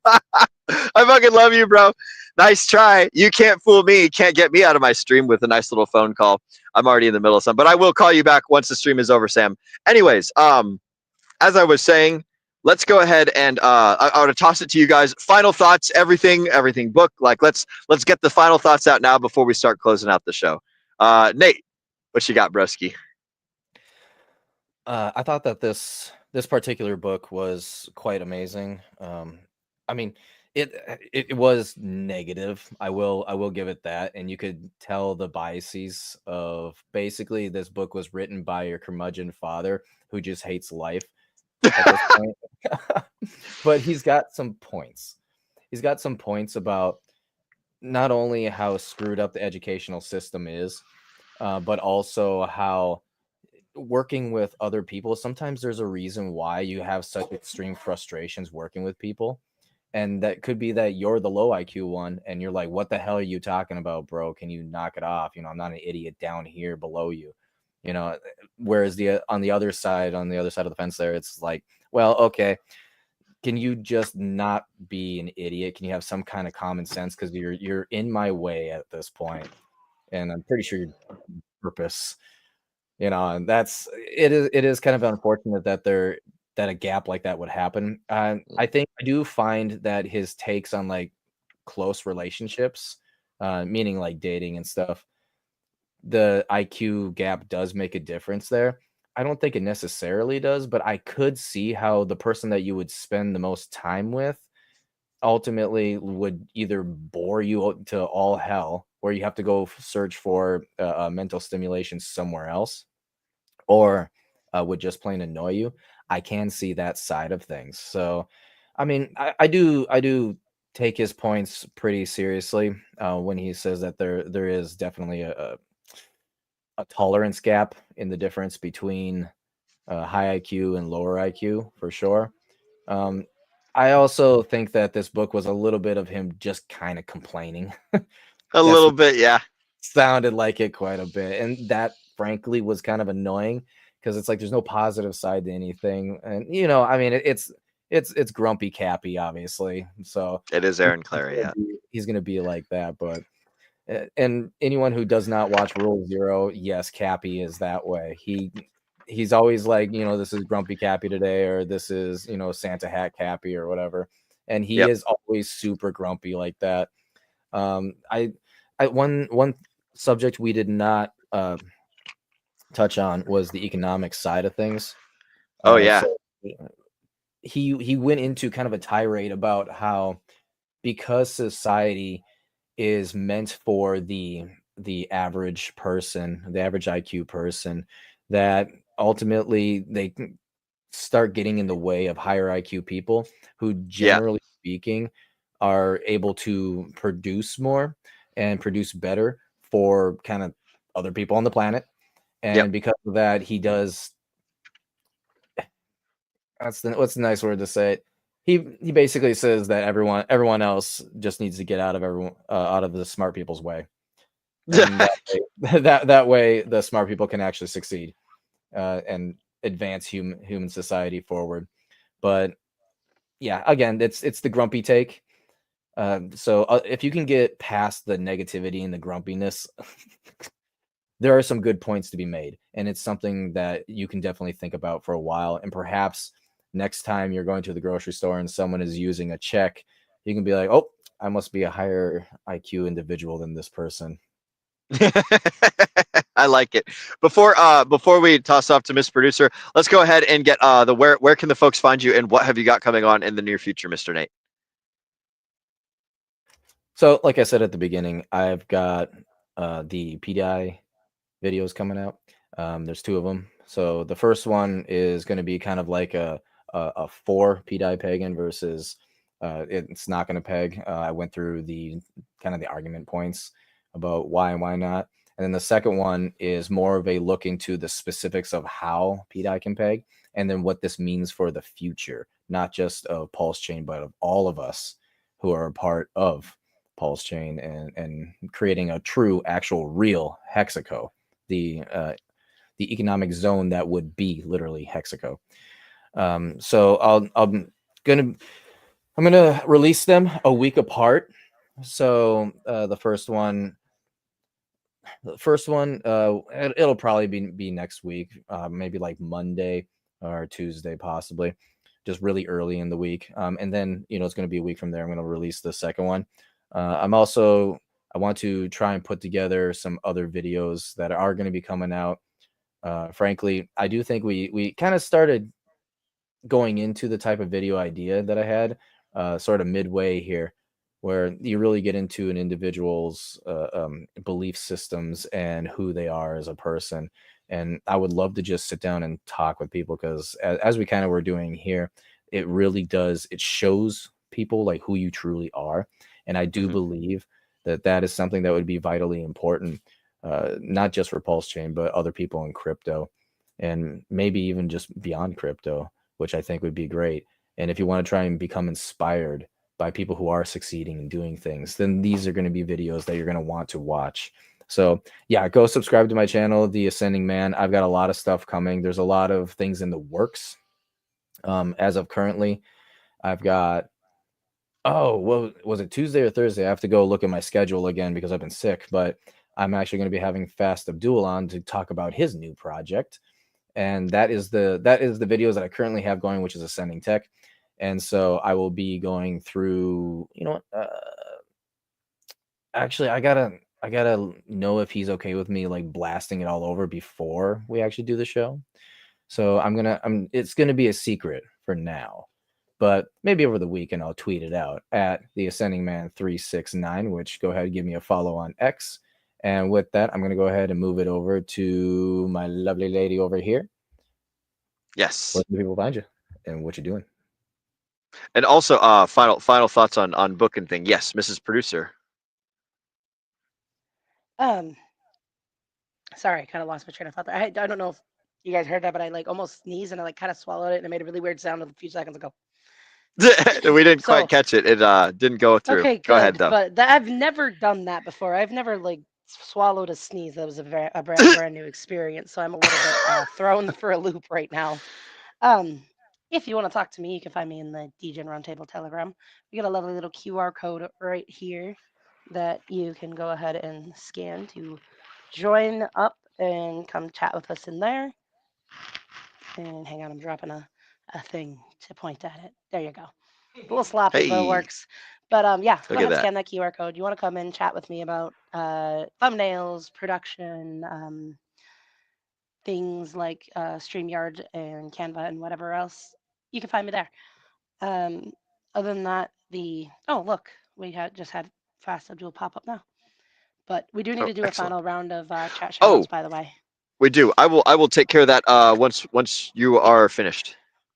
I fucking love you, bro. Nice try. You can't fool me. Can't get me out of my stream with a nice little phone call. I'm already in the middle of something, but I will call you back once the stream is over, Sam. Anyways, as I was saying, let's go ahead and I want to toss it to you guys. Final thoughts, everything book. Like let's get the final thoughts out now before we start closing out the show. Nate, what you got, broski? I thought that this particular book was quite amazing. I mean, it was negative. I will give it that, and you could tell the biases of basically this book was written by your curmudgeon father who just hates life at this point. But he's got some points. He's got some points about not only how screwed up the educational system is, but also how working with other people, sometimes there's a reason why you have such extreme frustrations working with people. And that could be that you're the low IQ one and you're like, what the hell are you talking about, bro? Can you knock it off? I'm not an idiot down here below you. Whereas on the other side of the fence there, it's like, well, okay, can you just not be an idiot? Can you have some kind of common sense? Because you're in my way at this point. And I'm pretty sure your purpose, and it is kind of unfortunate that a gap like that would happen. I think I do find that his takes on like close relationships, meaning like dating and stuff, the IQ gap does make a difference there. I don't think it necessarily does, but I could see how the person that you would spend the most time with ultimately would either bore you to all hell, or you have to go search for mental stimulation somewhere else, or would just plain annoy you. I can see that side of things. So, I mean, I do take his points pretty seriously when he says that there is definitely a tolerance gap in the difference between high IQ and lower IQ, for sure. I also think that this book was a little bit of him just kind of complaining. A little bit, yeah. Sounded like it quite a bit. And that, frankly, was kind of annoying because it's like there's no positive side to anything. And, I mean, it's grumpy Cappy, obviously. So it is Aaron Clarey, yeah. He's going to be like that. But, and anyone who does not watch Rule Zero, yes, Cappy is that way. He's always like, this is Grumpy Cappy today, or this is, Santa Hat Cappy or whatever. And he is always super grumpy like that. One subject we did not touch on was the economic side of things. Oh yeah. So he went into kind of a tirade about how, because society is meant for the average person, the average IQ person, that ultimately they start getting in the way of higher IQ people who, generally speaking, are able to produce more and produce better for kind of other people on the planet. And because of that, he does what's the nice word to say it? He basically says that everyone else just needs to get out of the smart people's way, and that way the smart people can actually succeed and advance human society forward. But yeah, again, it's the grumpy take. So if you can get past the negativity and the grumpiness, there are some good points to be made, and it's something that you can definitely think about for a while. And perhaps next time you're going to the grocery store and someone is using a check, you can be like, "Oh, I must be a higher IQ individual than this person." I like it. Before we toss off to Miss Producer, let's go ahead and get the where can the folks find you, and what have you got coming on in the near future, Mr. Nate? So, like I said at the beginning, I've got the PDI videos coming out. There's 2 of them. So the first one is going to be kind of like a for PDI pagan versus it's not going to peg. I went through the kind of the argument points about why and why not. And then the second one is more of a look into the specifics of how PDI can peg, and then what this means for the future, not just of Pulse Chain, but of all of us who are a part of Pulse Chain and creating a true, actual, real Hexaco, the economic zone that would be literally Hexaco. So I'm gonna release them a week apart. So the first one, it'll probably be next week, maybe like Monday or Tuesday, possibly, just really early in the week. And then it's going to be a week from there. I'm going to release the second one. I want to try and put together some other videos that are going to be coming out. Frankly, I do think we kind of started going into the type of video idea that I had sort of midway here, where you really get into an individual's belief systems and who they are as a person. And I would love to just sit down and talk with people, because as we kind of were doing here, it really does, it shows people like who you truly are. And I do believe that is something that would be vitally important, not just for Pulse Chain, but other people in crypto, and maybe even just beyond crypto, which I think would be great. And if you want to try and become inspired by people who are succeeding and doing things, then these are going to be videos that you're going to want to watch. So yeah, go subscribe to my channel, The Ascending Man. I've got a lot of stuff coming. There's a lot of things in the works. As of currently, I've got, well, was it Tuesday or Thursday? I have to go look at my schedule again because I've been sick, but I'm actually going to be having Fast Abdul on to talk about his new project. And that is the videos that I currently have going, which is Ascending Tech. And so I will be going through, actually I gotta know if he's okay with me like blasting it all over before we actually do the show. So it's gonna be a secret for now, but maybe over the weekend I'll tweet it out at the Ascending Man 369, which go ahead and give me a follow on X. And with that, I'm gonna go ahead and move it over to my lovely lady over here. Yes. Where can people find you and what you're doing? And also, final thoughts on book and thing. Yes, Mrs. Producer. Sorry, I kind of lost my train of thought there. I don't know if you guys heard that, but I like almost sneezed and I like kind of swallowed it and it made a really weird sound a few seconds ago. We didn't quite catch it. It didn't go through. Okay, go ahead though. But I've never done that before. I've never like swallowed a sneeze. That was a brand new experience. So I'm a little bit thrown for a loop right now. If you want to talk to me, you can find me in the Degen Roundtable Telegram. We got a lovely little QR code right here that you can go ahead and scan to join up and come chat with us in there. And hang on, I'm dropping a thing to point at it. There you go. A little sloppy, but it works. But yeah, go ahead and scan that QR code. You want to come in, chat with me about thumbnails, production, things like StreamYard and Canva and whatever else, you can find me there. Other than that, look, we just had Fast Abdul pop up now. But we do need to do a final round of chat shoutouts, by the way. We do. I will take care of that once you are finished.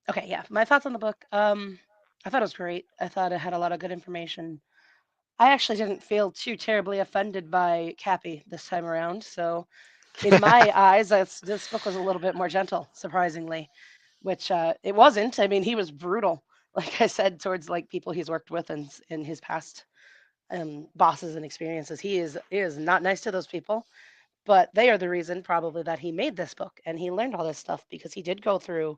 Okay, yeah. My thoughts on the book. I thought it was great. I thought it had a lot of good information. I actually didn't feel too terribly offended by Cappy this time around. So in my eyes, this book was a little bit more gentle, surprisingly. which it wasn't. I mean, he was brutal, like I said, towards like people he's worked with and in his past bosses and experiences. He is not nice to those people, but they are the reason probably that he made this book and he learned all this stuff because he did go through.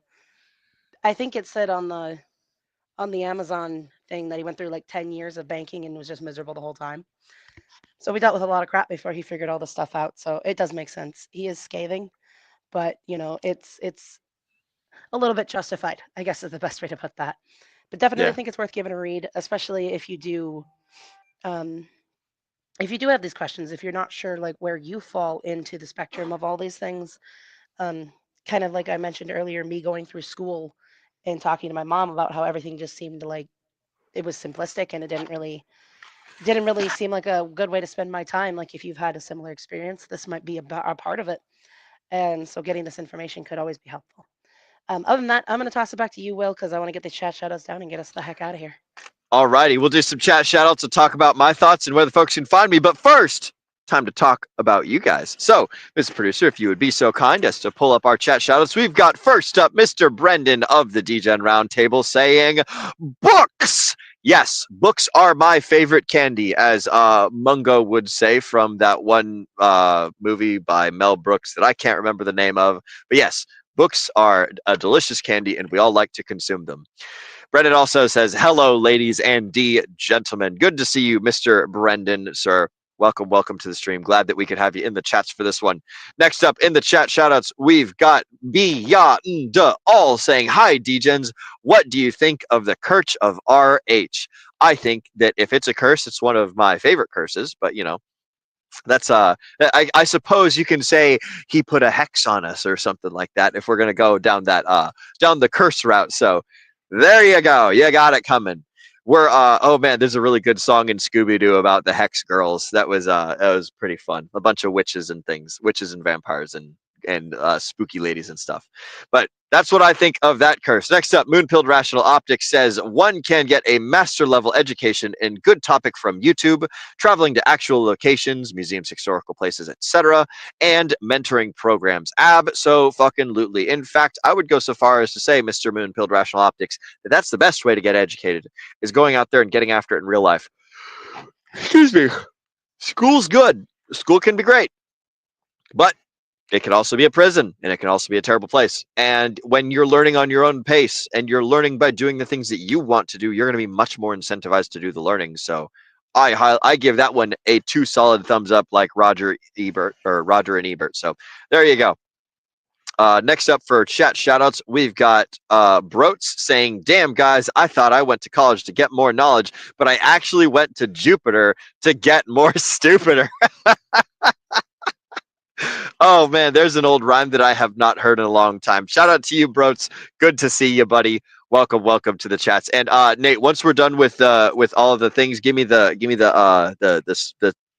I think it said on the Amazon thing that he went through like 10 years of banking and was just miserable the whole time. So we dealt with a lot of crap before he figured all this stuff out. So it does make sense. He is scathing, but it's a little bit justified, I guess is the best way to put that. But definitely Yeah. think it's worth giving a read, especially if you do have these questions, if you're not sure like where you fall into the spectrum of all these things. Kind of like I mentioned earlier, me going through school and talking to my mom about how everything just seemed like it was simplistic and it didn't really seem like a good way to spend my time. Like if you've had a similar experience, this might be a part of it. And so getting this information could always be helpful. Other than that, I'm going to toss it back to you, Will, because I want to get the chat shoutouts down and get us the heck out of here. All righty, we'll do some chat shoutouts to talk about my thoughts and where the folks can find me. But first, time to talk about you guys. So, Mr. Producer, if you would be so kind as to pull up our chat shoutouts, we've got first up Mr. Brendan of the Degen Roundtable saying, books! Yes, books are my favorite candy, as Mungo would say from that one movie by Mel Brooks that I can't remember the name of. But yes, books are a delicious candy, and we all like to consume them. Brendan also says, hello, ladies and gentlemen. Good to see you, Mr. Brendan, sir. Welcome to the stream. Glad that we could have you in the chats for this one. Next up in the chat shoutouts, we've got Beyond All saying, hi, Degens. What do you think of the Curse of RH? I think that if it's a curse, it's one of my favorite curses, but that's I suppose you can say he put a hex on us or something like that if we're gonna go down that down the curse route. So there you go. You got it coming. We're oh man, there's a really good song in Scooby-Doo about the Hex Girls. That was pretty fun. A bunch of witches and things, witches and vampires and spooky ladies and stuff. But that's what I think of that curse. Next up, Moonpilled Rational Optics says one can get a master level education in good topic from YouTube, traveling to actual locations, museums, historical places, etc., and mentoring programs. Abso-fucking-lutely. In fact, I would go so far as to say, Mr. Moonpilled Rational Optics, that that's the best way to get educated, is going out there and getting after it in real life. Excuse me. School's good. School can be great. But it can also be a prison, and it can also be a terrible place. And when you're learning on your own pace and you're learning by doing the things that you want to do, you're going to be much more incentivized to do the learning. So I give that one a 2 solid thumbs up, like Roger and Ebert. So there you go. Next up for chat shoutouts, we've got Broats saying, damn guys, I thought I went to college to get more knowledge, but I actually went to Jupiter to get more stupider. Oh man, there's an old rhyme that I have not heard in a long time. Shout out to you, Broats. Good to see you, buddy. Welcome to the chats. And Nate, once we're done with all of the things, give me the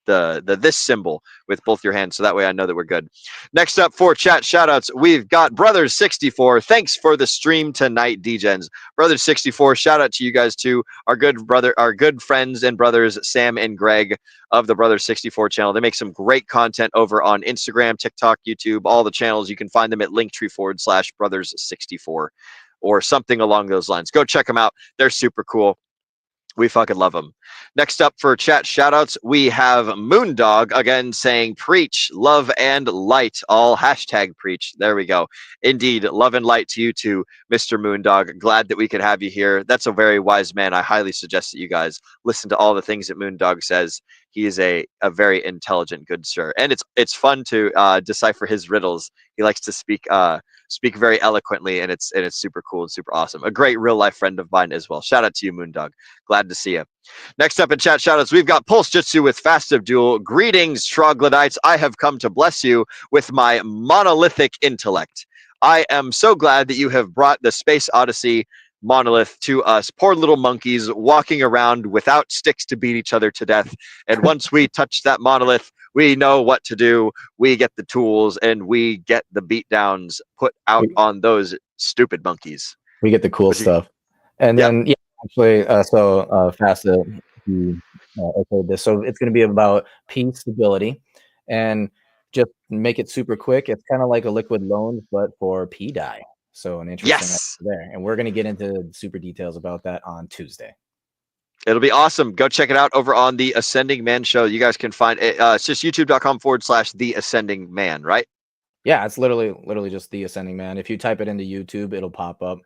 this symbol with both your hands, so that way I know that we're good. Next up for chat shoutouts, we've got Brothers64. Thanks for the stream tonight, Degens. Brothers64, shout out to you guys too. Our good friends and brothers Sam and Greg of the Brothers64 channel. They make some great content over on Instagram, TikTok, YouTube, all the channels. You can find them at linktree/Brothers64 or something along those lines. Go check them out. They're super cool. We fucking love them. Next up for chat shoutouts, we have Moondog again saying, preach, love and light. All hashtag preach. There we go. Indeed, love and light to you too, Mr. Moondog. Glad that we could have you here. That's a very wise man. I highly suggest that you guys listen to all the things that Moondog says. He is a very intelligent, good sir. And it's fun to decipher his riddles. He likes to speak very eloquently, and it's super cool and super awesome. A great real life friend of mine as well. Shout out to you, Moondog. Glad to see you. Next up in chat shoutouts, we've got Pulse Jitsu with Fastive Duel. Greetings, troglodytes. I have come to bless you with my monolithic intellect. I am so glad that you have brought the Space Odyssey monolith to us poor little monkeys walking around without sticks to beat each other to death. And once we touch that monolith, we know what to do. We get the tools and we get the beatdowns put out on those stupid monkeys. We get the cool stuff. And then, yeah, actually, Facet, okayed this. So it's going to be about P stability and just make it super quick. It's kind of like a liquid loan, but for P dye. So an interesting Yes. episode there. And we're going to get into super details about that on Tuesday. It'll be awesome. Go check it out over on the Ascending Man show. You guys can find it. It's just youtube.com/The Ascending Man, right? Yeah, it's literally just The Ascending Man. If you type it into YouTube, it'll pop up.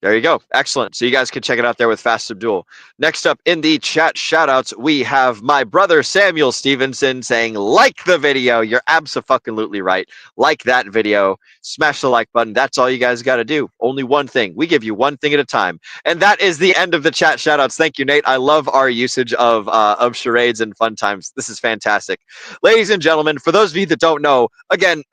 There you go. Excellent. So you guys can check it out there with Fast Abdul. Next up in the chat shoutouts, we have my brother Samuel Stevenson saying, like the video. You're abso-fucking-lutely right. Like that video. Smash the like button. That's all you guys got to do. Only one thing. We give you one thing at a time. And that is the end of the chat shoutouts. Thank you, Nate. I love our usage of charades and fun times. This is fantastic. Ladies and gentlemen, for those of you that don't know, again,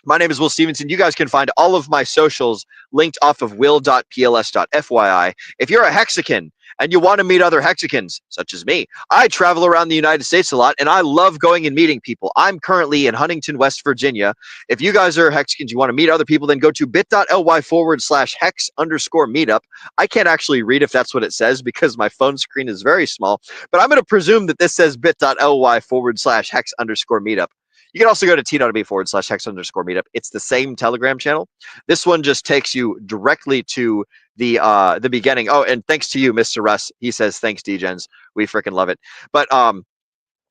my name is Will Stevenson. You guys can find all of my socials linked off of will.pls.fyi. If you're a Hexican and you want to meet other Hexicans, such as me, I travel around the United States a lot, and I love going and meeting people. I'm currently in Huntington, West Virginia. If you guys are Hexicans, you want to meet other people, then go to bit.ly/hex_meetup. I can't actually read if that's what it says because my phone screen is very small, but I'm going to presume that this says bit.ly/hex_meetup. You can also go to t.me/hex_meetup. It's the same Telegram channel. This one just takes you directly to the beginning. Oh, and thanks to you, Mr. Russ. He says, thanks, Degens. We freaking love it. But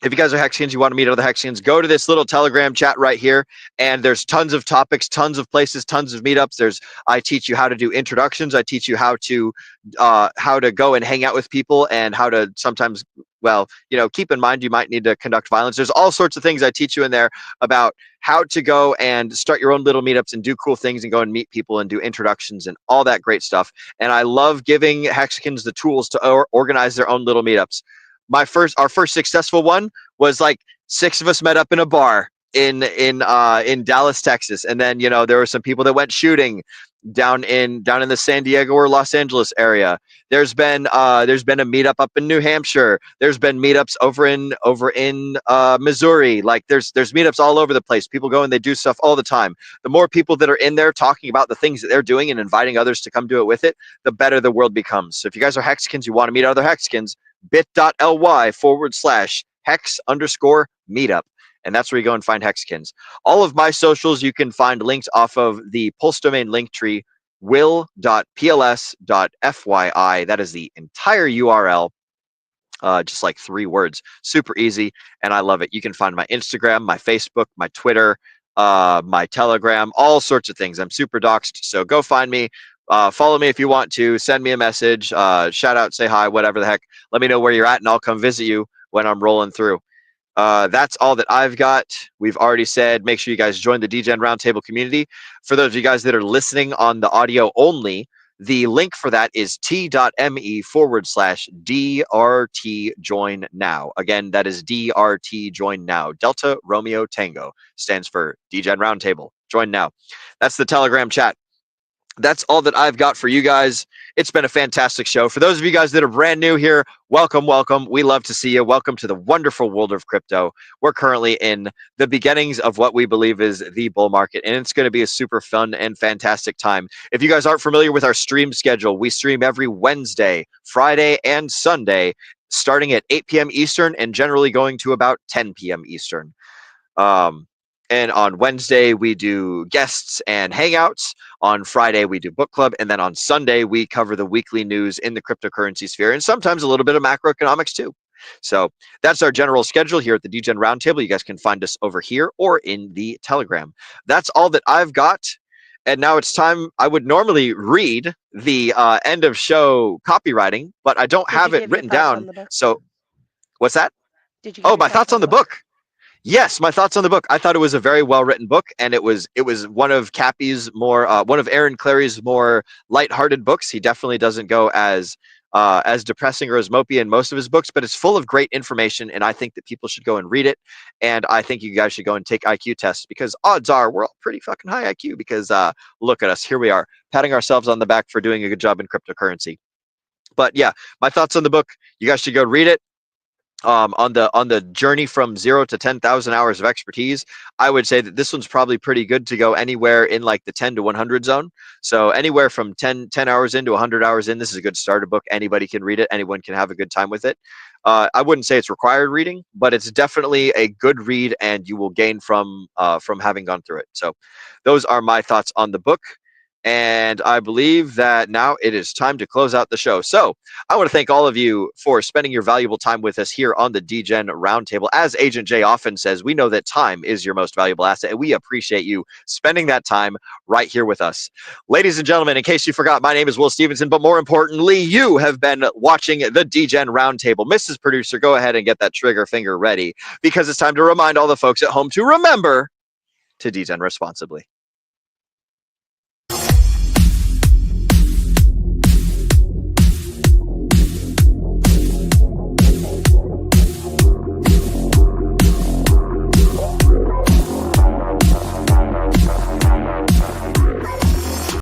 if you guys are Hexicans, you want to meet other Hexicans, go to this little Telegram chat right here, and there's tons of topics, tons of places, tons of meetups. I teach you how to do introductions. I teach you how to go and hang out with people, and how to sometimes, keep in mind you might need to conduct violence. There's all sorts of things I teach you in there about how to go and start your own little meetups and do cool things and go and meet people and do introductions and all that great stuff. And I love giving Hexicans the tools to organize their own little meetups. Our first successful one was like 6 of us met up in a bar in Dallas, Texas, and then there were some people that went shooting down in the San Diego or Los Angeles area. There's been a meetup up in New Hampshire. There's been meetups over in Missouri. Like there's meetups all over the place. People go and they do stuff all the time. The more people that are in there talking about the things that they're doing and inviting others to come do it with it, the better the world becomes. So if you guys are Hexicans, you want to meet other Hexicans, bit.ly/hex_meetup. And that's where you go and find Hexicans. All of my socials you can find linked off of the Pulse Domain link tree, will.pls.fyi. That is the entire URL. Just like 3 words. Super easy, and I love it. You can find my Instagram, my Facebook, my Twitter, my Telegram, all sorts of things. I'm super doxed, so go find me. Follow me if you want to. Send me a message. Shout out, say hi, whatever the heck. Let me know where you're at, and I'll come visit you when I'm rolling through. That's all that I've got. We've already said, make sure you guys join the Degen Roundtable community. For those of you guys that are listening on the audio only, the link for that is t.me/DRT join now. Again, that is DRT join now. Delta Romeo Tango stands for Degen Roundtable. Join now. That's the Telegram chat. That's all that I've got for you guys. It's been a fantastic show. For those of you guys that are brand new here, welcome, welcome. We love to see you. Welcome to the wonderful world of crypto. We're currently in the beginnings of what we believe is the bull market, and it's going to be a super fun and fantastic time. If you guys aren't familiar with our stream schedule, we stream every Wednesday, Friday, and Sunday, starting at 8 p.m. Eastern and generally going to about 10 p.m. Eastern. And on Wednesday, we do guests and hangouts. On Friday, we do book club. And then on Sunday, we cover the weekly news in the cryptocurrency sphere and sometimes a little bit of macroeconomics too. So that's our general schedule here at the Degen Roundtable. You guys can find us over here or in the Telegram. That's all that I've got. And now it's time. I would normally read the end of show copywriting, but I don't have it written down. So what's that? My thoughts on the book. Yes, my thoughts on the book. I thought it was a very well-written book, and it was one of Cappy's one of Aaron Clarey's more lighthearted books. He definitely doesn't go as depressing or as mopey in most of his books, but it's full of great information, and I think that people should go and read it. And I think you guys should go and take IQ tests because odds are we're all pretty fucking high IQ because look at us. Here we are, patting ourselves on the back for doing a good job in cryptocurrency. But yeah, my thoughts on the book. You guys should go read it. on the journey from 0 to 10,000 hours of expertise, I would say that this one's probably pretty good to go anywhere in like the 10 to 100 zone. So anywhere from 10 hours in to 100 hours in, this is a good starter book. Anybody can read it. Anyone can have a good time with it. I wouldn't say it's required reading, but it's definitely a good read, and you will gain from having gone through it. So those are my thoughts on the book. And I believe that now it is time to close out the show. So I want to thank all of you for spending your valuable time with us here on the Degen Roundtable. As Agent J often says, we know that time is your most valuable asset, and we appreciate you spending that time right here with us. Ladies and gentlemen, in case you forgot, my name is Will Stevenson, but more importantly, you have been watching the Degen Roundtable. Mrs. Producer, go ahead and get that trigger finger ready, because it's time to remind all the folks at home to remember to Degen responsibly.